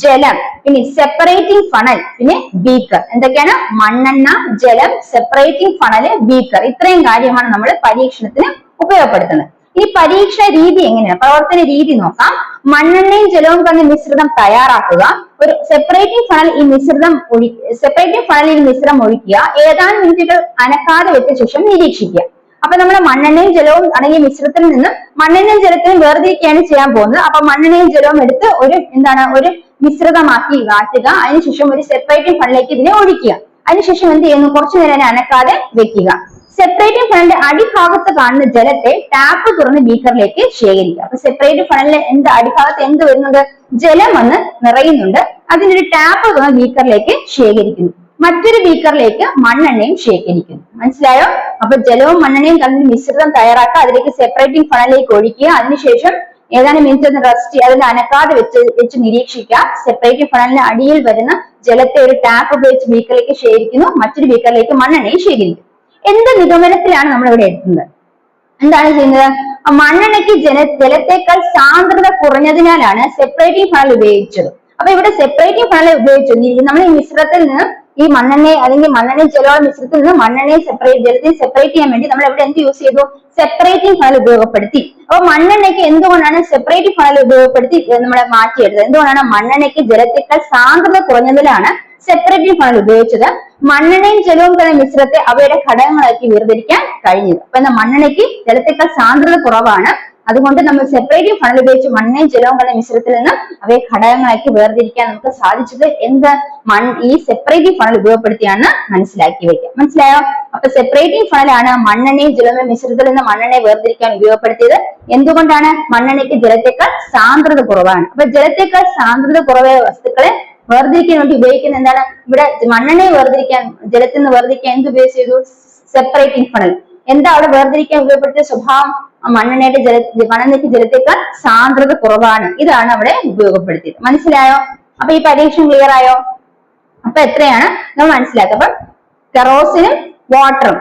ജലം, പിന്നെ സെപ്പറേറ്റിംഗ് ഫണൽ, പിന്നെ ബീക്കർ. എന്തൊക്കെയാണ്? മണ്ണെണ്ണ, ജലം, സെപ്പറേറ്റിംഗ് ഫണല്, ബീക്കർ. ഇത്രയും കാര്യമാണ് നമ്മൾ പരീക്ഷണത്തിന് ഉപയോഗപ്പെടുത്തുന്നത്. ഈ പരീക്ഷണ രീതി എങ്ങനെയാണ്? പ്രവർത്തന രീതി നോക്കാം. മണ്ണെണ്ണയും ജലവും കലർന്ന മിശ്രിതം തയ്യാറാക്കുക. ഒരു സെപ്പറേറ്റിംഗ് ഫണൽ ഈ മിശ്രിതം ഒഴിക്കുക. ഏതാനും മിനിറ്റുകൾ അനക്കാതെ വെച്ച ശേഷം നിരീക്ഷിക്കുക. അപ്പൊ നമ്മൾ മണ്ണെണ്ണയും ജലവും അടങ്ങിയ മിശ്രിതത്തിൽ നിന്ന് മണ്ണെണ്ണയും ജലത്തിനും വേർതിരിക്കുകയാണ് ചെയ്യാൻ പോകുന്നത്. അപ്പൊ മണ്ണെണ്ണയും ജലവും എടുത്ത് ഒരു മിശ്രിതമാക്കി മാറ്റുക. അതിനുശേഷം ഒരു സെപ്പറേറ്റിംഗ് ഫണലിലേക്ക് ഇതിനെ ഒഴിക്കുക. അതിനുശേഷം എന്ത് ചെയ്യുന്നു? കുറച്ചു നേരം അനക്കാതെ വെക്കുക. സെപ്പറേറ്റിംഗ് ഫണലിന്റെ അടിഭാഗത്ത് കാണുന്ന ജലത്തെ ടാപ്പ് തുറന്ന് ബീക്കറിലേക്ക് ശേഖരിക്കുക. അപ്പൊ സെപ്പറേറ്റിംഗ് ഫണലിന്റെ അടിഭാഗത്ത് എന്ത് വരുന്നുണ്ട്? ജലം വന്ന് നിറയുന്നുണ്ട്. അതിനൊരു ടാപ്പ് തുറന്ന് ബീക്കറിലേക്ക് ശേഖരിക്കുന്നു. മറ്റൊരു ബീക്കറിലേക്ക് മണ്ണെണ്ണയും ശേഖരിക്കുന്നു. മനസ്സിലായോ? അപ്പൊ ജലവും മണ്ണെണ്ണയും കലർന്ന മിശ്രിതം തയ്യാറാക്കുക. അതിലേക്ക് സെപ്പറേറ്റിംഗ് ഫണലിലേക്ക് ഒഴിക്കുക. അതിനുശേഷം ഏതാനും മിനിറ്റ് ഒന്ന് റെസ്റ്റ് ചെയ്യുക. അതിന് അനക്കാതെ വെച്ച് നിരീക്ഷിക്കുക. സെപ്പറേറ്റിംഗ് ഫണലിന് അടിയിൽ വരുന്ന ജലത്തെ ഒരു ടാപ്പ് ഉപയോഗിച്ച് ബീക്കറിലേക്ക് ശേഖരിക്കുന്നു. മറ്റൊരു ബീക്കറിലേക്ക് മണ്ണെണ്ണയും ശേഖരിക്കുന്നു. എന്ത് നിഗമനത്തിലാണ് നമ്മൾ ഇവിടെ എത്തുന്നത്? എന്താണ് ചെയ്യുന്നത്? മണ്ണെണ്ണയ്ക്ക് ജലത്തേക്കാൾ സാന്ദ്രത കുറഞ്ഞതിനാലാണ് സെപ്പറേറ്റിംഗ് ഫണൽ ഉപയോഗിച്ചത്. അപ്പൊ ഇവിടെ സെപ്പറേറ്റിംഗ് ഫണൽ ഉപയോഗിച്ചു നമ്മൾ ഈ മിശ്രിതത്തിൽ നിന്ന് ഈ മണ്ണെണ്ണയെ അല്ലെങ്കിൽ മണ്ണെണ്ണയും ജലവും മിശ്രിതത്തിൽ നിന്ന് ജലത്തെ സെപ്പറേറ്റ് ചെയ്യാൻ വേണ്ടി നമ്മൾ ഇവിടെ എന്ത് യൂസ് ചെയ്തു? സെപ്പറേറ്റിംഗ് ഫണൽ ഉപയോഗപ്പെടുത്തി. അപ്പൊ മണ്ണെണ്ണയ്ക്ക് എന്തുകൊണ്ടാണ് സെപ്പറേറ്റിംഗ് ഫണൽ ഉപയോഗപ്പെടുത്തി നമ്മളെ മാറ്റിയെടുത്തത്? എന്തുകൊണ്ടാണ്? മണ്ണെണ്ണയ്ക്ക് ജലത്തേക്കാൾ സാന്ദ്രത കുറഞ്ഞതിലാണ് സെപ്പറേറ്റിംഗ് ഫണൽ ഉപയോഗിച്ചത്. മണ്ണെണ്ണയും ജലവും കലർന്ന മിശ്രിതത്തെ അവയുടെ ഘടകങ്ങളാക്കി വേർതിരിക്കാൻ കഴിഞ്ഞത്. അപ്പൊ മണ്ണെണ്ണയ്ക്ക് ജലത്തേക്കാൾ സാന്ദ്രത കുറവാണ്. അതുകൊണ്ട് നമ്മൾ സെപ്പറേറ്റിംഗ് ഫണൽ ഉപയോഗിച്ച് മണ്ണെണ്ണയും ജലവും കലർന്ന മിശ്രിതത്തിൽ നിന്ന് അവയെ ഘടകങ്ങളാക്കി വേർതിരിക്കാൻ നമുക്ക് സാധിച്ചത് ഈ സെപ്പറേറ്റിംഗ് ഫണൽ ഉപയോഗപ്പെടുത്തിയാണ് മനസ്സിലാക്കി വെക്കുക. മനസ്സിലായോ? അപ്പൊ സെപ്പറേറ്റിംഗ് ഫണലാണ് മണ്ണെണ്ണയും ജലവും മിശ്രിതത്തിൽ നിന്ന് മണ്ണെണ്ണയെ വേർതിരിക്കാൻ ഉപയോഗപ്പെടുത്തിയത്. എന്തുകൊണ്ടാണ്? മണ്ണെണ്ണയ്ക്ക് ജലത്തേക്കാൾ സാന്ദ്രത കുറവാണ്. അപ്പൊ ജലത്തേക്കാൾ സാന്ദ്രത കുറവായ വസ്തുക്കളെ വേർതിരിക്കാൻ വേണ്ടി ഉപയോഗിക്കുന്ന എന്താണ്? ഇവിടെ മണ്ണെണ്ണയെ വേർതിരിക്കാൻ, ജലത്തിൽ നിന്ന് വേർതിരിക്കാൻ എന്ത് ഉപയോഗിച്ച് ചെയ്തു? Separating funnel. എന്താ അവിടെ വേർതിരിക്കാൻ ഉപയോഗപ്പെടുത്തിയ സ്വഭാവം? മണ്ണെണ്ണയ്ക്ക് ജലത്തേക്കാൾ സാന്ദ്രത കുറവാണ്. ഇതാണ് അവിടെ ഉപയോഗപ്പെടുത്തിയത്. മനസ്സിലായോ? അപ്പൊ ഈ പരീക്ഷ ക്ലിയർ ആയോ? അപ്പൊ എത്രയാണ് നമ്മൾ മനസ്സിലാക്കുക? അപ്പൊ കെറോസിനും വാട്ടറും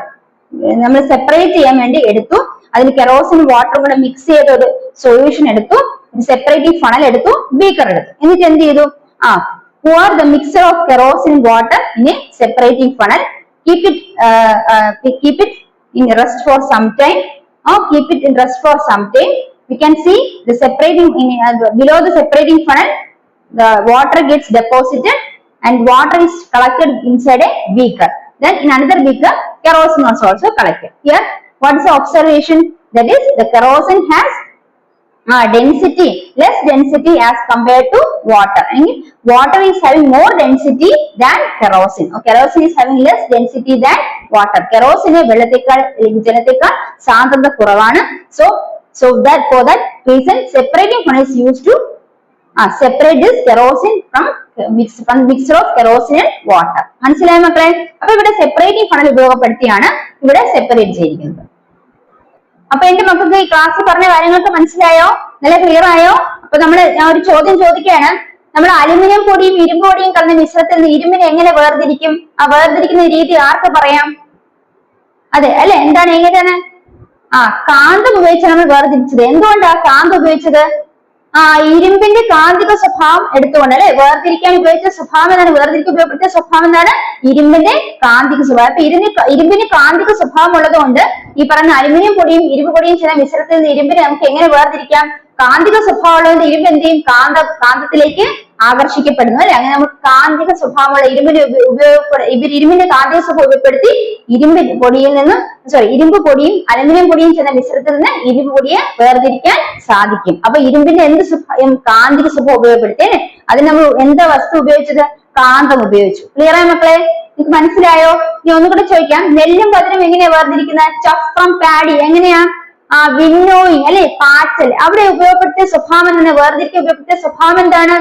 നമ്മൾ സെപ്പറേറ്റ് ചെയ്യാൻ വേണ്ടി എടുത്തു. അതിൽ കെറോസിൻ വാട്ടറും കൂടെ മിക്സ് ചെയ്ത ഒരു സൊല്യൂഷൻ എടുത്തു, സെപ്പറേറ്റിംഗ് ഫണൽ എടുത്തു, ബീക്കർ എടുത്തു. എന്നിട്ട് എന്ത് ചെയ്തു? pour the mixture of kerosene water in a separating funnel. Keep it in rest for some time. Keep it in rest for some time. We can see the separating below the separating funnel, the water gets deposited and water is collected inside a beaker. Then in another beaker, kerosene was also collected. Here, what is the observation? That is, the kerosene has less density as compared to water. And water is having more density than kerosene. Kerosene is having less density than water. Kerosene ജലത്തേക്കാൾ സാന്ദ്രത കുറവാണ്. So that for that reason, separating funnel is used to separate this kerosene from mixture of kerosene and water. മനസ്സിലായോ മക്കളെ? അപ്പൊ ഇവിടെ separating funnel ഉപയോഗപ്പെടുത്തിയാണ് ഇവിടെ separate ചെയ്തിരിക്കുന്നത്. അപ്പൊ എന്റെ മക്കൾക്ക് ഈ ക്ലാസ് പറഞ്ഞ കാര്യങ്ങളൊക്കെ മനസ്സിലായോ? നല്ല ക്ലിയർ ആയോ? അപ്പൊ ഞാൻ ഒരു ചോദ്യം ചോദിക്കുകയാണ്. നമ്മൾ അലുമിനിയം പൊടിയും ഇരുമ്പ് പൊടിയും കലർന്ന മിശ്രിതത്തിൽ നിന്ന് ഇരുമ്പിനെ എങ്ങനെ വേർതിരിക്കും? വേർതിരിക്കുന്ന രീതി ആർക്ക് പറയാം? അതെ അല്ലെ, എന്താണ് എങ്ങനെയാണ്? കാന്തം ഉപയോഗിച്ചാണ് നമ്മൾ വേർതിരിച്ചത്. എന്തുകൊണ്ടാ കാന്തം ഉപയോഗിച്ചത്? ഇരുമ്പിന്റെ കാന്തിക സ്വഭാവം എടുത്തുകൊണ്ട് അല്ലെ, വേർതിരിക്കാൻ ഉപയോഗിച്ച സ്വഭാവം എന്താണ്? വേർതിരിക്കാൻ ഉപയോഗപ്പെടുത്തിയ സ്വഭാവം എന്താണ്? ഇരുമ്പിന്റെ കാന്തിക സ്വഭാവം. അപ്പൊ ഇരുമ്പിന് കാന്തിക സ്വഭാവം ഉള്ളതുകൊണ്ട് ഈ പറഞ്ഞ അലുമിനിയം പൊടിയും ഇരുമ്പ് പൊടിയും ചേർന്ന മിശ്രിതത്തിൽ നിന്ന് ഇരുമ്പിനെ നമുക്ക് എങ്ങനെ വേർതിരിക്കാം? കാന്തിക സ്വഭാവം ഉള്ളതുകൊണ്ട് ഇരുമ്പ് എന്ത് ചെയ്യും? കാന്തത്തിലേക്ക് ആകർഷിക്കപ്പെടുന്നു അല്ലെ. അങ്ങനെ നമുക്ക് കാന്തിക സ്വഭാവമുള്ള ഇരുമ്പിന്റെ കാന്തിക സ്വഭാവം ഉപയോഗപ്പെടുത്തി ഇരുമ്പ് പൊടിയും അലുമിനിയം പൊടിയും ചേർന്ന മിശ്രിതത്തിൽ നിന്ന് ഇരുമ്പ് പൊടിയെ വേർതിരിക്കാൻ സാധിക്കും. അപ്പൊ ഇരുമ്പിന്റെ എന്ത് കാന്തിക സ്വഭാവം ഉപയോഗപ്പെടുത്തി അതിന് നമ്മൾ എന്താ വസ്തു ഉപയോഗിച്ചത്? കാന്തം ഉപയോഗിച്ചു. ക്ലിയർ ആയ മക്കളെ? നിങ്ങൾക്ക് മനസ്സിലായോ? ഇനി ഒന്നുകൂടെ ചോദിക്കാം. നെല്ലും പതിരും എങ്ങനെയാ വേർതിരിക്കുന്നത്? ചഫ് ഫ്രം പാഡി എങ്ങനെയാ? വിന്നോയിങ് അല്ലെ, പാച്ചൽ. അവിടെ ഉപയോഗപ്പെടുത്തിയ സ്വഭാവം എന്താണ്? വേർതിരിക്കാൻ ഉപയോഗപ്പെടുത്തിയ സ്വഭാവം എന്താണ്?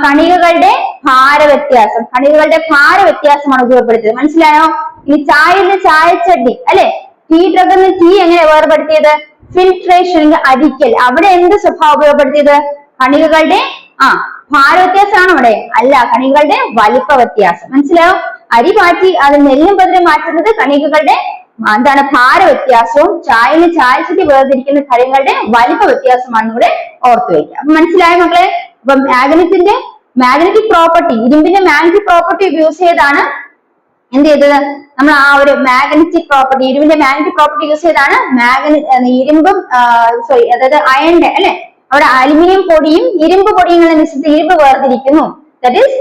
കണികകളുടെ ഭാരവ്യത്യാസം. കണികകളുടെ ഭാരവ്യത്യാസമാണ് ഉപയോഗപ്പെടുത്തിയത്. മനസ്സിലായോ? ഇനി ചായയിൽ ചായച്ചട്ടി അല്ലെ, ടീ ഡ്രഗിൽ ടീ എങ്ങനെ വേർപെടുത്തിയത്? ഫിൽട്രേഷൻ, അരിക്കൽ. അവിടെ എന്ത് സ്വഭാവം ഉപയോഗപ്പെടുത്തിയത്? കണികകളുടെ ഭാരവ്യത്യാസമാണ് അവിടെ? അല്ല, കണികകളുടെ വലിപ്പ വ്യത്യാസം. മനസ്സിലായോ? അരി മാറ്റി അത് നെല്ലും പതിരും മാറ്റുന്നത് കണികകളുടെ എന്താണ്? ഭാരവ്യത്യാസവും ചായയിൽ ചായച്ചട്ടി വേർതിരിക്കുന്ന ഘടകങ്ങളുടെ വലിപ്പ വ്യത്യാസമാണ് ഇവിടെ ഓർത്തു വയ്ക്കുക. അപ്പൊ മനസ്സിലായോ മക്കളെ? അപ്പൊ മാഗ്നറ്റിക് പ്രോപ്പർട്ടി, ഇരുമ്പിന്റെ മാഗ്നറ്റിക് പ്രോപ്പർട്ടി യൂസ് ചെയ്താണ് എന്ത് ചെയ്തത്? നമ്മൾ ഒരു മാഗ്നറ്റിക് പ്രോപ്പർട്ടി, ഇരുമ്പിന്റെ മാഗ്നറ്റിക് പ്രോപ്പർട്ടി യൂസ് ചെയ്താണ് അതായത് അയണിന്റെ അല്ലെ, അവിടെ അലുമിനിയം പൊടിയും ഇരുമ്പ് പൊടിയും മിശ്രിതത്തിൽ ഇരുമ്പ് വേർതിരിക്കുന്നു. ദാറ്റ് ഈസ്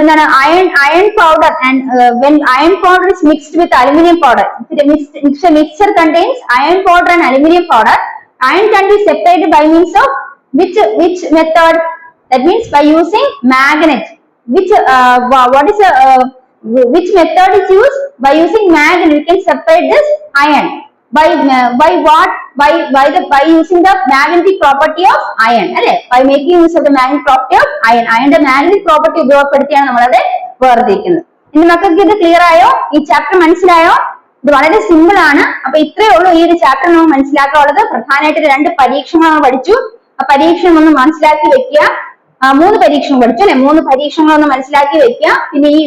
എന്താണ്? iron powder, and when iron powder is mixed with aluminium powder, mixture contains iron powder and aluminium powder. Iron can be separated by means of which method? That means by using magnet. Which method is used? By using magnet we can separate this iron. By what? By using the magnetic property of iron അല്ലെ, by making use of the magnetic property of iron. അയണിന്റെ magnetic property ഉപയോഗപ്പെടുത്തിയാണ് നമ്മളത് വേർതിരിക്കുന്നത്. ഇനി മക്കൾക്ക് ഇത് clear ആയോ? ഈ chapter മനസ്സിലായോ? ഇത് വളരെ സിമ്പിൾ ആണ്. അപ്പൊ ഇത്രയേ ഉള്ളൂ ഈ ഒരു ചാപ്റ്റർ നമുക്ക് മനസ്സിലാക്കാനുള്ളത്. പ്രധാനമായിട്ട് 2 പരീക്ഷണങ്ങൾ നമ്മൾ പഠിച്ചു. ആ പരീക്ഷണം ഒന്ന് മനസ്സിലാക്കി വെക്കുക. 3 പരീക്ഷണം പഠിച്ചു അല്ലെ, 3 പരീക്ഷണങ്ങളൊന്ന് മനസ്സിലാക്കി വെക്കുക. പിന്നെ ഈ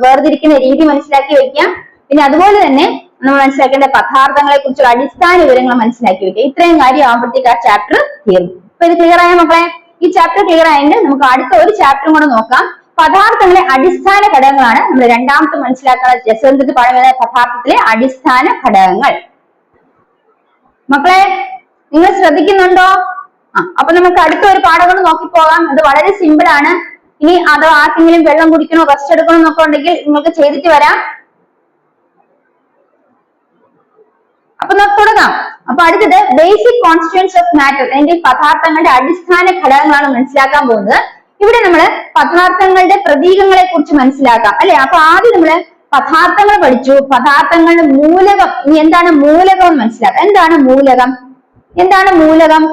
വേർതിരിക്കുന്ന രീതി മനസ്സിലാക്കി വെക്കുക. പിന്നെ അതുപോലെ തന്നെ നമ്മൾ മനസ്സിലാക്കേണ്ട പദാർത്ഥങ്ങളെ കുറിച്ചുള്ള അടിസ്ഥാന വിവരങ്ങൾ മനസ്സിലാക്കി വെക്കുക. ഇത്രയും കാര്യം ആവുമ്പോഴത്തേക്ക് ആ ചാപ്റ്റർ തീർന്നു. അപ്പൊ ഇത് ക്ലിയർ ആയ മക്കളെ? ഈ ചാപ്റ്റർ ക്ലിയർ ആയെങ്കിൽ നമുക്ക് അടുത്ത ഒരു ചാപ്റ്ററും കൂടെ നോക്കാം. പദാർത്ഥങ്ങളെ അടിസ്ഥാന ഘടകങ്ങളാണ് നമ്മൾ രണ്ടാമത്തെ മനസ്സിലാക്കാനുള്ള രസതന്ത്രത്തിൽ പറയുന്ന പദാർത്ഥത്തിലെ അടിസ്ഥാന ഘടകങ്ങൾ. മക്കളെ നിങ്ങൾ ശ്രദ്ധിക്കുന്നുണ്ടോ? അപ്പൊ നമുക്ക് അടുത്ത ഒരു പാഠം കൊണ്ട് നോക്കിപ്പോകാം. അത് വളരെ സിമ്പിൾ ആണ്. ഇനി അത് ആർക്കെങ്കിലും വെള്ളം കുടിക്കണോ റെസ്റ്റ് എടുക്കണോ എന്നൊക്കെ ഉണ്ടെങ്കിൽ നിങ്ങൾക്ക് ചെയ്തിട്ട് വരാം. അപ്പൊ നമുക്ക് തുടങ്ങാം. അപ്പൊ അടുത്തത് ബേസിക് കോൺസ്റ്റിറ്റ്യൂവൻസ് ഓഫ് മാറ്റർ, അല്ലെങ്കിൽ പദാർത്ഥങ്ങളുടെ അടിസ്ഥാന ഘടകങ്ങളാണ് മനസ്സിലാക്കാൻ പോകുന്നത്. ഇവിടെ നമ്മള് പദാർത്ഥങ്ങളുടെ പ്രതീകങ്ങളെ കുറിച്ച് മനസ്സിലാക്കാം അല്ലെ. അപ്പൊ ആദ്യം നമ്മള് പദാർത്ഥങ്ങൾ പഠിച്ചു. പദാർത്ഥങ്ങളുടെ മൂലകം. ഇനി എന്താണ് മൂലകം എന്ന് മനസ്സിലാക്കാം. എന്താണ് മൂലകം?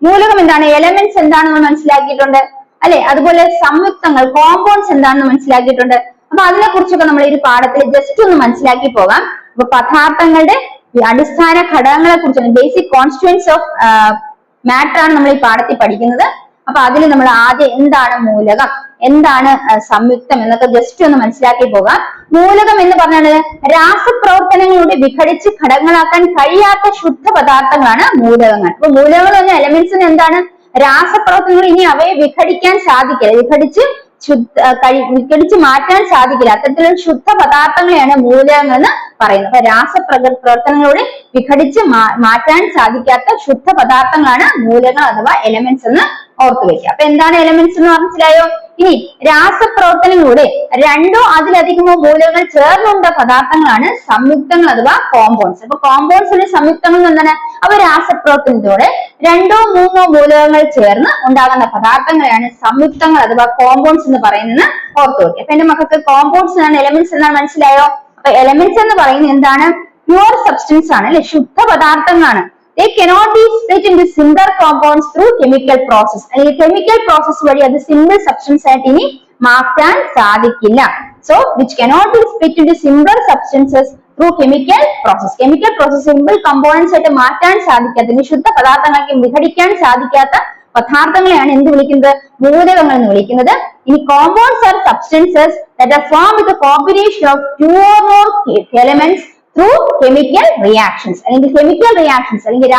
മൂലകം എന്താണ്? എലമെന്റ്സ് എന്താണെന്ന് മനസ്സിലാക്കിയിട്ടുണ്ട് അല്ലെ. അതുപോലെ സംയുക്തങ്ങൾ, കോമ്പൗണ്ട്സ് എന്താണെന്ന് മനസ്സിലാക്കിയിട്ടുണ്ട്. അപ്പൊ അതിനെ കുറിച്ചൊക്കെ നമ്മൾ ഈ പാഠത്തിൽ ജസ്റ്റ് ഒന്ന് മനസ്സിലാക്കി പോകാം. അപ്പൊ പദാർത്ഥങ്ങളുടെ അടിസ്ഥാന ഘടകങ്ങളെ കുറിച്ചാണ്, ബേസിക് കോൺസ്റ്റിറ്റ്യൂവൻസ് ഓഫ് മാറ്റർ ആണ് നമ്മൾ ഈ പാഠത്തിൽ പഠിക്കുന്നത്. അപ്പൊ അതിൽ നമ്മൾ ആദ്യം എന്താണ് മൂലകം, എന്താണ് സംയുക്തം എന്നൊക്കെ ജസ്റ്റ് ഒന്ന് മനസ്സിലാക്കി പോകാം. മൂലകം എന്ന് പറഞ്ഞാൽ രാസപ്രവർത്തനങ്ങളുടെ വിഘടിച്ച് ഘടകങ്ങളാക്കാൻ കഴിയാത്ത ശുദ്ധ പദാർത്ഥങ്ങളാണ് മൂലകങ്ങൾ. അപ്പൊ മൂലകങ്ങൾ എന്ന എലമെന്റ്സിന് എന്താണ് രാസപ്രവർത്തനങ്ങൾ, ഇനി അവയെ വിഘടിക്കാൻ സാധിക്കില്ല, വിഘടിച്ച് മാറ്റാൻ സാധിക്കില്ല, അത്തരത്തിലുള്ള ശുദ്ധ പദാർത്ഥങ്ങളെയാണ് മൂലകങ്ങൾ എന്ന് പറയുന്നത്. അപ്പൊ രാസപ്രവർത്തനങ്ങളോട് വിഘടിച്ച് മാറ്റാൻ സാധിക്കാത്ത ശുദ്ധ പദാർത്ഥങ്ങളാണ് മൂലകങ്ങൾ അഥവാ എലമെന്റ്സ് എന്ന് ഓർത്തു വെക്കുക. അപ്പൊ എന്താണ് എലമെന്റ്സ് എന്ന് മനസ്സിലായോ? ഇനി രാസപ്രവർത്തനങ്ങളിലൂടെ രണ്ടോ അതിലധികമോ മൂലകങ്ങൾ ചേർന്നുണ്ട പദാർത്ഥങ്ങളാണ് സംയുക്തങ്ങൾ അഥവാ കോമ്പൗണ്ട്സ്. അപ്പൊ കോമ്പൗണ്ട്സിന്റെ സംയുക്തങ്ങൾ എന്താണ്? അവ രാസപ്രവർത്തനത്തോടെ രണ്ടോ മൂന്നോ മൂലകങ്ങൾ ചേർന്ന് ഉണ്ടാകുന്ന പദാർത്ഥങ്ങളെയാണ് സംയുക്തങ്ങൾ അഥവാ കോമ്പൗണ്ട്സ് എന്ന് പറയുന്നത് ഓർത്തു വെക്കുക. അപ്പൊ എന്റെ മക്കൾക്ക് കോമ്പൗണ്ട്സ് എന്നാണ് എലമെന്റ്സ് എന്നാണ് മനസ്സിലായോ? അപ്പൊ എലമെന്റ്സ് എന്ന് പറയുന്നത് എന്താണ്? പ്യുവർ സബ്സ്റ്റൻസ് ആണ് അല്ലെ, ശുദ്ധ പദാർത്ഥങ്ങളാണ്. They cannot be split into simpler compounds through chemical process. അല്ലെങ്കിൽ കെമിക്കൽ പ്രോസസ് വഴി അത് സിമ്പിൾ സബ്സ്റ്റൻസ് ആയിട്ട് ഇനി മാറ്റാൻ സാധിക്കില്ല. So which cannot be split into simpler substances through chemical process. Chemical process simple components ആയിട്ട് മാറ്റാൻ സാധിക്കാത്ത, ഇനി ശുദ്ധ പദാർത്ഥങ്ങൾക്ക് വിഘടിക്കാൻ സാധിക്കാത്ത പദാർത്ഥങ്ങളെയാണ് എന്ത് വിളിക്കുന്നത്? മൂലകങ്ങൾ എന്ന് വിളിക്കുന്നത്. ഇനി compounds R substances that are formed with a combination of two or more elements through chemical reactions. അല്ലെങ്കിൽ കെമിക്കൽ റിയാക്ഷൻസ് അല്ലെങ്കിൽ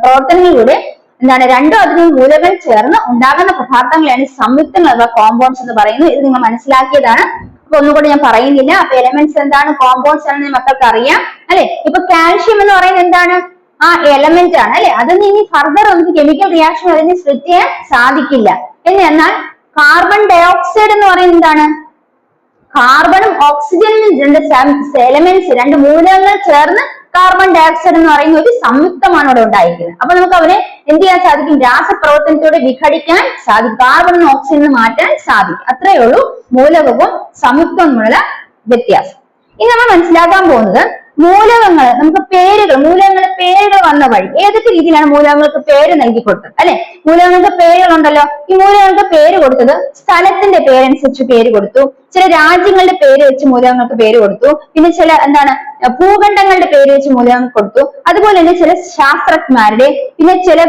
പ്രവർത്തനങ്ങളിലൂടെ എന്താണ് രണ്ടോ അധികം മൂലകങ്ങൾ ചേർന്ന് ഉണ്ടാകുന്ന പദാർത്ഥങ്ങളെയാണ് സംയുക്തങ്ങൾ അഥവാ കോമ്പൗണ്ട്സ് എന്ന് പറയുന്നത്. ഇത് നിങ്ങൾ മനസ്സിലാക്കിയതാണ്. അപ്പൊ ഒന്നുകൂടി ഞാൻ പറയുന്നില്ല. അപ്പൊ എലമെന്റ്സ് എന്താണ്, കോമ്പൗണ്ട്സ് ആണെന്ന് മക്കൾക്ക് അറിയാം അല്ലെ. ഇപ്പൊ കാൽഷ്യം എന്ന് പറയുന്നത് എന്താണ്? എലമെന്റ് ആണ് അല്ലെ. അതൊന്നും ഇനി ഫർദർ നമുക്ക് കെമിക്കൽ റിയാക്ഷൻ അതിന് സ്പ്ലിറ്റ് ചെയ്യാൻ സാധിക്കില്ല. എന്നാൽ കാർബൺ ഡയോക്സൈഡ് എന്ന് പറയുന്നത് എന്താണ്? കാർബണും ഓക്സിജനും രണ്ട് എലമെന്റ്സ്, രണ്ട് മൂലകങ്ങൾ ചേർന്ന് കാർബൺ ഡയോക്സൈഡ് എന്ന് പറയുന്ന ഒരു സംയുക്തമാണ് ഇവിടെ ഉണ്ടായിരിക്കുന്നത്. അപ്പൊ നമുക്ക് അവരെ എന്ത് ചെയ്യാൻ സാധിക്കും? രാസപ്രവർത്തനത്തോടെ വിഘടിക്കാൻ സാധിക്കും, കാർബണും ഓക്സിജനും മാറ്റാൻ സാധിക്കും. അത്രയേ ഉള്ളൂ മൂലകവും സംയുക്തവും തമ്മിലുള്ള വ്യത്യാസം. ഇനി നമ്മൾ മനസ്സിലാക്കാൻ പോകുന്നത് മൂലകങ്ങൾ, നമുക്ക് പേരുകൾ, മൂലകങ്ങളുടെ പേരുകൾ വന്ന വഴി ഏതൊക്കെ രീതിയിലാണ് മൂലകങ്ങൾക്ക് പേര് നൽകി കൊടുത്തത് അല്ലെ. മൂലകങ്ങൾക്ക് പേരുകളുണ്ടല്ലോ. ഈ മൂലകങ്ങൾക്ക് പേര് കൊടുത്തത് സ്ഥലത്തിന്റെ പേരനുസരിച്ച് പേര് കൊടുത്തു, ചില രാജ്യങ്ങളുടെ പേര് വെച്ച് മൂലകങ്ങൾക്ക് പേര് കൊടുത്തു, പിന്നെ ചില ഭൂഖണ്ഡങ്ങളുടെ പേര് വെച്ച് മൂലകങ്ങൾക്ക് കൊടുത്തു. അതുപോലെ തന്നെ ചില ശാസ്ത്രജ്ഞന്മാരുടെ, പിന്നെ ചില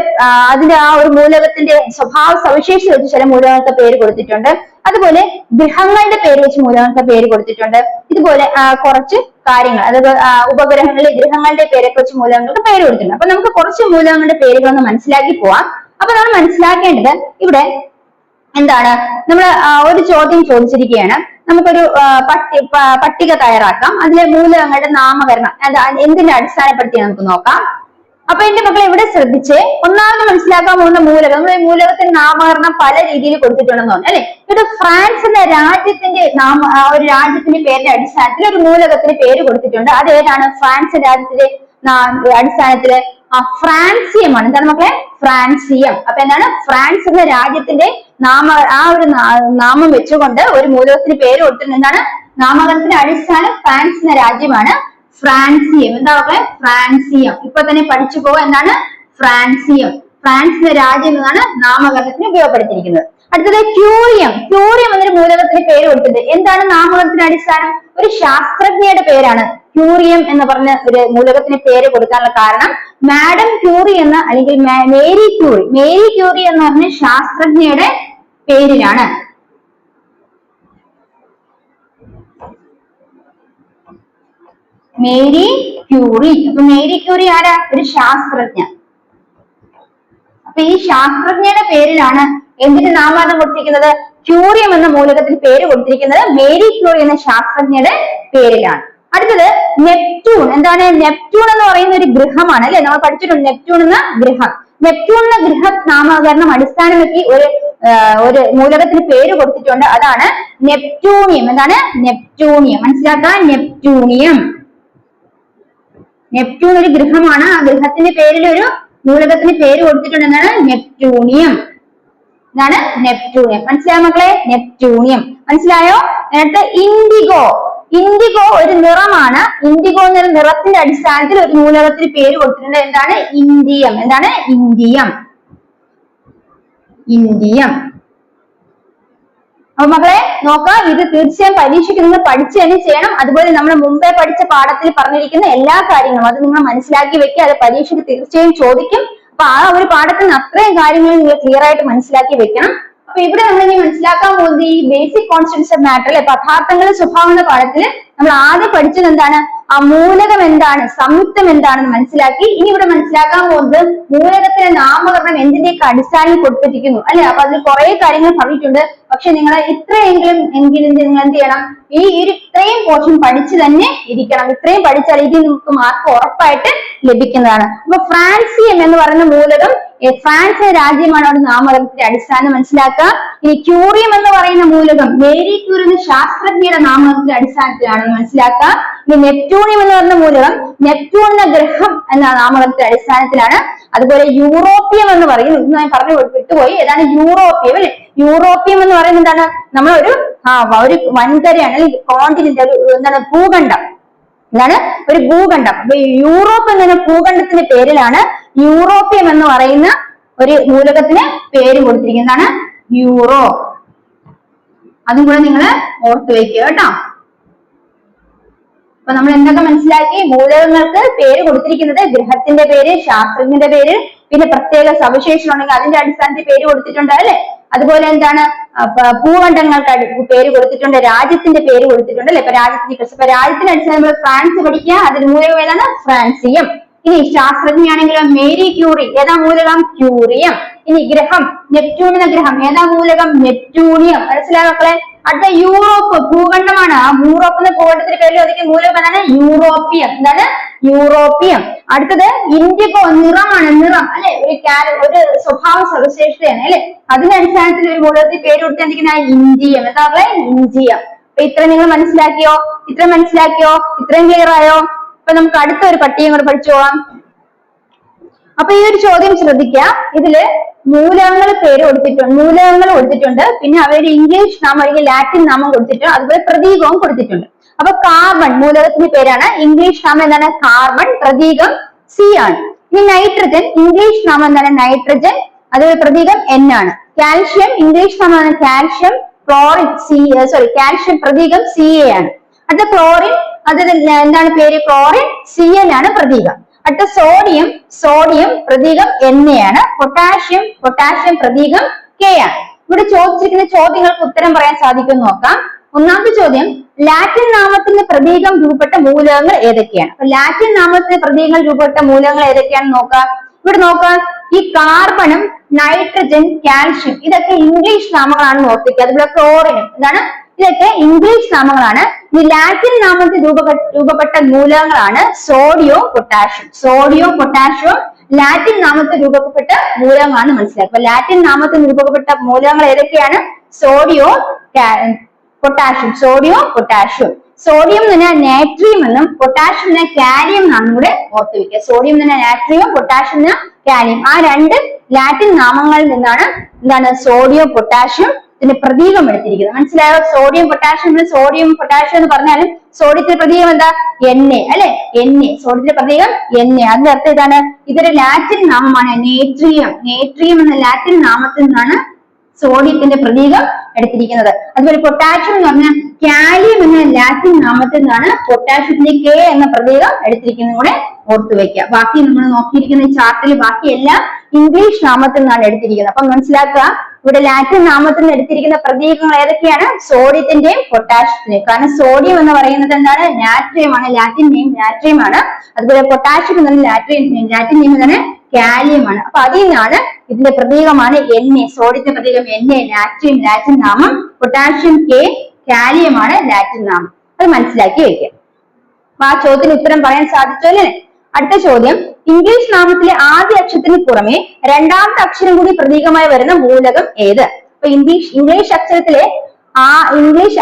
അതിന്റെ ആ ഒരു മൂലകത്തിന്റെ സ്വഭാവ സവിശേഷത വെച്ച് ചില മൂലകങ്ങൾക്ക് പേര് കൊടുത്തിട്ടുണ്ട്. അതുപോലെ ഗ്രഹങ്ങളുടെ പേര് വെച്ച് മൂലകങ്ങൾക്ക് പേര് കൊടുത്തിട്ടുണ്ട്. ഇതുപോലെ കുറച്ച് കാര്യങ്ങൾ, അതായത് ഉപഗ്രഹങ്ങളിലെ ഗ്രഹങ്ങളുടെ പേരൊക്കെ വെച്ച് മൂലകങ്ങൾക്ക് പേര് കൊടുത്തിട്ടുണ്ട്. അപ്പൊ നമുക്ക് കുറച്ച് മൂലകങ്ങളുടെ പേരുകളൊന്ന് മനസ്സിലാക്കി പോവാം. അപ്പൊ നമ്മൾ മനസ്സിലാക്കേണ്ടത് ഇവിടെ എന്താണ്, നമ്മൾ ഒരു ചോദ്യം ചോദിച്ചിരിക്കുകയാണ്. നമുക്കൊരു പട്ടിക തയ്യാറാക്കാം. അതിലെ മൂലകങ്ങളുടെ നാമകരണം എന്തിനെ അടിസ്ഥാനപ്പെടുത്തി നമുക്ക് നോക്കാം. അപ്പൊ എന്റെ മക്കളെ ഇവിടെ ശ്രദ്ധിച്ച് ഒന്നാമത് മനസ്സിലാക്കാൻ പോകുന്ന മൂലകം, നമ്മുടെ മൂലകത്തിന്റെ നാമകരണം പല രീതിയിൽ കൊടുത്തിട്ടുണ്ടെന്ന് തോന്നുന്നു അല്ലെ. ഇത് ഫ്രാൻസ് എന്ന രാജ്യത്തിന്റെ ഒരു രാജ്യത്തിന്റെ പേരിന്റെ അടിസ്ഥാനത്തിൽ ഒരു മൂലകത്തിന് പേര് കൊടുത്തിട്ടുണ്ട്. അത് ഏതാണ്? ഫ്രാൻസ് രാജ്യത്തിന്റെ അടിസ്ഥാനത്തില് ഫ്രാൻസിയമാണ്. എന്താണ് മക്കളെ? ഫ്രാൻസിയം. അപ്പൊ എന്താണ്? ഫ്രാൻസ് എന്ന രാജ്യത്തിന്റെ നാമം വെച്ചുകൊണ്ട് ഒരു മൂലകത്തിന് പേര് കൊടുത്തിട്ടുണ്ട്. എന്താണ്? നാമകരണത്തിന്റെ അടിസ്ഥാനം ഫ്രാൻസ് എന്ന രാജ്യമാണ്. ഫ്രാൻസിയം. എന്താ മക്കളെ? ഫ്രാൻസിയം. ഇപ്പൊ തന്നെ പഠിച്ചു പോവാ. എന്താണ്? ഫ്രാൻസിയം. ഫ്രാൻസിന്റെ രാജ്യം എന്നാണ് നാമകരണത്തിന് ഉപയോഗപ്പെടുത്തിയിരിക്കുന്നത്. അടുത്തത് ക്യൂറിയം. ക്യൂറിയം എന്നൊരു മൂലകത്തിന് പേര് കൊടുത്തിട്ടുണ്ട്. എന്താണ് നാമകരണത്തിന്റെ അടിസ്ഥാനം? ഒരു ശാസ്ത്രജ്ഞയുടെ പേരാണ് ക്യൂറിയം എന്ന് പറഞ്ഞ ഒരു മൂലകത്തിന് പേര് കൊടുക്കാനുള്ള കാരണം മാഡം ക്യൂറി എന്ന അല്ലെങ്കിൽ മേരി ക്യൂറി എന്ന് പറഞ്ഞ ശാസ്ത്രജ്ഞയുടെ പേരിലാണ്. Marie Curie. അപ്പൊ മേരി ക്യൂറി ആരാ? ഒരു ശാസ്ത്രജ്ഞ. അപ്പൊ ഈ ശാസ്ത്രജ്ഞയുടെ പേരിലാണ് എന്തിന് നാമകരണം കൊടുത്തിരിക്കുന്നത്? ക്യൂറിയം എന്ന മൂലകത്തിന് പേര് കൊടുത്തിരിക്കുന്നത് മേരി ക്യൂറി എന്ന ശാസ്ത്രജ്ഞയുടെ പേരിലാണ്. അടുത്തത് നെപ്റ്റ്യൂൺ. എന്താണ്? നെപ്റ്റ്യൂൺ എന്ന് പറയുന്ന ഒരു ഗ്രഹമാണ് അല്ലെ. നമ്മൾ പഠിച്ചിട്ടുണ്ട് നെപ്റ്റ്യൂൺ എന്ന ഗ്രഹം. നെപ്റ്റ്യൂൺ എന്ന ഗ്രഹ നാമകരണം അടിസ്ഥാനമാക്കി ഒരു മൂലകത്തിന് പേര് കൊടുത്തിട്ടുണ്ട്. അതാണ് നെപ്റ്റ്യൂണിയം. എന്താണ്? നെപ്റ്റ്യൂണിയം. മനസ്സിലാക്കാൻ, നെപ്റ്റ്യൂണിയം. നെപ്റ്റ്യൂൺ ഒരു ഗ്രഹമാണ്. ആ ഗ്രഹത്തിന്റെ പേരിൽ ഒരു മൂലകത്തിന് പേര് കൊടുത്തിട്ടുണ്ട്. എന്താണ്? നെപ്റ്റ്യൂണിയം. ഇതാണ് നെപ്റ്റ്യൂണിയം. മനസ്സിലായോ മക്കളെ? നെപ്റ്റ്യൂണിയം. മനസ്സിലായോ? എന്നിട്ട് ഇൻഡിഗോ. ഇൻഡിഗോ ഒരു നിറമാണ്. ഇൻഡിഗോ എന്നൊരു നിറത്തിന്റെ അടിസ്ഥാനത്തിൽ ഒരു മൂലകത്തിന് പേര് കൊടുത്തിട്ടുണ്ട്. എന്താണ്? ഇന്ഡിയം. എന്താണ്? ഇന്ഡിയം. ഇന്ഡിയം. അപ്പൊ മക്കളെ നോക്കാം, ഇത് തീർച്ചയായും പരീക്ഷയ്ക്ക് നിങ്ങൾ പഠിച്ചു തന്നെ ചെയ്യണം. അതുപോലെ നമ്മൾ മുമ്പേ പഠിച്ച പാഠത്തിൽ പറഞ്ഞിരിക്കുന്ന എല്ലാ കാര്യങ്ങളും അത് നിങ്ങൾ മനസ്സിലാക്കി വെക്കുക. അത് പരീക്ഷയ്ക്ക് തീർച്ചയായും ചോദിക്കും. അപ്പൊ ആ ഒരു പാഠത്തിന് അത്രയും കാര്യങ്ങൾ നിങ്ങൾ ക്ലിയർ ആയിട്ട് മനസ്സിലാക്കി വെക്കണം. അപ്പൊ ഇവിടെ നമ്മൾ ഇനി മനസ്സിലാക്കാൻ പോകുന്നത് ഈ ബേസിക് കോൺസ്റ്റന്റ്സ് ഓഫ് മാറ്റർ അല്ലെ, പദാർത്ഥങ്ങളുടെ സ്വഭാവം എന്ന പാഠത്തില് നമ്മൾ ആദ്യം പഠിച്ചത് എന്താണ്, ആ മൂലകം എന്താണ്, സംയുക്തം എന്താണെന്ന് മനസ്സിലാക്കി. ഇനി ഇവിടെ മനസ്സിലാക്കാൻ പോകുന്നത് മൂലകത്തിന്റെ നാമകരണം എന്തിന്റെയൊക്കെ അടിസ്ഥാനം കൊടുത്തിരിക്കുന്നു അല്ലെ. അപ്പൊ അതിൽ കുറെ കാര്യങ്ങൾ പറഞ്ഞിട്ടുണ്ട്. പക്ഷെ നിങ്ങൾ ഇത്രയെങ്കിലും നിങ്ങൾ എന്ത് ചെയ്യണം, ഈ ഇത്രയും പോർഷൻ പഠിച്ചു തന്നെ ഇരിക്കണം. ഇത്രയും പഠിച്ചാൽ ഇതിൽ നമുക്ക് മാർക്ക് ഉറപ്പായിട്ട് ലഭിക്കുന്നതാണ്. അപ്പൊ ഫ്രാൻസിയം എന്ന് പറയുന്ന മൂലകം ഫ്രാൻസ് രാജ്യമാണ് അവിടെ നാമകരണത്തിന്റെ അടിസ്ഥാനം മനസ്സിലാക്കുക. ഇനി ക്യൂറിയം എന്ന് പറയുന്ന മൂലകം മേരി ക്യൂറി എന്ന ശാസ്ത്രജ്ഞയുടെ നാമകരണത്തിന്റെ അടിസ്ഥാനത്തിലാണെന്ന് മനസ്സിലാക്കുക. ഇനി നെപ്റ്റ്യൂണിയം എന്ന് പറയുന്ന മൂലകം നെപ്റ്റ്യൂൺ എന്ന ഗ്രഹം എന്ന നാമകരണത്തിന്റെ അടിസ്ഥാനത്തിലാണ്. അതുപോലെ യൂറോപ്പിയം എന്ന് പറയും, ഞാൻ പറഞ്ഞു വിട്ടുപോയി, ഏതാണ് യൂറോപ്പിയം അല്ലെ. യൂറോപ്പിയം എന്ന് പറയുന്നത് എന്താണ്, നമ്മളൊരു വൻകരയാണ് അല്ലെങ്കിൽ കോണ്ടിനെന്റ്, എന്താണ് ഭൂഖണ്ഡം, എന്താണ് ഒരു ഭൂഖണ്ഡം. അപ്പൊ യൂറോപ്പ് എന്ന ഭൂഖണ്ഡത്തിന്റെ പേരിലാണ് യൂറോപ്പിയം എന്ന് പറയുന്ന ഒരു മൂലകത്തിന് പേര് കൊടുത്തിരിക്കുന്നതാണ് യൂറോ. അതും കൂടെ നിങ്ങൾ ഓർത്തു വെക്കുക കേട്ടോ. അപ്പൊ നമ്മൾ എന്തൊക്കെ മനസ്സിലാക്കി, മൂലകങ്ങൾക്ക് പേര് കൊടുത്തിരിക്കുന്നത് ഗ്രഹത്തിന്റെ പേര്, ശാസ്ത്രജ്ഞന്റെ പേര്, പിന്നെ പ്രത്യേക സവിശേഷണം ഉണ്ടെങ്കിൽ അതിന്റെ അടിസ്ഥാനത്തിൽ പേര് കൊടുത്തിട്ടുണ്ട് അല്ലെ. അതുപോലെ എന്താണ്, ഭൂഖണ്ഡങ്ങൾക്ക് പേര് കൊടുത്തിട്ടുണ്ട്, രാജ്യത്തിന്റെ പേര് കൊടുത്തിട്ടുണ്ട് അല്ലെ. ഇപ്പൊ രാജ്യത്തിന്റെ അടിസ്ഥാനം നമ്മൾ ഫ്രാൻസ് പഠിക്കുക, അതിന് മൂലകം ഏതാണ്, ഫ്രാൻസിയം. ഇനി ശാസ്ത്രജ്ഞയാണെങ്കിലോ മേരി ക്യൂറി, ഏതാ മൂലകം, ക്യൂറിയം. ഇനി ഗ്രഹം നെപ്റ്റ്യൂൺ എന്ന ഗ്രഹം, ഏതാ മൂലകം, നെപ്റ്റ്യൂണിയം. മനസ്സിലായോ മക്കളെ. അടുത്ത യൂറോപ്പ് ഭൂഖണ്ഡമാണ്, ആ യൂറോപ്പ് എന്ന ഭൂഖണ്ഡത്തിന്റെ പേരിൽ ഒതുക്കിയ മൂലകം എന്താണ്, യൂറോപ്പിയം. എന്താണ്, യൂറോപ്പിയം. അടുത്തത് ഇൻഡിഗോ, നിറമാണ്, നിറം അല്ലെ, ഒരു സ്വഭാവ സവിശേഷതയാണ് അല്ലെ. അതിന്റെ അടിസ്ഥാനത്തിൽ ഒരു മൂലകത്തിൽ പേര് കൊടുത്തിരിക്കുന്ന ഇന്ത്യം. എന്താ പറയുക, ഇന്ത്യം. അപ്പൊ ഇത്ര നിങ്ങൾ മനസ്സിലാക്കിയോ, ഇത്രയും ക്ലിയർ ആയോ. അപ്പൊ നമുക്ക് അടുത്ത ഒരു പട്ടികയും കൂടെ പഠിച്ചു പോവാം. അപ്പൊ ഈ ഒരു ചോദ്യം ശ്രദ്ധിക്കുക, ഇതില് മൂലകങ്ങൾ പേര് കൊടുത്തിട്ടുണ്ട്, പിന്നെ അവയുടെ ഇംഗ്ലീഷ് നാമം അല്ലെങ്കിൽ ലാറ്റിൻ നാമം കൊടുത്തിട്ടുണ്ട്, അതുപോലെ പ്രതീകവും കൊടുത്തിട്ടുണ്ട്. അപ്പൊ കാർബൺ മൂലകത്തിന്റെ പേരാണ്, ഇംഗ്ലീഷ് നാമം എന്താണ്, കാർബൺ, പ്രതീകം സി ആണ്. ഇനി നൈട്രജൻ, ഇംഗ്ലീഷ് നാമം എന്താണ്, നൈട്രജൻ, അതുപോലെ പ്രതീകം എൻ ആണ്. കാൽഷ്യം, ഇംഗ്ലീഷ് നാമമാണ് കാൽഷ്യം, ക്ലോറിൻ കാൽഷ്യം, പ്രതീകം സി എ ആണ്. അടുത്ത ക്ലോറിൻ, അത് എന്താണ് പേര്, ക്ലോറിൻ, സി എൻ ആണ് പ്രതീകം. അടുത്ത സോഡിയം പ്രതീകം Na ആണ്. പൊട്ടാഷ്യം പ്രതീകം K ആണ്. ഇവിടെ ചോദിച്ചിരിക്കുന്ന ചോദ്യങ്ങൾക്ക് ഉത്തരം പറയാൻ സാധിക്കും നോക്കാം. ഒന്നാമത്തെ ചോദ്യം, ലാറ്റിൻ നാമത്തിന് പ്രതീകം രൂപപ്പെട്ട മൂലകങ്ങൾ ഏതൊക്കെയാണ്. അപ്പൊ ലാറ്റിൻ നാമത്തിന് പ്രതീകങ്ങൾ രൂപപ്പെട്ട മൂലകങ്ങൾ ഏതൊക്കെയാണെന്ന് നോക്കാം. ഇവിടെ നോക്കാം, ഈ കാർബണും നൈട്രജൻ, കാൽഷ്യം ഇതൊക്കെ ഇംഗ്ലീഷ് നാമങ്ങളാണെന്ന് ഓർത്തിക്കുക. അതുപോലെ ക്ലോറിനും എന്താണ്, ഇതൊക്കെ ഇംഗ്ലീഷ് നാമങ്ങളാണ്. ഈ ലാറ്റിൻ നാമത്തിൽ രൂപപ്പെട്ട മൂലകങ്ങളാണ് സോഡിയവും പൊട്ടാഷ്യവും ലാറ്റിൻ നാമത്തിൽ രൂപപ്പെട്ട മൂലകങ്ങളാണ് മനസ്സിലാക്കുക. അപ്പൊ ലാറ്റിൻ നാമത്തിൽ രൂപപ്പെട്ട മൂലകങ്ങൾ ഏതൊക്കെയാണ്, സോഡിയം പൊട്ടാഷ്യം. സോഡിയം എന്ന് പറഞ്ഞാൽ നാട്രിയം എന്നും പൊട്ടാഷ്യം എന്ന കാലിയം എന്നാണ് ഇവിടെ ഓർത്തു വെക്കുക. സോഡിയം എന്ന നാട്രിയം, പൊട്ടാഷ്യം എന്ന കാലിയം, ആ രണ്ട് ലാറ്റിൻ നാമങ്ങളിൽ നിന്നാണ് എന്താണ് സോഡിയം പൊട്ടാഷ്യം ഇതിന്റെ പ്രതീകം എടുത്തിരിക്കുന്നത്. മനസ്സിലായോ. സോഡിയം പൊട്ടാഷ്യം എന്ന് പറഞ്ഞാലും സോഡിയത്തിന്റെ പ്രതീകം എന്താ, Na അല്ലെ. സോഡിയത്തിന്റെ പ്രതീകം Na. അതിന്റെ അർത്ഥം ഇതാണ്, ഇതൊരു ലാറ്റിൻ നാമമാണ്, നേട്രിയം എന്ന ലാറ്റിൻ നാമത്തിൽ നിന്നാണ് സോഡിയത്തിന്റെ പ്രതീകം എടുത്തിരിക്കുന്നത്. അതുപോലെ പൊട്ടാഷ്യം എന്ന് പറഞ്ഞാൽ കാലിയം എന്ന ലാറ്റിൻ നാമത്തിൽ നിന്നാണ് പൊട്ടാഷ്യത്തിന്റെ K എന്ന പ്രതീകം എടുത്തിരിക്കുന്നത് കൂടെ ഓർത്തു വെക്കുക. ബാക്കി നമ്മൾ നോക്കിയിരിക്കുന്ന ഈ ചാർട്ടിൽ ബാക്കി എല്ലാം ഇംഗ്ലീഷ് നാമത്തിൽ നിന്നാണ് എടുത്തിരിക്കുന്നത്. അപ്പൊ മനസ്സിലാക്കുക, ഇവിടെ ലാറ്റിൻ നാമത്തിൽ നിന്ന് എടുത്തിരിക്കുന്ന പ്രതീകങ്ങൾ ഏതൊക്കെയാണ്, സോഡിയത്തിന്റെയും പൊട്ടാഷ്യത്തിന്റെയും. കാരണം സോഡിയം എന്ന് പറയുന്നത് എന്താണ്, നാട്രിയമാണ്, ലാറ്റിൻ നെയിം നാട്രിയമാണ്. അതുപോലെ പൊട്ടാഷ്യം എന്ന ലാറ്റിൻ നെയിം എന്താണ്, കാലിയമാണ്. അപ്പൊ അതിൽ നിന്നാണ് ഇതിന്റെ പ്രതീകമാണ് Na. സോഡിയത്തിന്റെ പ്രതീകം Na, നാട്രിയം ലാറ്റിൻ നാമം, പൊട്ടാഷ്യം K, കാലിയമാണ് ലാറ്റിൻ നാമം. അത് മനസ്സിലാക്കി വെക്കുക. അപ്പൊ ആ ചോദ്യത്തിന് ഉത്തരം പറയാൻ സാധിച്ചു അല്ലേ. അടുത്ത ചോദ്യം, ഇംഗ്ലീഷ് നാമത്തിലെ ആദ്യ അക്ഷരത്തിന് പുറമെ രണ്ടാമത്തെ അക്ഷരം കൂടി പ്രതീകമായി വരുന്ന മൂലകം ഏത്. അപ്പൊ ഇംഗ്ലീഷ്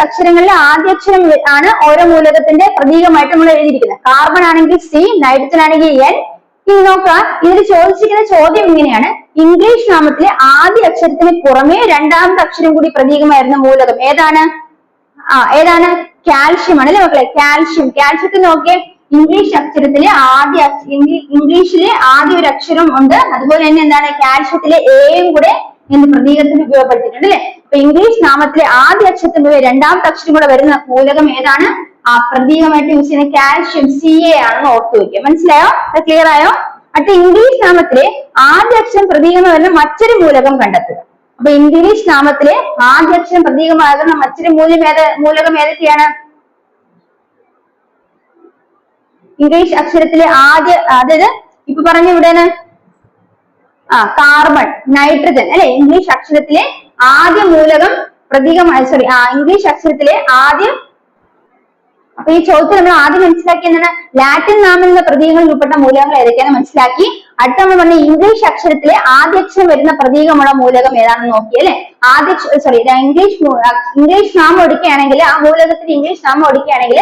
അക്ഷരങ്ങളിലെ ആദ്യ അക്ഷരം ആണ് ഓരോ മൂലകത്തിന്റെ പ്രതീകമായിട്ട് നമ്മൾ എഴുതിയിരിക്കുന്നത്. കാർബൺ ആണെങ്കിൽ C, നൈട്രജൻ ആണെങ്കിൽ N. ഇനി നോക്കുക, ഇതിൽ ചോദിച്ചിരിക്കുന്ന ചോദ്യം ഇങ്ങനെയാണ്, ഇംഗ്ലീഷ് നാമത്തിലെ ആദ്യ അക്ഷരത്തിന് പുറമെ രണ്ടാമത്തെ അക്ഷരം കൂടി പ്രതീകമായിരുന്ന മൂലകം ഏതാണ്, കാൽഷ്യം ആണ് അല്ലെ മക്കളെ. കാൽഷ്യത്തിൽ നോക്കിയേ, ഇംഗ്ലീഷ് അക്ഷരത്തിലെ ഇംഗ്ലീഷിലെ ആദ്യ ഒരു അക്ഷരം ഉണ്ട്. അതുപോലെ തന്നെ എന്താണ്, കാൽഷ്യത്തിലെ എയും കൂടെ എന്ന് പ്രതീകത്തിന് ഉപയോഗപ്പെടുത്തിയിട്ടുണ്ട് അല്ലെ. അപ്പൊ ഇംഗ്ലീഷ് നാമത്തിലെ ആദ്യ അക്ഷരത്തിന്റെ രണ്ടാമത്തെ അക്ഷരം കൂടെ വരുന്ന മൂലകം ഏതാണ്, ആ പ്രതീകമായിട്ട് യൂസ് ചെയ്യുന്ന കാൽഷ്യം Ca ആണെന്ന് ഓർത്തു വയ്ക്കുക. മനസ്സിലായോ, ക്ലിയർ ആയോ. അടുത്ത ഇംഗ്ലീഷ് നാമത്തിലെ ആദ്യ അക്ഷരം പ്രതീകം വരുന്ന മറ്റൊരു മൂലകം കണ്ടെത്തുക. അപ്പൊ ഇംഗ്ലീഷ് നാമത്തിലെ ആദ്യ അക്ഷരം പ്രതീകമാകുന്ന മറ്റൊരു മൂലകം ഏതൊക്കെയാണ്? ഇംഗ്ലീഷ് അക്ഷരത്തിലെ ആദ്യ, അതായത് ഇപ്പൊ പറഞ്ഞ ഇവിടെയാണ് കാർബൺ, നൈട്രജൻ അല്ലെ. ഇംഗ്ലീഷ് അക്ഷരത്തിലെ ആദ്യ മൂലകം പ്രതീകമായി, സോറി, ഇംഗ്ലീഷ് അക്ഷരത്തിലെ ആദ്യ, അപ്പൊ ഈ ചോദ്യത്തിൽ നമ്മൾ ആദ്യം മനസ്സിലാക്കി എന്താണ്, ലാറ്റിൻ നാമം എന്ന പ്രതീകങ്ങളിൽ ഉൾപ്പെട്ട മൂലകങ്ങൾ ഏതൊക്കെയാണെന്ന് മനസ്സിലാക്കി. അടുത്ത നമ്മൾ പറഞ്ഞ ഇംഗ്ലീഷ് അക്ഷരത്തിലെ ആദ്യ അക്ഷരം വരുന്ന പ്രതീകമുള്ള മൂലകം ഏതാണെന്ന് നോക്കി അല്ലെ. ഇംഗ്ലീഷ് നാമം എടുക്കുകയാണെങ്കിൽ, ആ മൂലകത്തിന് ഇംഗ്ലീഷ് നാമം എടുക്കുകയാണെങ്കിൽ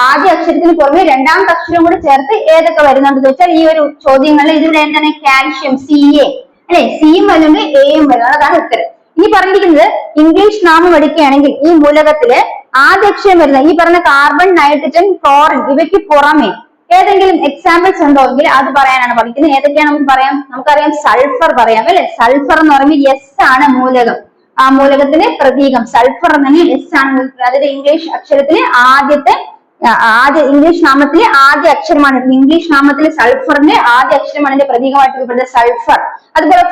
ആദ്യ അക്ഷരത്തിന് പുറമെ രണ്ടാമത്തെ അക്ഷരം കൂടെ ചേർത്ത് ഏതൊക്കെ വരുന്നുണ്ടെന്ന് വെച്ചാൽ ഈ ഒരു ചോദ്യങ്ങളിൽ ഇതിവിടെ എന്താണ്, കാൽഷ്യം, Ca അല്ലെ, സിയും വരുന്നുണ്ട്, എയും വരുന്നുണ്ട്. അതാണ് ഉത്തരം. ഇനി പറഞ്ഞിരിക്കുന്നത് ഇംഗ്ലീഷ് നാമം എടുക്കുകയാണെങ്കിൽ ഈ മൂലകത്തില് ആദ്യ അക്ഷരം വരുന്ന ഈ പറഞ്ഞ കാർബൺ, നൈട്രജൻ, ക്ലോറിൻ ഇവയ്ക്ക് പുറമെ ഏതെങ്കിലും എക്സാമ്പിൾസ് ഉണ്ടോ എങ്കിൽ അത് പറയാനാണ് പഠിക്കുന്നത്. ഏതൊക്കെയാണ് നമുക്ക് പറയാം? നമുക്കറിയാം സൾഫർ പറയാം അല്ലെ. സൾഫർ എന്ന് പറയുമ്പോൾ എസ് ആണ് മൂലകം, ആ മൂലകത്തിന്റെ പ്രതീകം സൾഫർ എന്ന് എസ് ആണ്. അതായത് ഇംഗ്ലീഷ് അക്ഷരത്തിലെ ഇംഗ്ലീഷ് നാമത്തിലെ ആദ്യ അക്ഷരമാണ്. ഇംഗ്ലീഷ് നാമത്തിലെ സൾഫറിന്റെ ആദ്യ അക്ഷരമാണ് അതിന്റെ പ്രതീകമായിട്ട് ഉൾപ്പെടുന്നത് സൾഫർ. അതുപോലെ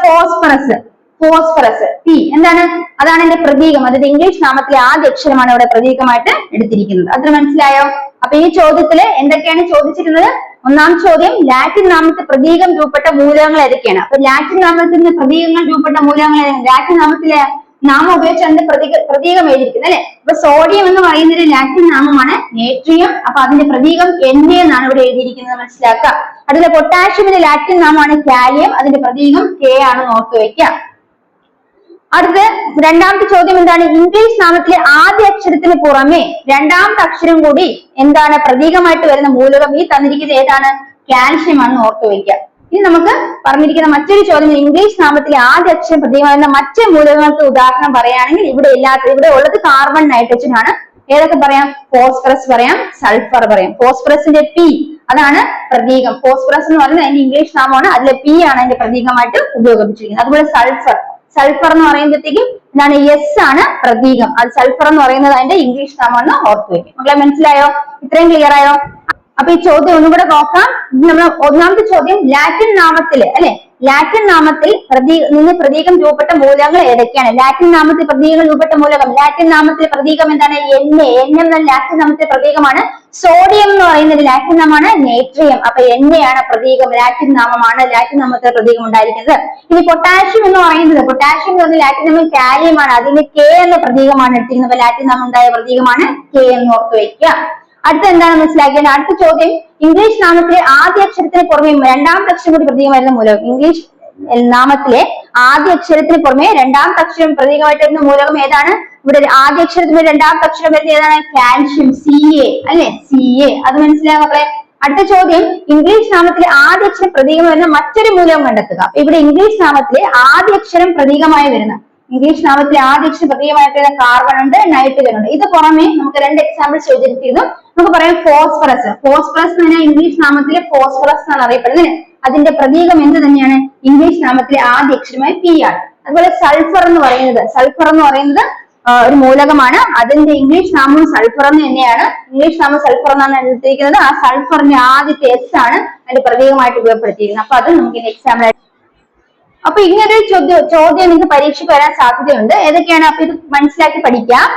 ഫോസ്ഫറസ് പി എന്താണ്, അതാണ് എന്റെ പ്രതീകം. അതായത് ഇംഗ്ലീഷ് നാമത്തിലെ ആദ്യ അക്ഷരമാണ് ഇവിടെ പ്രതീകമായിട്ട് എടുത്തിരിക്കുന്നത്. അത് മനസ്സിലായോ? അപ്പൊ ഈ ചോദ്യത്തില് എന്തൊക്കെയാണ് ചോദിച്ചിരുന്നത്? ഒന്നാം ചോദ്യം, ലാറ്റിൻ നാമത്തിൽ പ്രതീകം രൂപപ്പെട്ട മൂലകങ്ങൾ ഏതൊക്കെയാണ്? അപ്പൊ ലാറ്റിൻ നാമത്തിന് പ്രതീകങ്ങൾ രൂപപ്പെട്ട മൂലകങ്ങൾ ഏതാണ്? ലാറ്റിൻ നാമത്തിലെ നാമം ഉപയോഗിച്ച് അതിന്റെ പ്രതീകം എഴുതിയിരിക്കുന്നത് അല്ലെ. അപ്പൊ സോഡിയം എന്ന് പറയുന്നത് ലാറ്റിൻ നാമമാണ്, നേട്രിയം. അപ്പൊ അതിന്റെ പ്രതീകം Na എന്നാണ് ഇവിടെ എഴുതിയിരിക്കുന്നത്, മനസ്സിലാക്കുക. അടുത്ത പൊട്ടാഷ്യമിന്റെ ലാറ്റിൻ നാമമാണ് കാലിയം, അതിന്റെ പ്രതീകം K ആണ്, ഓർത്തു വെക്കുക. അടുത്ത രണ്ടാമത്തെ ചോദ്യം എന്താണ്? ഇംഗ്ലീഷ് നാമത്തിലെ ആദ്യ അക്ഷരത്തിന് പുറമെ രണ്ടാമത്തെ അക്ഷരം കൂടി എന്താണ് പ്രതീകമായിട്ട് വരുന്ന മൂലകം? ഈ തന്നിരിക്കുന്നത് ഏതാണ്? കാൽഷ്യം ആണെന്ന് ഓർത്തു വയ്ക്കുക. ഇനി നമുക്ക് പറഞ്ഞിരിക്കുന്ന മറ്റൊരു ചോദ്യം, ഇംഗ്ലീഷ് നാമത്തിലെ ആദ്യ അക്ഷരം പ്രതീകമായിരുന്ന മറ്റ് മൂലകങ്ങൾക്ക് ഉദാഹരണം പറയുകയാണെങ്കിൽ ഇവിടെ ഉള്ളത് കാർബൺ, നൈട്രജൻ ആണ്. ഏതൊക്കെ പറയാം? ഫോസ്ഫറസ് പറയാം, സൾഫർ പറയാം. ഫോസ്ഫറസിന്റെ P അതാണ് പ്രതീകം. ഫോസ്ഫറസ് എന്ന് പറയുന്നത് അതിന്റെ ഇംഗ്ലീഷ് നാമമാണ്, അതിലെ P ആണ് അതിന്റെ പ്രതീകമായിട്ട് ഉപയോഗിച്ചിരിക്കുന്നത്. അതുപോലെ സൾഫർ എന്ന് പറയുമ്പോഴത്തേക്കും എന്താണ്? എസ് ആണ് പ്രതീകം. അത് സൾഫർ എന്ന് പറയുന്നത് അതിന്റെ ഇംഗ്ലീഷ് നാമമാണെന്ന് ഓർത്തു വയ്ക്കും. മക്കളെ മനസ്സിലായോ? ഇത്രയും ക്ലിയർ ആയോ? അപ്പൊ ഈ ചോദ്യം ഒന്നുകൂടെ നോക്കാം. നമ്മൾ ഒന്നാമത്തെ ചോദ്യം, ലാറ്റിൻ നാമത്തില് അല്ലെ, ലാറ്റിൻ നാമത്തിൽ പ്രതീകം രൂപപ്പെട്ട മൂലകങ്ങൾ ഏതൊക്കെയാണ്? ലാറ്റിൻ നാമത്തിൽ പ്രതീകങ്ങൾ രൂപപ്പെട്ട മൂലകം, ലാറ്റിൻ നാമത്തിലെ പ്രതീകം എന്താണ്? Na എന്ന ലാറ്റിൻ നാമത്തിലെ പ്രതീകമാണ്. സോഡിയം എന്ന് പറയുന്നത് ലാറ്റിൻ നാമമാണ്, നേട്രിയം. അപ്പൊ Na ആണ് പ്രതീകം, ലാറ്റിൻ നാമമാണ്, ലാറ്റിൻ നാമത്തിലെ പ്രതീകം ഉണ്ടായിരിക്കുന്നത്. ഇനി പൊട്ടാഷ്യം എന്ന് പറയുന്നത്, പൊട്ടാഷ്യം എന്ന് പറഞ്ഞ ലാറ്റിൻ നാമം കാലിയമാണ്, അതിന് K എന്ന പ്രതീകമാണ് എടുത്തിരിക്കുന്നത്. അപ്പൊ ലാറ്റിൻ നാമം ഉണ്ടായ പ്രതീകമാണ് K എന്ന് ഓർത്തു വയ്ക്കുക. അടുത്ത എന്താണ് മനസ്സിലാക്കിയത്? അടുത്ത ചോദ്യം, ഇംഗ്ലീഷ് നാമത്തിലെ ആദ്യ അക്ഷരത്തിന് പുറമെ രണ്ടാമത്തെ അക്ഷരം കൂടി പ്രതീകമായിരുന്ന മൂലകം. ഇംഗ്ലീഷ് നാമത്തിലെ ആദ്യ അക്ഷരത്തിന് പുറമെ രണ്ടാമത്തെ അക്ഷരം പ്രതീകമായിട്ട് വരുന്ന മൂലകം ഏതാണ്? ഇവിടെ ആദ്യ അക്ഷരത്തിന് രണ്ടാമത്തെ അക്ഷരം വരുന്നത് ഏതാണ്? കാൽഷ്യം, Ca അല്ലെ, Ca. അത് മനസ്സിലാകും മക്കളെ. അടുത്ത ചോദ്യം, ഇംഗ്ലീഷ് നാമത്തിലെ ആദ്യ അക്ഷരം പ്രതീകം വരുന്ന മറ്റൊരു മൂലകം കണ്ടെത്തുക. ഇവിടെ ഇംഗ്ലീഷ് നാമത്തിലെ ആദ്യ അക്ഷരം പ്രതീകമായി വരുന്ന, ഇംഗ്ലീഷ് നാമത്തിലെ ആദ്യ അക്ഷരം പ്രതീകമായിട്ട് കാർബൺ ഉണ്ട്, നൈട്രജൻ ഉണ്ട്. ഇത് പുറമെ നമുക്ക് രണ്ട് എക്സാമ്പിൾസ് ചോദിച്ചിരുന്നു. നമുക്ക് പറയാം ഫോസ്ഫറസ്. ഫോസ്ഫറസ് എന്ന് പറഞ്ഞാൽ ഇംഗ്ലീഷ് നാമത്തിലെ ഫോസ്ഫറസ് എന്നാണ് അറിയപ്പെടുന്നത്. അതിന്റെ പ്രതീകം എന്ത് തന്നെയാണ്? ഇംഗ്ലീഷ് നാമത്തിലെ ആദ്യ അക്ഷരമായ P ആണ്. അതുപോലെ സൾഫർ എന്ന് പറയുന്നത് ഒരു മൂലകമാണ്, അതിന്റെ ഇംഗ്ലീഷ് നാമം സൾഫർ എന്ന് തന്നെയാണ്. ഇംഗ്ലീഷ് നാമം സൾഫർ എന്നാണ് എടുത്തിരിക്കുന്നത്. ആ സൾഫറിന്റെ ആദ്യത്തെ S ആണ് അതിന്റെ പ്രതീകമായിട്ട് ഉപയോഗപ്പെടുത്തിയിരിക്കുന്നത്. അപ്പൊ അത് നമുക്ക് എക്സാമ്പിൾ ആയിട്ട്. അപ്പൊ ഇങ്ങനൊരു ചോദ്യം നിങ്ങൾക്ക് പരീക്ഷയ്ക്ക് വരാൻ സാധ്യതയുണ്ട്. ഏതൊക്കെയാണ്? അപ്പൊ ഇത് മനസ്സിലാക്കി പഠിക്കാം.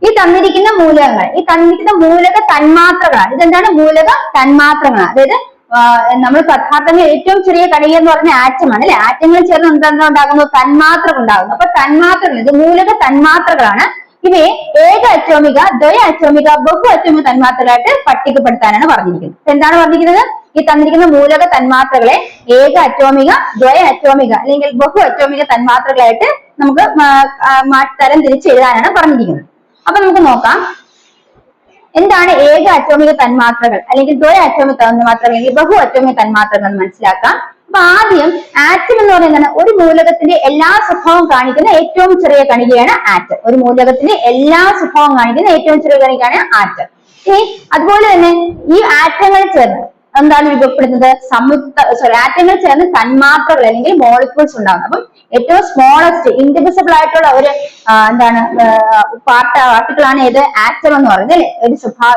ഈ തന്നിരിക്കുന്ന മൂലക തന്മാത്രകളാണ്. ഇതെന്താണ്? മൂലക തന്മാത്രകളാണ്. അതായത് നമ്മൾ പദാർത്ഥങ്ങൾ ഏറ്റവും ചെറിയ കണിക എന്ന് പറഞ്ഞ ആറ്റമാണ് അല്ലെ. ആറ്റങ്ങൾ ചേർന്ന് എന്താ ഉണ്ടാകുന്നു? തന്മാത്രകൾ ഉണ്ടാകുന്നു. അപ്പൊ തന്മാത്രകൾ, ഇത് മൂലക തന്മാത്രകളാണ്. ഇവയെ ഏക അറ്റോമിക, ദ്വയ അറ്റോമിക, ബഹു അറ്റോമിക തന്മാത്രകളായിട്ട് പട്ടികപ്പെടുത്താനാണ് പറഞ്ഞിരിക്കുന്നത്. എന്താണ് പറഞ്ഞിരിക്കുന്നത്? ഈ തന്നിരിക്കുന്ന മൂലക തന്മാത്രകളെ ഏക അറ്റോമിക, ദ്വയ അറ്റോമിക അല്ലെങ്കിൽ ബഹു അറ്റോമിക തന്മാത്രകളായിട്ട് നമുക്ക് തരം തിരിച്ച് എഴുതാനാണ് പറഞ്ഞിരിക്കുന്നത്. അപ്പൊ നമുക്ക് നോക്കാം, എന്താണ് ഏക അറ്റോമിക തന്മാത്രകൾ അല്ലെങ്കിൽ ദ്വയ അറ്റോമിക തന്മാത്രകൾ അല്ലെങ്കിൽ ബഹു അറ്റോമിക തന്മാത്രകൾ എന്ന് മനസ്സിലാക്കാം. അപ്പൊ ആദ്യം ആറ്റം എന്ന് പറയുന്നത് ഒരു മൂലകത്തിന്റെ എല്ലാ സ്വഭാവം കാണിക്കുന്ന ഏറ്റവും ചെറിയ കണികയാണ് ആറ്റം. ഒരു മൂലകത്തിന്റെ എല്ലാ സ്വഭാവം കാണിക്കുന്ന ഏറ്റവും ചെറിയ കണികയാണ് ആറ്റം. ഇനി അതുപോലെ തന്നെ ഈ ആറ്റങ്ങൾ ചേർന്ന് എന്താണ് രൂപപ്പെടുന്നത്? ആറ്റങ്ങൾ ചേർന്ന് തന്മാത്രകൾ അല്ലെങ്കിൽ മോളിക്യൂൾസ് ഉണ്ടാകുന്നത്. അപ്പം ഏറ്റവും സ്മോളസ്റ്റ് ഇൻഡിവിസിബിൾ ആയിട്ടുള്ള ഒരു പാർട്ടിക്കിൾ ആണ് ഏത്? ആറ്റം എന്ന് പറയുന്നത് അല്ലെ.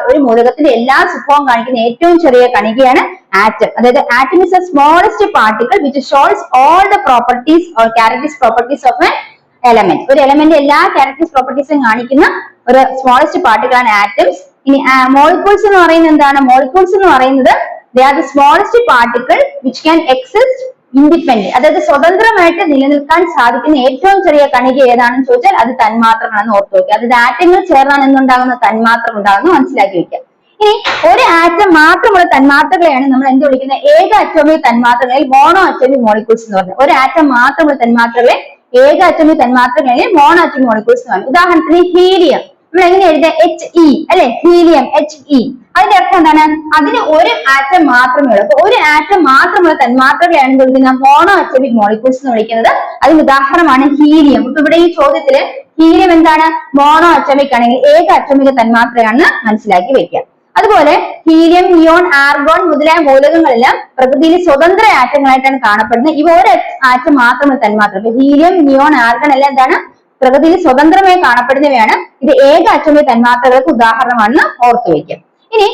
ഒരു മൂലകത്തിന്റെ എല്ലാ സ്വഭാവം കാണിക്കുന്ന ഏറ്റവും ചെറിയ കണികയാണ് ആറ്റം. അതായത് atom is the smallest particle which shows all the properties or characteristic properties of A element. ഒരു എലമെന്റ് എല്ലാ ക്യാരക്ടറിസ്റ്റിക് പ്രോപ്പർട്ടീസും കാണിക്കുന്ന ഒരു സ്മോളസ്റ്റ് പാർട്ടിക്കിൾ ആണ് ആറ്റംസ്. ഇനി മോളിക്യൂൾസ് എന്ന് പറയുന്നത് എന്താണ്? മോളിക്യൂൾസ് എന്ന് പറയുന്നത് they are the smallest particle which can exist independent, അതായത് സ്വതന്ത്രമായിട്ട് നിലനിൽക്കാൻ സാധിക്കുന്ന ഏറ്റവും ചെറിയ കണിക ഏതാണെന്ന് ചോദിച്ചാൽ അത് തന്മാത്രകളാണെന്ന് ഓർത്ത് വെക്കുക. അതായത് ആറ്റങ്ങൾ ചേർന്നാണ് എന്തുണ്ടാകുന്ന തന്മാത്രം ഉണ്ടാകുന്നു മനസ്സിലാക്കി വെക്കുക. ഇനി ഒരു ആറ്റം മാത്രമുള്ള തന്മാത്രകളെയാണ് നമ്മൾ എന്ത് വിളിക്കുന്നത്? ഏക അറ്റോമിക് തന്മാത്രകളിൽ മോണോ അറ്റോമിക് മോളിക്യൂൾസ് എന്ന് പറയുന്നത്. ഒരു ആറ്റം മാത്രമുള്ള തന്മാത്രകളെ ഏക അറ്റോമിക് തന്മാത്രകളിൽ മോണോ അറ്റോമിക് മോളിക്യൂൾസ് എന്ന് പറയുന്നത്. ഉദാഹരണത്തിന് ഹീലിയം നമ്മൾ എങ്ങനെ എഴുതുക? HE അല്ലെ, ഹീലിയം HE. അതിന്റെ അർത്ഥം എന്താണ്? അതിന് ഒരു ആറ്റം മാത്രമേ ഉള്ളൂ. അപ്പൊ ഒരു ആറ്റം മാത്രമുള്ള തന്മാത്രകളെയാണ് എന്ത് വിളിക്കുന്നത്? മോണോ അറ്റോമിക് മോളിക്യൂൾസ് എന്ന് വിളിക്കുന്നത്. അതിന് ഉദാഹരണമാണ് ഹീലിയം. അപ്പൊ ഇവിടെ ഈ ചോദ്യത്തില് ഹീലിയം എന്താണ്? മോണോ അറ്റോമിക് ആണെങ്കിൽ ഏക അറ്റോമിക തന്മാത്രയാണെന്ന് മനസ്സിലാക്കി വെക്കുക. അതുപോലെ ഹീലിയം, നിയോൺ, ആർഗോൺ മുതലായ മൂലകങ്ങളെല്ലാം പ്രകൃതിയിൽ സ്വതന്ത്ര ആറ്റങ്ങളായിട്ടാണ് കാണപ്പെടുന്നത്. ഇവ ഒരു ആറ്റം മാത്രമുള്ള തന്മാത്ര. അപ്പൊ ഹീലിയം, നിയോൺ, ആർഗൺ എല്ലാം എന്താണ്? പ്രകൃതിയിൽ സ്വതന്ത്രമായി കാണപ്പെടുന്നവയാണ്. ഇത് ഏക അറ്റോമിക തന്മാത്രകൾക്ക് ഉദാഹരണമാണെന്ന് ഓർത്തു വയ്ക്കുക. ഇനി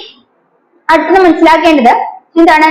അടുത്തത് മനസ്സിലാക്കേണ്ടത് എന്താണ്?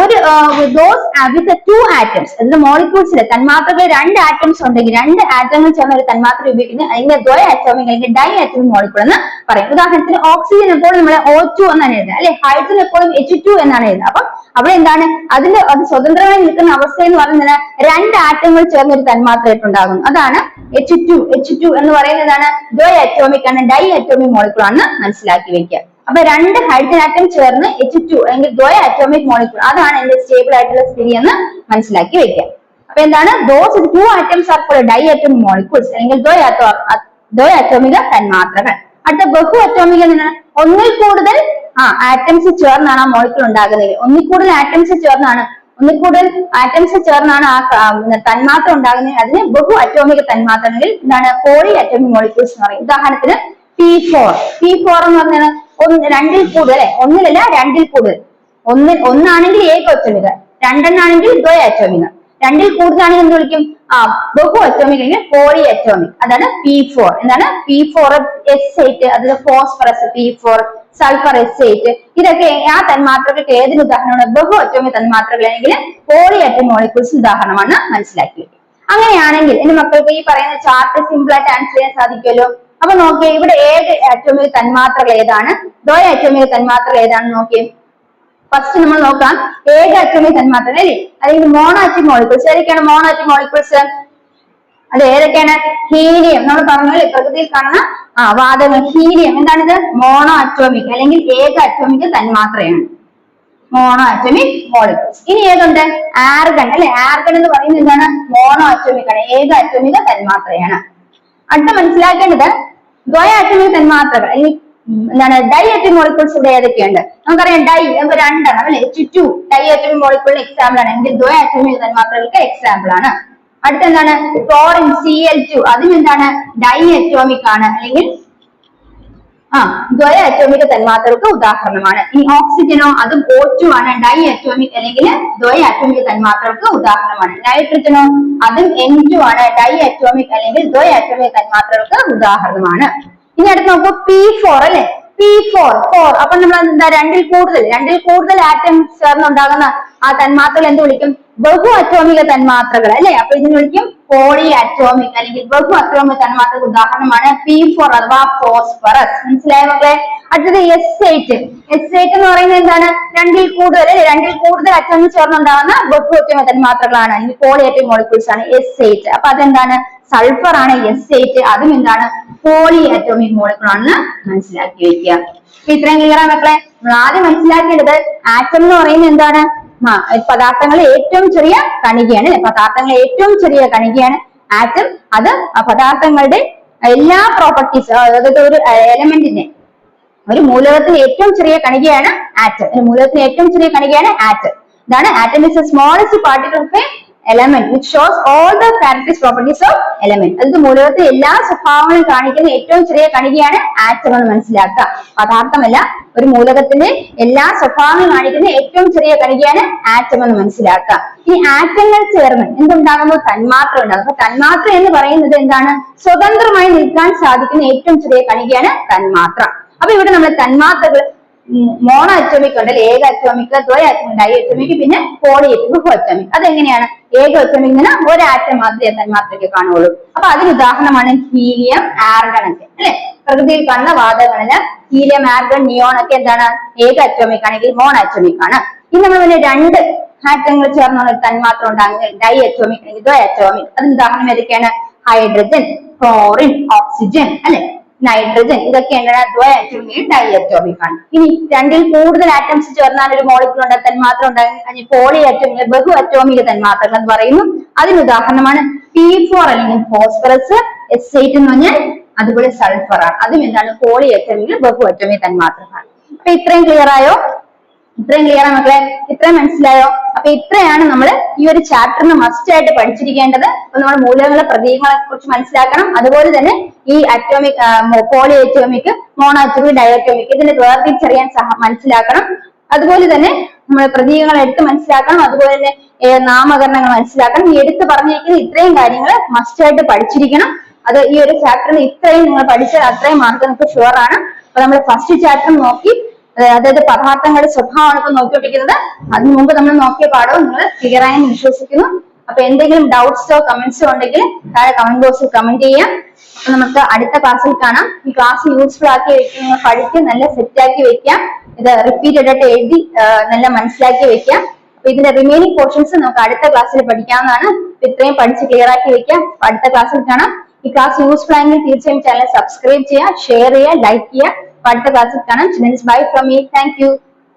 ഒരു വിത്ത് ടു ആറ്റംസ്, അതായത് മോളിക്യൂൾസിൽ തന്മാത്രകളിൽ രണ്ട് ആറ്റംസ് ഉണ്ടെങ്കിൽ രണ്ട് ആറ്റങ്ങൾ ചേർന്ന ഒരു തന്മാത്ര ഉപയോഗിക്കുന്നത് അതിന്റെ ദ്വയ അറ്റോമിക് അല്ലെങ്കിൽ ഡൈ അറ്റോമിക് മോളിക്യൂൾ എന്ന് പറയും. ഉദാഹരണത്തിന് ഓക്സിജൻ എപ്പോഴും നമ്മൾ O2 എന്നാണ് എഴുതുന്നത് അല്ലെ, ഹൈഡ്രജൻ എപ്പോഴും H2 എന്നാണ് എഴുതുന്നത്. അപ്പം അവിടെ എന്താണ് അത് സ്വതന്ത്രമായി നിൽക്കുന്ന അവസ്ഥ എന്ന് പറയുന്നത് രണ്ട് ആറ്റങ്ങൾ ചേർന്ന ഒരു തന്മാത്രയായിട്ടുണ്ടാകുന്നു. അതാണ് H2 എന്ന് പറയുന്നതാണ് ദ്വയ അറ്റോമിക് ആണ്, ഡൈ അറ്റോമിക് മോളിക്യൂൾ ആണെന്ന് മനസ്സിലാക്കി വെക്കുക. അപ്പൊ രണ്ട് ഹൈഡ്രജൻ ആറ്റം ചേർന്ന് H2 അല്ലെങ്കിൽ ദ്വയ അറ്റോമിക് മോളിക്യൂൾ, അതാണ് എന്റെ സ്റ്റേബിൾ ആയിട്ടുള്ള സ്ഥിതി എന്ന് മനസ്സിലാക്കി വെക്കുക. അപ്പൊ എന്താണ്? Those two atoms are called diatomic molecules അല്ലെങ്കിൽ ദ്വയ അറ്റോമിക തന്മാത്രകൾ. അടുത്ത ബഹു അറ്റോമിക എന്നാണ് ഒന്നിൽ കൂടുതൽ ആറ്റംസ് ചേർന്നാണ് ആ മോളിക്യൂൾ ഉണ്ടാകുന്നത്. ഒന്നിൽ കൂടുതൽ ആറ്റംസ് ചേർന്നാണ് ആ തന്മാത്ര ഉണ്ടാകുന്നത്. അതിന് ബഹു അറ്റോമിക തന്മാത്രകളിൽ എന്താണ്? പോളി അറ്റോമിക് മോളിക്യൂൾസ് എന്ന് പറയും. ഉദാഹരണത്തിന് P4 എന്ന് പറഞ്ഞാൽ രണ്ടിൽ കൂടുതൽ, ഒന്നിലല്ല രണ്ടിൽ കൂടുതൽ. ഒന്നാണെങ്കിൽ ഏക അറ്റോമിക, രണ്ടെണ്ണാണെങ്കിൽ ദ്വയ അറ്റോമിക, രണ്ടിൽ കൂടുതലാണെങ്കിൽ എന്ത് വിളിക്കും? ബഹു അറ്റോമിക് അല്ലെങ്കിൽ പോളി അറ്റോമിക്. അതാണ് P4. എന്താണ്? P4 S8, അതായത് ഫോസ്ഫറസ് P4, സൾഫർ S8. ഇതൊക്കെ ആ തന്മാത്രകൾക്ക് ഏതിന് ഉദാഹരണമാണ്? ബഹു അറ്റോമിക് തന്മാത്രകൾ അല്ലെങ്കിൽ പോളി അറ്റോമിക് മോളിക്യൂൾസ് ഉദാഹരണമാണ് മനസ്സിലാക്കി. അങ്ങനെയാണെങ്കിൽ എന്റെ മക്കൾക്ക് ഈ പറയുന്ന ചാർട്ട് സിമ്പിൾ ആയിട്ട് ആൻസർ ചെയ്യാൻ സാധിക്കുമല്ലോ. അപ്പൊ നോക്കിയേ, ഇവിടെ ഏക അറ്റോമിക് തന്മാത്രകൾ ഏതാണ്, ദ്വയ അറ്റോമിക് തന്മാത്രകൾ ഏതാണെന്ന് നോക്കിയേ. ഫസ്റ്റ് നമ്മൾ നോക്കാം ഏക അറ്റോമിക് തന്മാത്രകൾ അല്ലേ, അല്ലെങ്കിൽ മോണോ അറ്റോമിക് മോളിക്യൂൾസ്. ഏതൊക്കെയാണ് മോണോ അറ്റോമിക് മോളിക്യൂൾസ്? അത് ഏതൊക്കെയാണ്? ഹീലിയം. നമ്മൾ പറഞ്ഞാൽ പ്രകൃതിയിൽ കാണുന്ന വാതകം ഹീലിയം. എന്താണിത്? മോണോ അറ്റോമിക് അല്ലെങ്കിൽ ഏക അറ്റോമിക് തന്മാത്രയാണ്, മോണോ അറ്റോമിക് മോളിക്യൂൾസ്. ഇനി ഏതുണ്ട്? ആർഗൺ അല്ലെ. ആർഗൺ എന്ന് പറയുന്നത് എന്താണ്? മോണോ അറ്റോമിക് ആണ്, ഏക അറ്റോമിക തന്മാത്രയാണ്. അടുത്ത മനസ്സിലാക്കേണ്ടത് ദ്വയ അറ്റോമിക് തന്മാത്രകൾ അല്ലെങ്കിൽ എന്താണ്? ഡൈ അറ്റോമിക് മോളിക്യൂൾസ് ഇവിടെ ഏതൊക്കെയുണ്ട്? നമുക്കറിയാം ഡൈ നമുക്ക് രണ്ടെണ്ണം അല്ലെ, H2 ഡൈ അറ്റോമിക് മോളിക്യൂളിന് എക്സാമ്പിൾ ആണ്, എങ്കിൽ ദ്വയ അറ്റോമിക് തന്മാത്രകൾക്ക് എക്സാമ്പിൾ ആണ്. അടുത്ത എന്താണ്? ക്ലോറിൻ Cl2, അതും എന്താണ്? ഡൈ അറ്റോമിക് ആണ് അല്ലെങ്കിൽ ദ്വയ അറ്റോമിക തന്മാത്രകൾക്ക് ഉദാഹരണമാണ്. ഇനി ഓക്സിജനോ? അതും O2 ആണ്, ഡൈ അറ്റോമിക് അല്ലെങ്കിൽ ദ്വയ അറ്റോമിക തന്മാത്രകൾക്ക് ഉദാഹരണമാണ്. നൈട്രജനോ? അതും N2 ആണ്, ഡൈ അറ്റോമിക് അല്ലെങ്കിൽ ദ്വയ അറ്റോമിക തന്മാത്രകൾക്ക് ഉദാഹരണമാണ്. ഇനി അടുത്ത് നോക്കൂ P4 അല്ലെ, P4. അപ്പൊ നമ്മൾ എന്താ? രണ്ടിൽ കൂടുതൽ ആറ്റംസ് ചേർന്നുണ്ടാകുന്ന ആ തന്മാത്രകൾ എന്ത് വിളിക്കും? ബഹു അറ്റോമിക തന്മാത്രകൾ അല്ലെ. അപ്പൊ ഇതിന് വിളിക്കും പോളി അറ്റോമിക് അല്ലെങ്കിൽ ബഹു അറ്റോമിക് തന്മാത്രക്ക് ഉദാഹരണമാണ് P4 അഥവാ ഫോസ്ഫറസ്. മനസ്സിലായോ മക്കളെ? അടുത്തത് S8 എന്ന് പറയുന്നത് എന്താണ്? രണ്ടിൽ കൂടുതൽ അറ്റങ്ങൾ ചേർന്നുണ്ടാകുന്ന ബഹു അറ്റോമിക തന്മാത്രകളാണ്, അല്ലെങ്കിൽ പോളി അറ്റോമിക് മോളിക്യൂൾസ് ആണ് S8. അപ്പൊ അതെന്താണ്? സൾഫർ ആണ് S8. അതും എന്താണ്? പോളി അറ്റോമിക് മോളിക്യൂൾ ആണെന്ന് മനസ്സിലാക്കി വെക്കുക. അപ്പൊ ഇത്രയും ക്ലിയർ ആണ് മക്കളെ. നമ്മൾ ആദ്യം മനസ്സിലാക്കേണ്ടത് ആറ്റം എന്ന് പറയുന്നത് എന്താണ്? പദാർത്ഥങ്ങളെ ഏറ്റവും ചെറിയ കണികയാണ്. ആറ്റം. അത് പദാർത്ഥങ്ങളുടെ എല്ലാ പ്രോപ്പർട്ടീസ്, അതായത് ഒരു എലമെന്റിന്റെ, ഒരു മൂലകത്തിന്റെ ഏറ്റവും ചെറിയ കണികയാണ് ആറ്റം. ഇതാണ് atom is the smallest particle of a element which shows all the characteristic properties of element. അത് മൂലകത്തിൽ എല്ലാ സ്വഭാവങ്ങളും കാണിക്കുന്ന ഏറ്റവും ചെറിയ കണികയാണ് ആറ്റം എന്ന് മനസ്സിലാക്കുക. പദാർത്ഥമല്ല, ഒരു മൂലകത്തിന്റെ എല്ലാ സ്വഭാവങ്ങളും കാണിക്കുന്ന ഏറ്റവും ചെറിയ കണികയാണ് ആറ്റം എന്ന് മനസ്സിലാക്കുക. ഈ ആറ്റങ്ങൾ ചേർന്ന് എന്തുണ്ടാകുന്നു? തന്മാത്ര ഉണ്ടാകും. അപ്പൊ തന്മാത്ര എന്ന് പറയുന്നത് എന്താണ്? സ്വതന്ത്രമായി നിൽക്കാൻ സാധിക്കുന്ന ഏറ്റവും ചെറിയ കണികയാണ് തന്മാത്ര. അപ്പൊ ഇവിടെ നമ്മൾ തന്മാത്രകൾ മോണോ അറ്റോമിക് ഉണ്ടല്ലോ, ഏക അറ്റോമിക്, ദ്വയ അറ്റോമിക്, ഡൈ അറ്റോമിക്, പിന്നെ പോളി ബഹു അറ്റോമിക്. അതെങ്ങനെയാണ്? ഏക അറ്റോമിക്കിന് ഒരു ആറ്റം മാത്രമേ തന്മാത്രയ്ക്ക് കാണുള്ളൂ. അപ്പൊ അതിന് ഉദാഹരണമാണ് ഹീലിയം, ആർഗൺ ഒക്കെ അല്ലെ. പ്രകൃതിയിൽ കാണുന്ന വാതകങ്ങളില് ഹീലിയം, ആർഗൺ, നിയോൺ ഒക്കെ എന്താണ്? ഏക അറ്റോമിക് ആണെങ്കിൽ മോണോ അറ്റോമിക് ആണ്. ഇനി നമ്മൾ പിന്നെ രണ്ട് ആറ്റങ്ങൾ ചേർന്നുള്ള തന്മാത്ര ഉണ്ടാകുന്നത് ഡൈ അറ്റോമിക് അല്ലെങ്കിൽ ദ്വയ അറ്റോമിക്. അതിന് ഉദാഹരണം ഏതൊക്കെയാണ്? ഹൈഡ്രജൻ, ക്ലോറിൻ, ഓക്സിജൻ അല്ലെ, നൈട്രജൻ, ഇതൊക്കെ എന്താണ്? ദ്വയ അറ്റോമിക്, ഡൈ അറ്റോമിക് ആണ്. ഇനി രണ്ടിൽ കൂടുതൽ ആറ്റംസ് ചേർന്നാൽ ഒരു മോളിക്യൂൾ ഉണ്ട്, തന്മാത്ര ഉണ്ടാകും, പോളി അറ്റോമിക്, ബഹു അറ്റോമിക തന്മാത്രകൾ എന്ന് പറയുന്നു. അതിന് ഉദാഹരണമാണ് P4 അല്ലെങ്കിൽ ഫോസ്ഫറസ്, S8 എന്ന് പറഞ്ഞാൽ അതുപോലെ സൾഫർ ആണ്. അതും എന്താണ്? പോളി അറ്റോമിക്, ബഹു അറ്റോമിക തന്മാത്രകളാണ്. അപ്പൊ ഇത്രയും ക്ലിയർ ആയോ? ഇത്രയും ക്ലിയർ ആണ് മക്കളെ? ഇത്രയും മനസ്സിലായോ? അപ്പൊ ഇത്രയാണ് നമ്മൾ ഈ ഒരു ചാപ്റ്ററിന് മസ്റ്റ് ആയിട്ട് പഠിച്ചിരിക്കേണ്ടത്. അപ്പൊ നമ്മൾ മൂലകങ്ങളെ, പ്രതീകങ്ങളെ കുറിച്ച് മനസ്സിലാക്കണം. അതുപോലെ തന്നെ ഈ atomic, polyatomic, monoatomic, diatomic ഇതിനെ വേർതിരിച്ചറിയാൻ മനസ്സിലാക്കണം. അതുപോലെ തന്നെ നമ്മൾ പ്രതീകങ്ങൾ എടുത്ത് മനസ്സിലാക്കണം. അതുപോലെ തന്നെ നാമകരണങ്ങൾ മനസ്സിലാക്കണം. ഈ എടുത്ത് പറഞ്ഞിരിക്കുന്ന ഇത്രയും കാര്യങ്ങൾ മസ്റ്റ് ആയിട്ട് പഠിച്ചിരിക്കണം. അത് ഈ ഒരു ചാപ്റ്ററിൽ ഇത്രയും നിങ്ങൾ പഠിച്ചാൽ അത്രയും മാർക്ക് നിങ്ങൾക്ക് ഷുവർ ആണ്. അപ്പൊ നമ്മൾ ഫസ്റ്റ് ചാപ്റ്റർ നോക്കി, അതായത് പദാർത്ഥങ്ങളുടെ സ്വഭാവമാണ് ഇപ്പൊ നോക്കിക്കൊണ്ടിരിക്കുന്നത്. അതിനു മുമ്പ് നമ്മൾ നോക്കിയ പാഠവും നിങ്ങൾ ക്ലിയർ ആയി വിശ്വസിക്കുന്നു. അപ്പൊ എന്തെങ്കിലും ഡൗട്ട്സോ കമന്റ്സോ ഉണ്ടെങ്കിൽ താഴെ കമന്റ് ബോക്സിൽ കമന്റ് ചെയ്യാം. അപ്പൊ നമുക്ക് അടുത്ത ക്ലാസ്സിൽ കാണാം. ഈ ക്ലാസ് യൂസ്ഫുൾ ആക്കി വെക്കുക, നിങ്ങൾ പഠിച്ച് നല്ല സെറ്റ് ആക്കി വെക്കാം. ഇത് റിപ്പീറ്റഡ് ആയിട്ട് എഴുതി നല്ല മനസ്സിലാക്കി വെക്കാം. അപ്പൊ ഇതിന്റെ റിമൈനിങ് പോർഷൻസ് നമുക്ക് അടുത്ത ക്ലാസ്സിൽ പഠിക്കാവുന്നതാണ്. ഇത്രയും പഠിച്ച് ക്ലിയർ ആക്കി വെക്കാം. അടുത്ത ക്ലാസ്സിൽ കാണാം. ഈ ക്ലാസ് യൂസ്ഫുൾ ആയെങ്കിൽ തീർച്ചയായും ചാനൽ സബ്സ്ക്രൈബ് ചെയ്യുക, ഷെയർ ചെയ്യുക, ലൈക്ക് ചെയ്യുക. അടുത്ത ക്ലാസ്സിൽ കാണാം. Bye from me. Thank you.